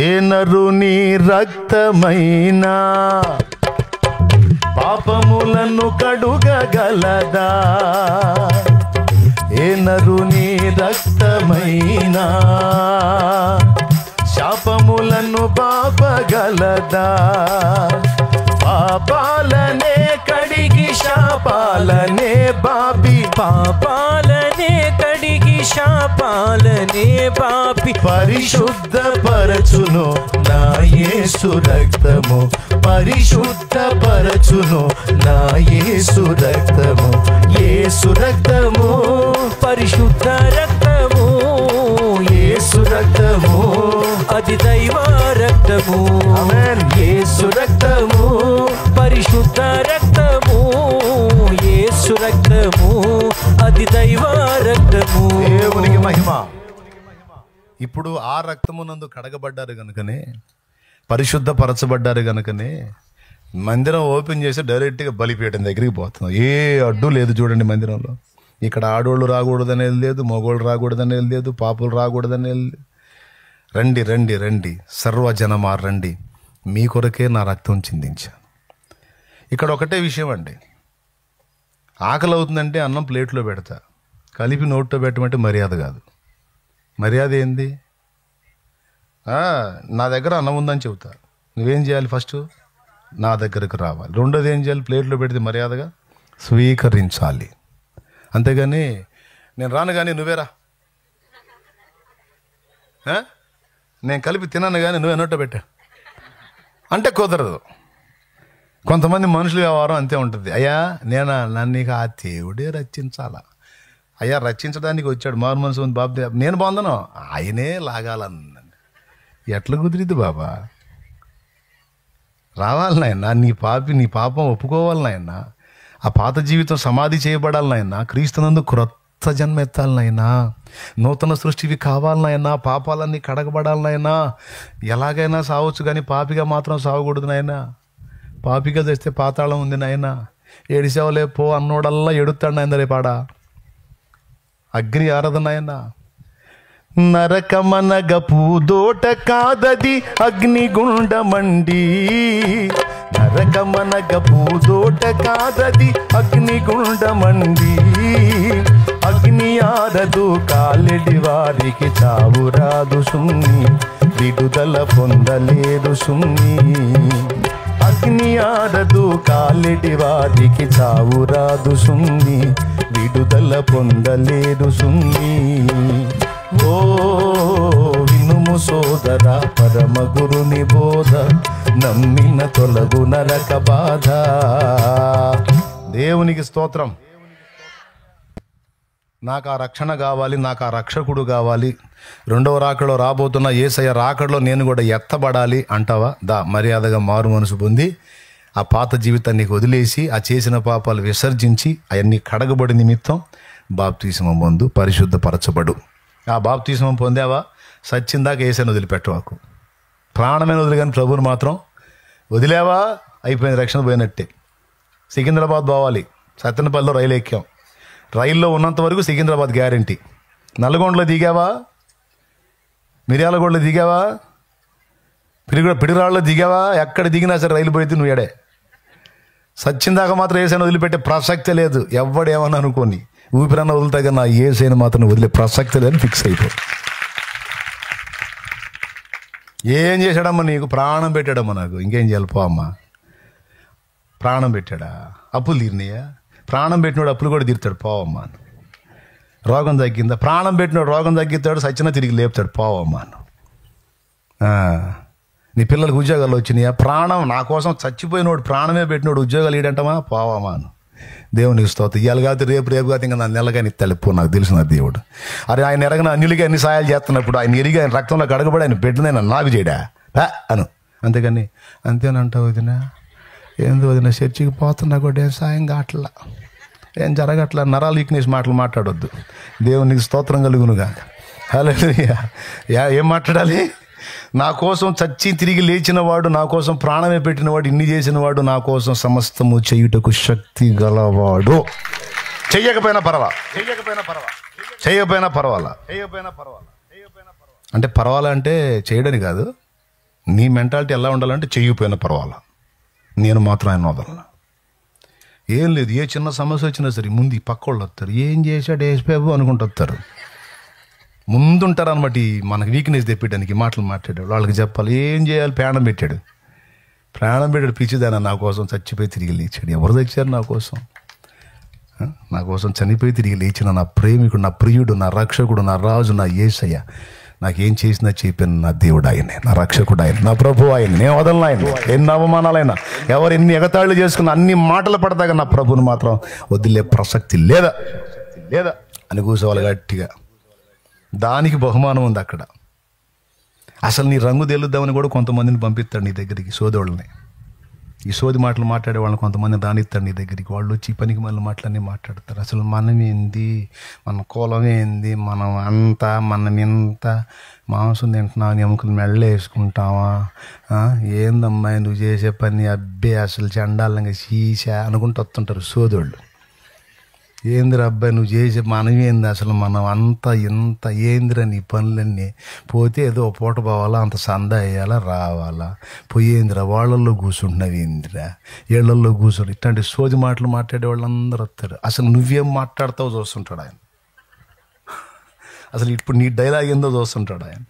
Speaker 1: ఏ నరుని రక్తమైనా పాపములను కడుగగలదా? ఏ నరుని రక్తమైనా శాపములను బాపగలదా? పాపాలనే కడిగి శాపాలనే బాపి,
Speaker 2: పాపాలనే కడిగి శాపాలనే బాపి
Speaker 1: పరిశుద్ధపరచును నా యేసు రక్తము, పరిశుద్ధపరచును నా యేసు రక్తము. యేసు రక్తము,
Speaker 2: పరిశుద్ధ రక్తము,
Speaker 1: యేసు రక్తము,
Speaker 2: అది దైవ రక్తము.
Speaker 1: ఆమేన్.
Speaker 2: యేసు రక్తము, పరిశుద్ధ రక్తము, యేసు రక్తము, అది దైవ రక్తము.
Speaker 1: దేవునికి మహిమ. ఇప్పుడు ఆ రక్తమునందు కడగబడ్డారు గనుకనే, పరిశుద్ధపరచబడ్డారు గనుకనే మందిరం ఓపెన్ చేసి డైరెక్ట్గా బలిపీఠం దగ్గరికి పోతున్నాం. ఏ అడ్డు లేదు చూడండి మందిరంలో. ఇక్కడ ఆడోళ్ళు రాకూడదనేది లేదు, మగోళ్ళు రాకూడదనేది లేదు, పాపులు రాకూడదనేది లేదు. రండి రండి రండి, సర్వజనమా రండి, మీ కొరకే నా రక్తం చిందించాను. ఇక్కడ ఒకటే విషయం అండి, ఆకలి అవుతుందంటే అన్నం ప్లేట్లో పెడతా, కలిపి నోట్లో పెట్టమంటే మర్యాద కాదు. మర్యాద ఏంది? నా దగ్గర అన్నం ఉందని చెబుతా, నువ్వేం చేయాలి? ఫస్ట్ నా దగ్గరకు రావాలి. రెండోది ఏం చేయాలి? ప్లేట్లో పెడితే మర్యాదగా స్వీకరించాలి. అంతేగాని నేను రాను కానీ నువ్వేరా, నేను కలిపి తిన్నాను కానీ నువ్వే నోట్లో పెట్టా అంటే కుదరదు. కొంతమంది మనుషుల వ్యవహారం అంతే ఉంటుంది. అయ్యా నన్ను ఇక ఆ దేవుడే రక్షించాలా? అయ్యా రక్షించడానికి వచ్చాడు, మారు మనసు ఉంది బాబు, నేను బాగుందను ఆయనే లాగాలన్నాను. ఎట్లా కుదిరిద్ది బాబా? రావాలి నాయన, నీ పాపం ఒప్పుకోవాలి నాయన, ఆ పాత జీవితం సమాధి చేయబడాలి నాయన, క్రీస్తునందు క్రొత్త జన్మ ఎత్తాలి నాయన, నూతన సృష్టివి కావాలి నాయన, పాపాలన్నీ కడగబడాలి నాయన. ఎలాగైనా సావచ్చు కానీ పాపిగా మాత్రం సాగకూడదు నాయన. పాపిగా తెస్తే పాతాళం ఉంది నాయన. ఏడిసేవలే పో అన్నోడల్లా ఎడుతాడు నాయన, రేపాడ అగ్ని ఆరదు నాయన. నరకమనగ పూదోట కాదది అగ్నిగుండమండి, నరకమనగ పూదోట కాదది అగ్నిగుండమండి. అగ్ని ఆరదు కాలిడి వారికి చావురాదు సుమ్మి, విడుదల పొందలేరు సుమ్మి. అగ్ని ఆరదు కాలిడి వారికి చావురాదు సుమ్మి, విడుదల పొందలేరు సుమ్మి. ఓ వినుము సోదర, పరమ గురుని బోధ, నమ్మిన తొలగు నరక బాధ. దేవునికి స్తోత్రం. నాకు ఆ రక్షణ కావాలి, నాకు ఆ రక్షకుడు కావాలి, రెండవ రాకడలో రాబోతున్న యేసయ్య రాకడలో నేను కూడా ఎత్తబడాలి అంటావా? మర్యాదగా మారు మనసు పొంది ఆ పాత జీవితాన్ని వదిలేసి ఆ చేసిన పాపాలు విసర్జించి అవన్నీ కడగబడి నిమిత్తం బాప్తిస్మం పొందు, పరిశుద్ధపరచబడు. ఆ బాప్తిస్మం పొందావా? సచ్చిందాక యేసయ్యను వదిలిపెట్టవాకు. ప్రాణమైన వదిలి కానీ ప్రభువుని మాత్రం వదిలేవా? అయిపోయింది, రక్షణ పోయినట్టే. సికింద్రాబాద్ పోవాలి, సత్తెనపల్లిలో రైలు ఎక్కాం, రైల్లో ఉన్నంత వరకు సికింద్రాబాద్ గ్యారంటీ. నల్గొండలో దిగావా? మిర్యాలగూడలో దిగావా? పిడిరాళ్ళలో దిగావా? ఎక్కడ దిగినా సరే రైలు పోయితే నువ్వు ఎడే. సచ్చిందాక మాత్రం యేసయ్యను వదిలిపెట్టే ప్రసక్తే లేదు. ఎవడేమన్నా అనుకోని, ఊపిరన్న వదులుతాగా నా యేసయ్యను మాత్రం వదిలే ప్రసక్తే లేదని ఫిక్స్ అయిపో. ఏం చేశాడమ్మా నీకు? ప్రాణం పెట్టాడమ్మా నాకు. ఇంకేం చేయాలి? పో అమ్మా. ప్రాణం పెట్టాడా? అప్పులు తీరినాయా? ప్రాణం పెట్టినోడు అప్పులు కూడా తీరుతాడు, పోవమ్మా. రోగం తగ్గిందా? ప్రాణం పెట్టినోడు రోగం తగ్గిస్తాడు, సచ్చినా తిరిగి లేపుతాడు, పోవమ్మా. నీ పిల్లలకు ఉద్యోగాలు వచ్చినాయా? ప్రాణం నా కోసం చచ్చిపోయినోడు ప్రాణమే పెట్టినోడు ఉద్యోగాలు ఇడంటమా, పోవమ్మా. దేవునికి స్తోత్రం. ఇవాళ కాదు రేపు కాదు ఇంకా నా నెలగాని తలుపు, నాకు తెలిసిన దేవుడు. అరే ఆయన ఎరగన అన్యులకి అన్ని సాయాలు చేస్తున్నప్పుడు ఆయన ఎరిగి ఆయన రక్తంలో కడగబడి ఆయన బిడ్డనైనా నాకు చేయడా అను. అంతేగాని అంతేనంటావు వదిన, ఏందో వదిన చర్చికి పోతున్నా కూడా ఏం సాయం కావట్లా, ఏం జరగట్లా, నరాలు వీక్నెస్ మాటలు మాట్లాడొద్దు. దేవునికి స్తోత్రం కలుగునుగా. హల్లెలూయా. ఏం మాట్లాడాలి? నా కోసం చచ్చి తిరిగి లేచినవాడు, నా కోసం ప్రాణమే పెట్టినవాడు, ఇన్ని చేసినవాడు, నా కోసం సమస్తము చేయుటకు శక్తి గలవాడు. చెయ్యకపోయినా పర్వాలా. అంటే పర్వాలా అంటే చేయడని కాదు, నీ మెంటాలిటీ ఎలా ఉండాలంటే చెయ్యకపోయినా పర్వాలా, నేను మాత్రం ఆయన వదలను. ఏం లేదు, ఏ చిన్న సమస్య వచ్చినా సరే ముందు ఈ పక్క వాళ్ళు వస్తారు, ఏం చేశాడు ఏసిబాబు అనుకుంటూ వస్తారు, ముందుంటారు అనమాట. మనకు వీక్నెస్ తెప్పేయడానికి మాటలు మాట్లాడాడు. వాళ్ళకి చెప్పాలి ఏం చేయాలి, ప్రాణం పెట్టాడు పిచ్చిదానా నా కోసం చచ్చిపోయి తిరిగి లేచాడు. ఎవరు తెచ్చారు నా కోసం? నా కోసం చనిపోయి తిరిగి లేచిన నా ప్రేమికుడు, నా ప్రియుడు, నా రక్షకుడు, నా రాజు, నా యేసయ్య. నాకేం చేసినా చెప్పాను, నా దేవుడు ఆయనే, నా రక్షకుడు ఆయన, నా ప్రభు ఆయన. నేను వదలను ఆయన. ఎన్ని అవమానాలైనా, ఎవరు ఎన్ని ఎగతాళిలు చేసుకున్న, అన్ని మాటలు పడతాగా నా ప్రభుని మాత్రం వదిలే ప్రసక్తి లేదా అని కూర్చోవాలి గట్టిగా. దానికి బహుమానం ఉంది అక్కడ. అసలు నీ రంగు తెలుద్దామని కూడా కొంతమందిని పంపిస్తాడు నీ దగ్గరికి, సోదరుళ్ళని. ఈ సోది మాటలు మాట్లాడే వాళ్ళని కొంతమందిని రానిస్తాడు నీ దగ్గరికి. వాళ్ళు వచ్చి పనికి మళ్ళీ మాటలన్నీ మాట్లాడతారు. అసలు మనం ఏంది, మన కులం ఏంది, మనం అంతా, మనం ఇంత మాంసం తింటున్నాం, ఎముకలు మెళ్ళ వేసుకుంటావా, ఏందమ్మాయి నువ్వు చేసే పని, అబ్బే అసలు చండాలంగా చీసా అనుకుంటూ వస్తుంటారు సోదోళ్ళు. ఏందిరా అబ్బాయి నువ్వు చేసే మనం ఏంది, అసలు మనం అంతా ఇంత ఏందిరా నీ పనులన్నీ, పోతే ఏదో పూట పోవాలా, అంత సందా వేయాలా, రావాలా, పోయేందిరా వాళ్ళల్లో కూర్చుంటున్నావు, ఏందిరా ఏళ్లలో కూర్చుంటు, ఇట్లాంటి సోది మాటలు మాట్లాడే వాళ్ళందరూ వస్తారు. అసలు నువ్వేం మాట్లాడతావో చూస్తుంటాడు ఆయన. అసలు ఇప్పుడు నీ డైలాగ్ ఏందో చూస్తుంటాడు ఆయన.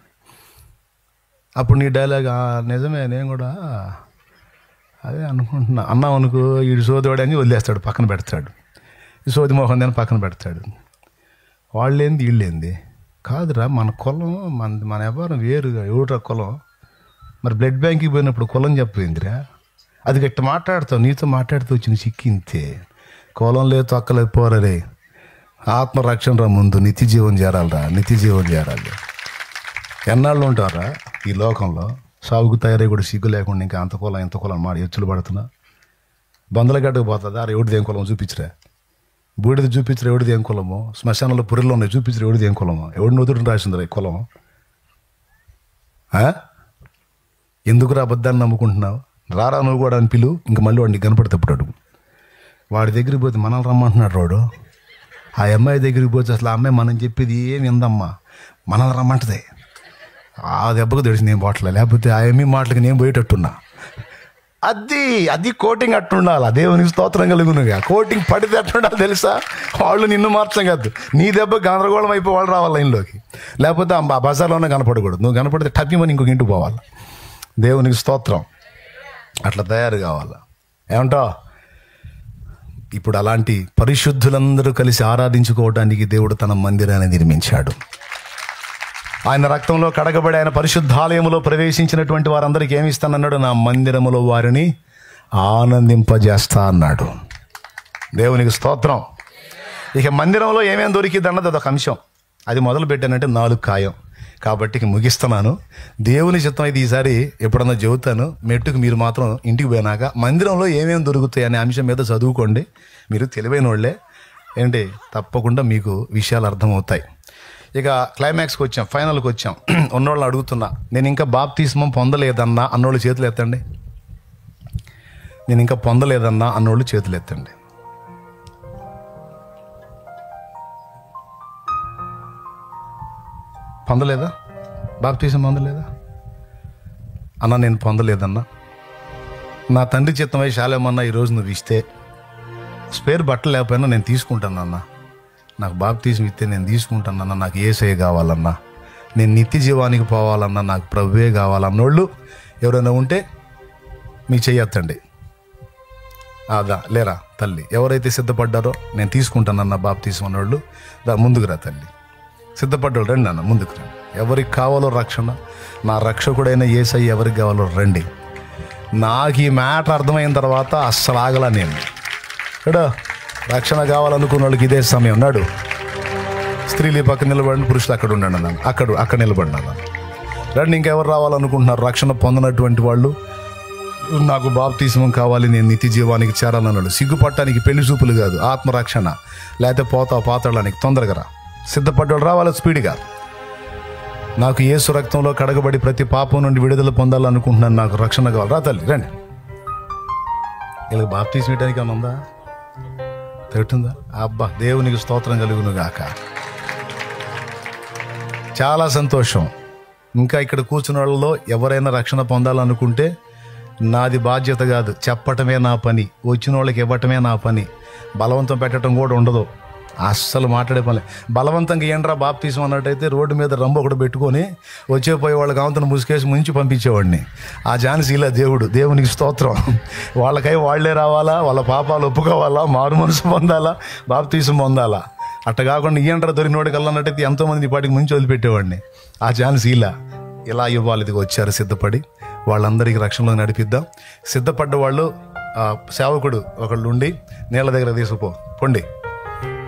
Speaker 1: అప్పుడు నీ డైలాగ్ నిజమే, నేను కూడా అదే అనుకుంటున్నా అన్నాం అనుకో, వీడు సోదివాడు అని వదిలేస్తాడు, పక్కన పెడతాడు. సోది మోహన్ అని పక్కన పెడతాడు. వాళ్ళేంది వీళ్ళేంది కాదురా, మన కులం మన వ్యాపారం వేరుగా, ఎవడురా కులం. మరి బ్లడ్ బ్యాంక్కి పోయినప్పుడు కులం చెప్పేందిరా, అది గట్టి మాట్లాడతావు, నీతో మాట్లాడుతూ వచ్చిన చిక్కింతే. కులం లేదు తొక్కలేదు పోరరే, ఆత్మరక్షణ రా, ముందు నిత్య జీవం చేరాలి. ఎన్నాళ్ళు ఉంటారా ఈ లోకంలో, సాగుకు తయారై కూడా సిగ్గు లేకుండా ఇంకా అంత కులం ఇంత కులం మాట ఎచ్చులు పడుతున్నా. బందల గడ్డకు పోతుందా, ఎవడిది ఏం కులం చూపించరా, బూడిద చూపించరు ఎవడిది ఏం కులమో, శ్మశానంలో పురిలో ఉన్నాయి చూపించరు ఎవడిది ఏం కులమో, ఎవడిని వదులు రాసిందిరా ఈ కులం. ఎందుకురా అబద్ధాన్ని నమ్ముకుంటున్నావు, రారా నువ్వు కూడా అని పిలువు, ఇంక మళ్ళీ వాడిని కనపడతాడు. వాడి దగ్గరికి పోతే మనల్ని రమ్మంటున్నాడు వాడు. ఆ అమ్మాయి దగ్గరికి పోతే అసలు ఆ అమ్మాయి మనం చెప్పేది ఏమి విందమ్మా, మనల్ని రమ్మంటదే. ఆ దెబ్బకు తెలిసి నేను పోవట్లే, లేకపోతే ఆ అమ్మాయి మాటలకి నేను పోయేటట్టున్నా. అది కోటింగ్ అట్టుండాలి. దేవునికి స్తోత్రం కలుగునుగా. కోటింగ్ పడితే అట్టుండాలి తెలుసా, వాళ్ళు నిన్ను మార్చం కాదు, నీ దెబ్బ గందరగోళం అయిపోయి వాళ్ళు రావాలి లైన్లోకి. లేకపోతే ఆ బజార్లోనే కనపడకూడదు, నువ్వు కనపడితే టప్పిమని ఇంకొక ఇంటికి పోవాలి. దేవునికి స్తోత్రం. అట్లా తయారు కావాలి. ఏమంటావు? ఇప్పుడు అలాంటి పరిశుద్ధులందరూ కలిసి ఆరాధించుకోవడానికి దేవుడు తన మందిరాన్ని నిర్మించాడు. ఆయన రక్తంలో కడగబడి ఆయన పరిశుద్ధాలయములో ప్రవేశించినటువంటి వారందరికీ ఏమి ఇస్తానన్నాడు, నా మందిరములో వారిని ఆనందింపజేస్తా అన్నాడు. దేవునికి స్తోత్రం. ఇక మందిరంలో ఏమేమి దొరికింది అన్నది అదొక అంశం. అది మొదలు పెట్టానంటే 4 ఖాయం. కాబట్టి ముగిస్తున్నాను. దేవుని చిత్తం అయితే ఈసారి ఎప్పుడన్నా చెబుతాను. మెట్టుకు మీరు మాత్రం ఇంటికి పోయినాక మందిరంలో ఏమేమి దొరుకుతాయి అనే అంశం మీద చదువుకోండి. మీరు తెలివైన వాళ్ళే ఏంటి, తప్పకుండా మీకు విషయాలు అర్థమవుతాయి. ఇక క్లైమాక్స్కి వచ్చాం, ఫైనల్కి వచ్చాం. ఉన్నోళ్ళని అడుగుతున్నా, నేను ఇంకా బాప్తిస్మం పొందలేదన్నా అన్నోళ్ళు చేతులు ఎత్తండి. నేను ఇంకా పొందలేదన్నా అన్నోళ్ళు చేతులు ఎత్తండి. పొందలేదా? బాప్తిస్మం పొందలేదా అన్న? నేను పొందలేదన్నా. నా తండ్రి చిత్తమై శాలేమన్నా ఈరోజు నువ్వు ఇస్తే, స్పేర్ బట్టలు లేకపోయినా నేను తీసుకుంటాను అన్న. నాకు బాప్తిజం ఇస్తే నేను తీసుకుంటానన్నా. నాకు యేసయ్య కావాలన్నా, నేను నిత్య జీవానికి పోవాలన్నా, నాకు ప్రభువే కావాలన్నోళ్ళు ఎవరైనా ఉంటే మీ చెయ్యొద్దండి. లేరా తల్లి, ఎవరైతే సిద్ధపడ్డారో నేను తీసుకుంటానన్నా బాప్తిజం అన్నోళ్ళు ముందుకు రా తల్లి. సిద్ధపడ్డాడు రండి అన్న, ముందుకు రండి. ఎవరికి కావాలో రక్షణ, నా రక్షకుడైన యేసయ్య ఎవరికి కావాలో రండి. నాకు ఈ మ్యాటర్ అర్థమైన తర్వాత అస్సలు ఆగలా నేను. ఎడో రక్షణ కావాలనుకున్న వాళ్ళకి ఇదే సమయం. నాడు స్త్రీలు పక్కన నిలబడి, పురుషులు అక్కడ ఉండండి అన్నాను. అక్కడ నిలబడి అన్నాను. రండి, ఇంకెవరు రావాలనుకుంటున్నారు రక్షణ పొందినటువంటి వాళ్ళు? నాకు బాప్తిస్మం కావాలి, నేను నిత్య జీవానికి చేరాలన్నాడు. సిగ్గుపట్టానికి పెళ్లి చూపులు కాదు, ఆత్మరక్షణ. లేకపోతే పాతాళానికి తొందరగా రా. సిద్ధపడ్డాడు రావాలి స్పీడ్గా. నాకు యేసు రక్తంలో కడగబడి ప్రతి పాపం నుండి విడుదల పొందాలనుకుంటున్నాను, నాకు రక్షణ కావాలి. రా తల్లి రండి. వీళ్ళకి బాప్తీసం ఇవ్వడానికి ఏమైనా ఉందా? తింటుందా? అబ్బా, దేవునికి స్తోత్రం కలుగును గాక. చాలా సంతోషం. ఇంకా ఇక్కడ కూర్చున్న వాళ్ళలో ఎవరైనా రక్షణ పొందాలనుకుంటే నాది బాధ్యత కాదు, చెప్పటమే నా పని, వచ్చిన వాళ్ళకి ఇవ్వటమే నా పని. బలవంతం పెట్టడం కూడా ఉండదు, అస్సలు మాట్లాడే పని. బలవంతంగా ఏంట్రా బాప్తీసం అన్నట్టయితే రోడ్డు మీద రంబు ఒకటి పెట్టుకొని వచ్చేపోయే వాళ్ళకి ఆవంతను ముసుకేసి ముంచి పంపించేవాడిని. ఆ ఛాన్స్ ఇలా దేవునికి స్తోత్రం. వాళ్ళకై వాళ్లే రావాలా, వాళ్ళ పాపాలు ఒప్పుకోవాలా, మారు మనసు పొందాలా, బాప్తీసం పొందాలా. అట్ట కాకుండా ఏంట్రా దొరికినోడికి అన్నట్టయితే ఎంతోమంది పాటికి ముంచి వదిలిపెట్టేవాడిని. ఆ ఛాన్స్ ఇలా ఇవ్వాలి. ఇదిగా వచ్చారు సిద్ధపడి, వాళ్ళందరికీ రక్షణలో నడిపిద్దాం. సిద్ధపడ్డ వాళ్ళు సేవకుడు ఒకళ్ళు ఉండి నీళ్ళ దగ్గర తీసుకుపో, పొండి,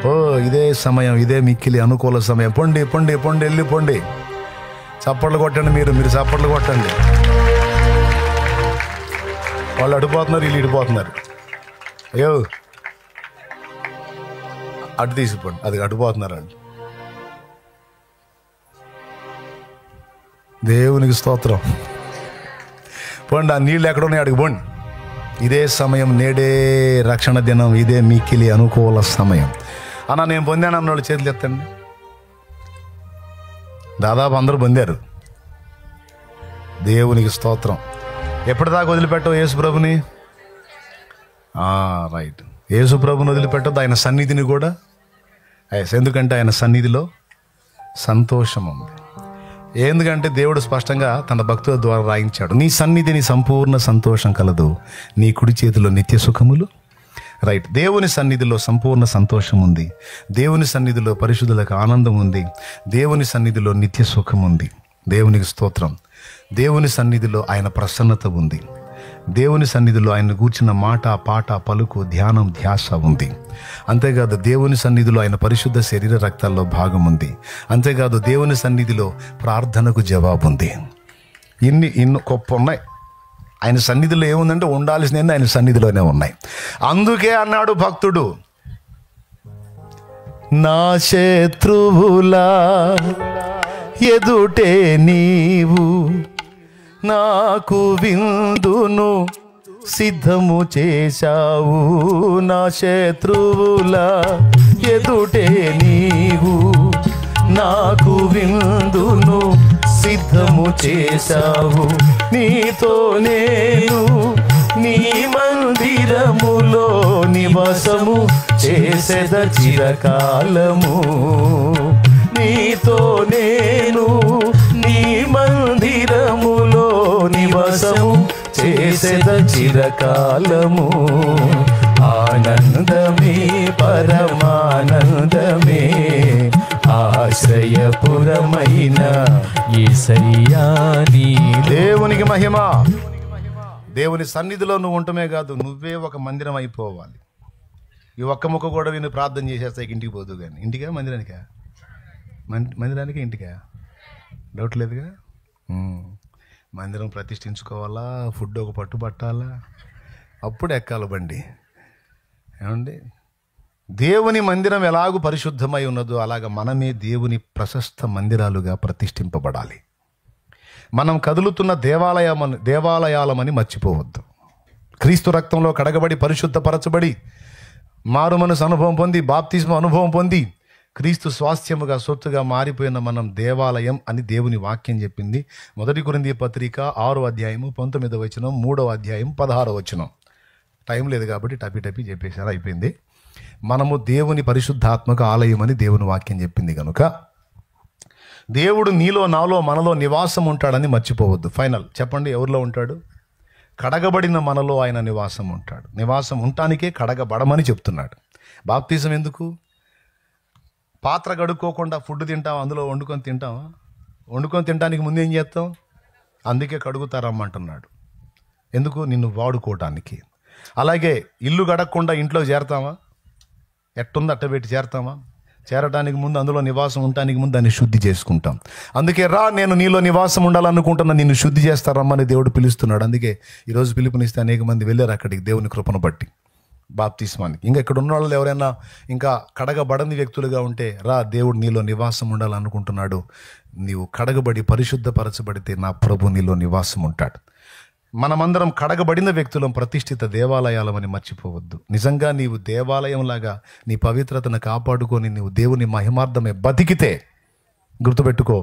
Speaker 1: ఓ ఇదే సమయం, ఇదే మిక్కిలి అనుకూల సమయం, పొండి పొండి పొండి, వెళ్ళి పొండి. చప్పట్లు కొట్టండి, మీరు చప్పట్లు కొట్టండి. వాళ్ళు అడిపోతున్నారు, వీళ్ళు ఇడిపోతున్నారు. అయ్యో అటు తీసిపోండి, అది అడిపోతున్నారు అండి. దేవునికి స్తోత్రం. పోండి, ఆ నీళ్ళు ఎక్కడున్నాయి అడిగి పోండి. ఇదే సమయం, నేడే రక్షణ దినం, ఇదే మిక్కిలి అనుకూల సమయం. అన్న నేను పొందాను అన్నోళ్ళు చేతులు ఎత్తండి. దాదాపు అందరూ పొందారు. దేవునికి స్తోత్రం. ఎప్పటిదాకా వదిలిపెట్టవు యేసుప్రభుని? రైట్, యేసుప్రభుని వదిలిపెట్టద్దు, ఆయన సన్నిధిని కూడా. ఎందుకంటే ఆయన సన్నిధిలో సంతోషం ఉంది. ఎందుకంటే దేవుడు స్పష్టంగా తన భక్తుల ద్వారా రాయించాడు, నీ సన్నిధిని సంపూర్ణ సంతోషం కలదు, నీ కుడి చేతిలో నిత్య సుఖములు. రైట్, దేవుని సన్నిధిలో సంపూర్ణ సంతోషం ఉంది, దేవుని సన్నిధిలో పరిశుద్ధులకు ఆనందం ఉంది, దేవుని సన్నిధిలో నిత్య సుఖం ఉంది. దేవునికి స్తోత్రం. దేవుని సన్నిధిలో ఆయన ప్రసన్నత ఉంది, దేవుని సన్నిధిలో ఆయన కూర్చున్న మాట, పాట, పలుకు, ధ్యానం, ధ్యాస ఉంది. అంతేకాదు దేవుని సన్నిధిలో ఆయన పరిశుద్ధ శరీర రక్తాల్లో భాగం ఉంది. అంతేకాదు దేవుని సన్నిధిలో ప్రార్థనకు జవాబు ఉంది. ఇన్ని గొప్ప ఉన్నాయి. ఆయన సన్నిధిలో ఏముందంటే ఉండాల్సినవి ఆయన సన్నిధిలోనే ఉన్నాయి. అందుకే అన్నాడు భక్తుడు, నా శత్రువులా ఎదుటే నీవు నాకు విందును సిద్ధము చేశావు. నా శత్రువులా ఎదుటే నీవు నాకు విందును సిద్ధము చేశావు. నీతో నేను నీ మందిరములో నివాసము చేసేద చిరకాలము. నీతో నేను నీ మందిరములో నివాసము చేసేద చిరకాలము. ఆనందమే పరమానందమే ఆశ్రయపురమైన యేసయ్యా నీ. దేవునికి మహిమ. దేవుని సన్నిధిలో నువ్వు ఉండటమే కాదు, నువ్వే ఒక మందిరం అయిపోవాలి. ఈ ఒక్క ముక్క కూడా విని ప్రార్థన చేసేస్తా ఇంటికి పోదు. కానీ ఇంటికా మందిరానికా? మందిరానికే ఇంటికా? డౌట్ లేదుగా. మందిరం ప్రతిష్ఠించుకోవాలా, ఫుడ్ ఒక పట్టుబట్టాలా, అప్పుడు ఎక్కాలి బండి. ఏమండి, దేవుని మందిరం ఎలాగూ పరిశుద్ధమై ఉన్నదో అలాగ మనమే దేవుని ప్రశస్త మందిరాలుగా ప్రతిష్ఠింపబడాలి. మనం కదులుతున్న దేవాలయాలమని మర్చిపోవద్దు. క్రీస్తు రక్తంలో కడగబడి పరిశుద్ధపరచబడి మారు మనసు అనుభవం పొంది బాప్తిస్మ అనుభవం పొంది క్రీస్తు స్వాస్థ్యముగా సొత్తుగా మారిపోయిన మనం దేవాలయం అని దేవుని వాక్యం చెప్పింది. 1 కొరింథీ పత్రిక 6వ అధ్యాయము 19వ వచనం, 3వ అధ్యాయం 16వ వచనం. టైం లేదు కాబట్టి టపి చెప్పేశారు, అయిపోయింది. మనము దేవుని పరిశుద్ధాత్మక ఆలయం అని దేవుని వాక్యం చెప్పింది కనుక దేవుడు నీలో, నాలో, మనలో నివాసం ఉంటాడని మర్చిపోవద్దు. ఫైనల్ చెప్పండి, ఎవరిలో ఉంటాడు? కడగబడిన మనలో ఆయన నివాసం ఉంటాడు. నివాసం ఉండటానికే కడగబడమని చెప్తున్నాడు. బాప్తిజం ఎందుకు? పాత్ర కడుక్కోకుండా ఫుడ్ తింటాం, అందులో వండుకొని తింటామా? వండుకొని తినడానికి ముందు ఏం చేస్తాం? అందుకే కడుగుతారమ్మంటున్నాడు. ఎందుకు? నిన్ను వాడుకోవటానికి. అలాగే ఇల్లు గడగకుండా ఇంట్లో చేరతామా? ఎట్టుందో అట్టబెట్టి చేరతామా? చేరటానికి ముందు, అందులో నివాసం ఉండటానికి ముందు దాన్ని శుద్ధి చేసుకుంటాం. అందుకే రా, నేను నీలో నివాసం ఉండాలనుకుంటున్నా, నిన్ను శుద్ధి చేస్తారమ్మని దేవుడు పిలుస్తున్నాడు. అందుకే ఈరోజు పిలుపునిస్తే అనేక మంది వెళ్ళారు అక్కడికి దేవుని కృపను బట్టి బాప్తిస్మానికి. ఇంకా ఇక్కడ ఉన్న వాళ్ళు ఎవరైనా ఇంకా కడగబడని వ్యక్తులుగా ఉంటే రా, దేవుడు నీలో నివాసం ఉండాలనుకుంటున్నాడు, నీవు కడగబడి పరిశుద్ధపరచబడితే నా ప్రభు నీలో నివాసం ఉంటాడు. మనమందరం కడగబడిన వ్యక్తులం, ప్రతిష్ఠిత దేవాలయాలమని మర్చిపోవద్దు. నిజంగా నీవు దేవాలయంలాగా నీ పవిత్రతను కాపాడుకొని నీవు దేవుని మహిమార్థమే బతికితే గుర్తుపెట్టుకో,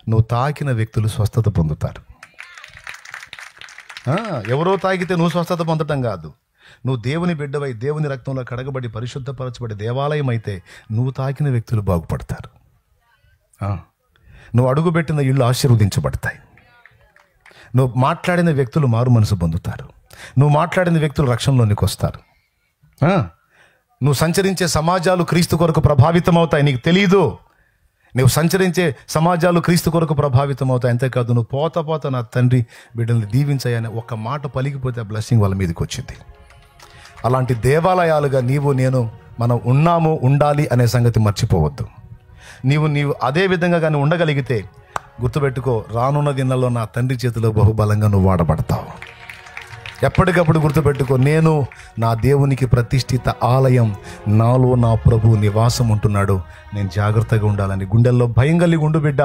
Speaker 1: నువ్వు తాకిన వ్యక్తులు స్వస్థత పొందుతారు. ఎవరో తాకితే నువ్వు స్వస్థత పొందటం కాదు. నువ్వు దేవుని బిడ్డవై దేవుని రక్తంలో కడగబడి పరిశుద్ధపరచబడి దేవాలయం అయితే నువ్వు తాకిన వ్యక్తులు బాగుపడతారు. నువ్వు అడుగుపెట్టిన ఇళ్ళు ఆశీర్వదించబడతాయి. నువ్వు మాట్లాడిన వ్యక్తులు మారు మనసు పొందుతారు. నువ్వు మాట్లాడిన వ్యక్తులు రక్షణలోనికి వస్తారు. నువ్వు సంచరించే సమాజాలు క్రీస్తు కొరకు ప్రభావితం అవుతాయి. నీకు తెలీదు, నువ్వు సంచరించే సమాజాలు క్రీస్తు కొరకు ప్రభావితం అవుతాయి. అంతేకాదు, నువ్వు పోత నా తండ్రి బిడ్డల్ని దీవించాయని ఒక్క మాట పలికిపోతే ఆ బ్లెస్సింగ్ వాళ్ళ మీదకి వచ్చింది. అలాంటి దేవాలయాలుగా నీవు నేను మనం ఉన్నాము, ఉండాలి అనే సంగతి మర్చిపోవద్దు. నీవు అదే విధంగా కానీ ఉండగలిగితే గుర్తుపెట్టుకో, రానున్న దినాల్లో నా తండ్రి చేతిలో బహుబలంగా నువ్వు వాడబడతావు. ఎప్పటికప్పుడు గుర్తుపెట్టుకో, నేను నా దేవునికి ప్రతిష్ఠిత ఆలయం, నాలో నా ప్రభు నివాసం ఉంటున్నాడు. నేను జాగ్రత్తగా ఉండాలని గుండెల్లో భయం కలిగి ఉండు బిడ్డ.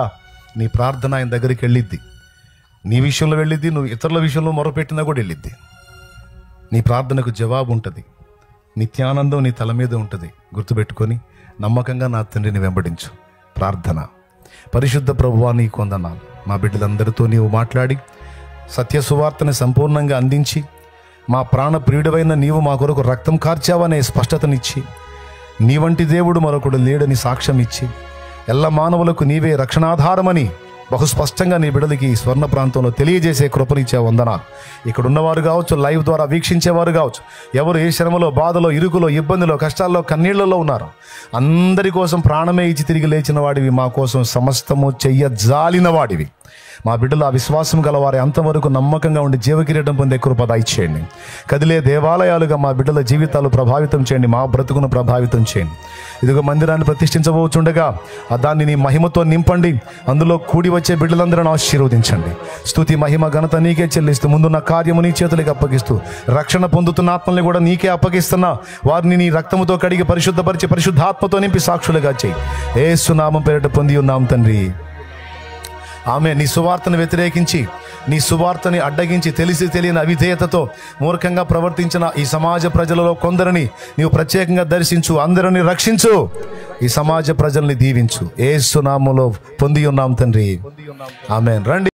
Speaker 1: నీ ప్రార్థన ఆయన దగ్గరికి వెళ్ళిద్ది. నీ విషయంలో వెళ్ళిద్ది, నువ్వు ఇతరుల విషయంలో మొరపెట్టినా కూడా వెళ్ళిద్ది. నీ ప్రార్థనకు జవాబు ఉంటుంది. నిత్యానందం నీ తల మీద ఉంటుంది. గుర్తుపెట్టుకొని నమ్మకంగా నా తండ్రిని వెంబడించు. ప్రార్థన. పరిశుద్ధ ప్రభువా, నీ కొందనాలు. మా బిడ్డలందరితో నీవు మాట్లాడి సత్య సువార్తని సంపూర్ణంగా అందించి మా ప్రాణ ప్రియుడవైన నీవు మా కొరకు రక్తం కార్చావనే స్పష్టతనిచ్చి, నీ వంటి దేవుడు మరొకడు లేడని సాక్ష్యం ఇచ్చి, ఎల్ల మానవులకు నీవే రక్షణాధారమని బహు స్పష్టంగా నీ బిడ్డలకి ఈ స్వర్ణ ప్రాంతంలో తెలియజేసే కృపనిచ్చే వందనాలు. ఇక్కడ ఉన్నవారు కావచ్చు, లైవ్ ద్వారా వీక్షించేవారు కావచ్చు, ఎవరు ఏ శ్రమలో, బాధలో, ఇరుకులో, ఇబ్బందిలో, కష్టాల్లో, కన్నీళ్లలో ఉన్నారు, అందరి కోసం ప్రాణమే ఇచ్చి తిరిగి లేచిన వాడివి, మా కోసం సమస్తము చెయ్యజాలిన వాడివి. మా బిడ్డలు ఆ విశ్వాసం గలవారి అంతవరకు నమ్మకంగా ఉండి జీవకిరీటం పొందే కృప దయచేయండి. కదిలే దేవాలయాలుగా మా బిడ్డల జీవితాలు ప్రభావితం చేయండి. మా బ్రతుకును ప్రభావితం చేయండి. ఇదిగో మందిరాన్ని ప్రతిష్ఠించబోచుండగా దాన్ని నీ మహిమతో నింపండి. అందులో కూడి వచ్చే బిడ్డలందరూ ఆశీర్వదించండి. స్తుతి, మహిమ, ఘనత నీకే చెల్లిస్తూ ముందున్న కార్యము నీ చేతులకి అప్పగిస్తూ రక్షణ పొందుతున్న ఆత్మల్ని కూడా నీకే అప్పగిస్తున్నా. వారిని నీ రక్తముతో కడిగి పరిశుద్ధపరిచి పరిశుద్ధాత్మతో నింపి సాక్షులుగా చేయి. యేసు నామం పేరిట పొంది ఉన్నాం తండ్రి, ఆమె. నీ సువార్తను వ్యతిరేకించి, నీ సువార్తని అడ్డగించి తెలిసి తెలియని అవిధేయతతో మూర్ఖంగా ప్రవర్తించిన ఈ సమాజ ప్రజలలో కొందరిని నీవు ప్రత్యేకంగా దర్శించు. అందరిని రక్షించు. ఈ సమాజ ప్రజల్ని దీవించు. యేసు నామములో పొంది ఉన్నాం తండ్రి, ఆమేన్. రండి.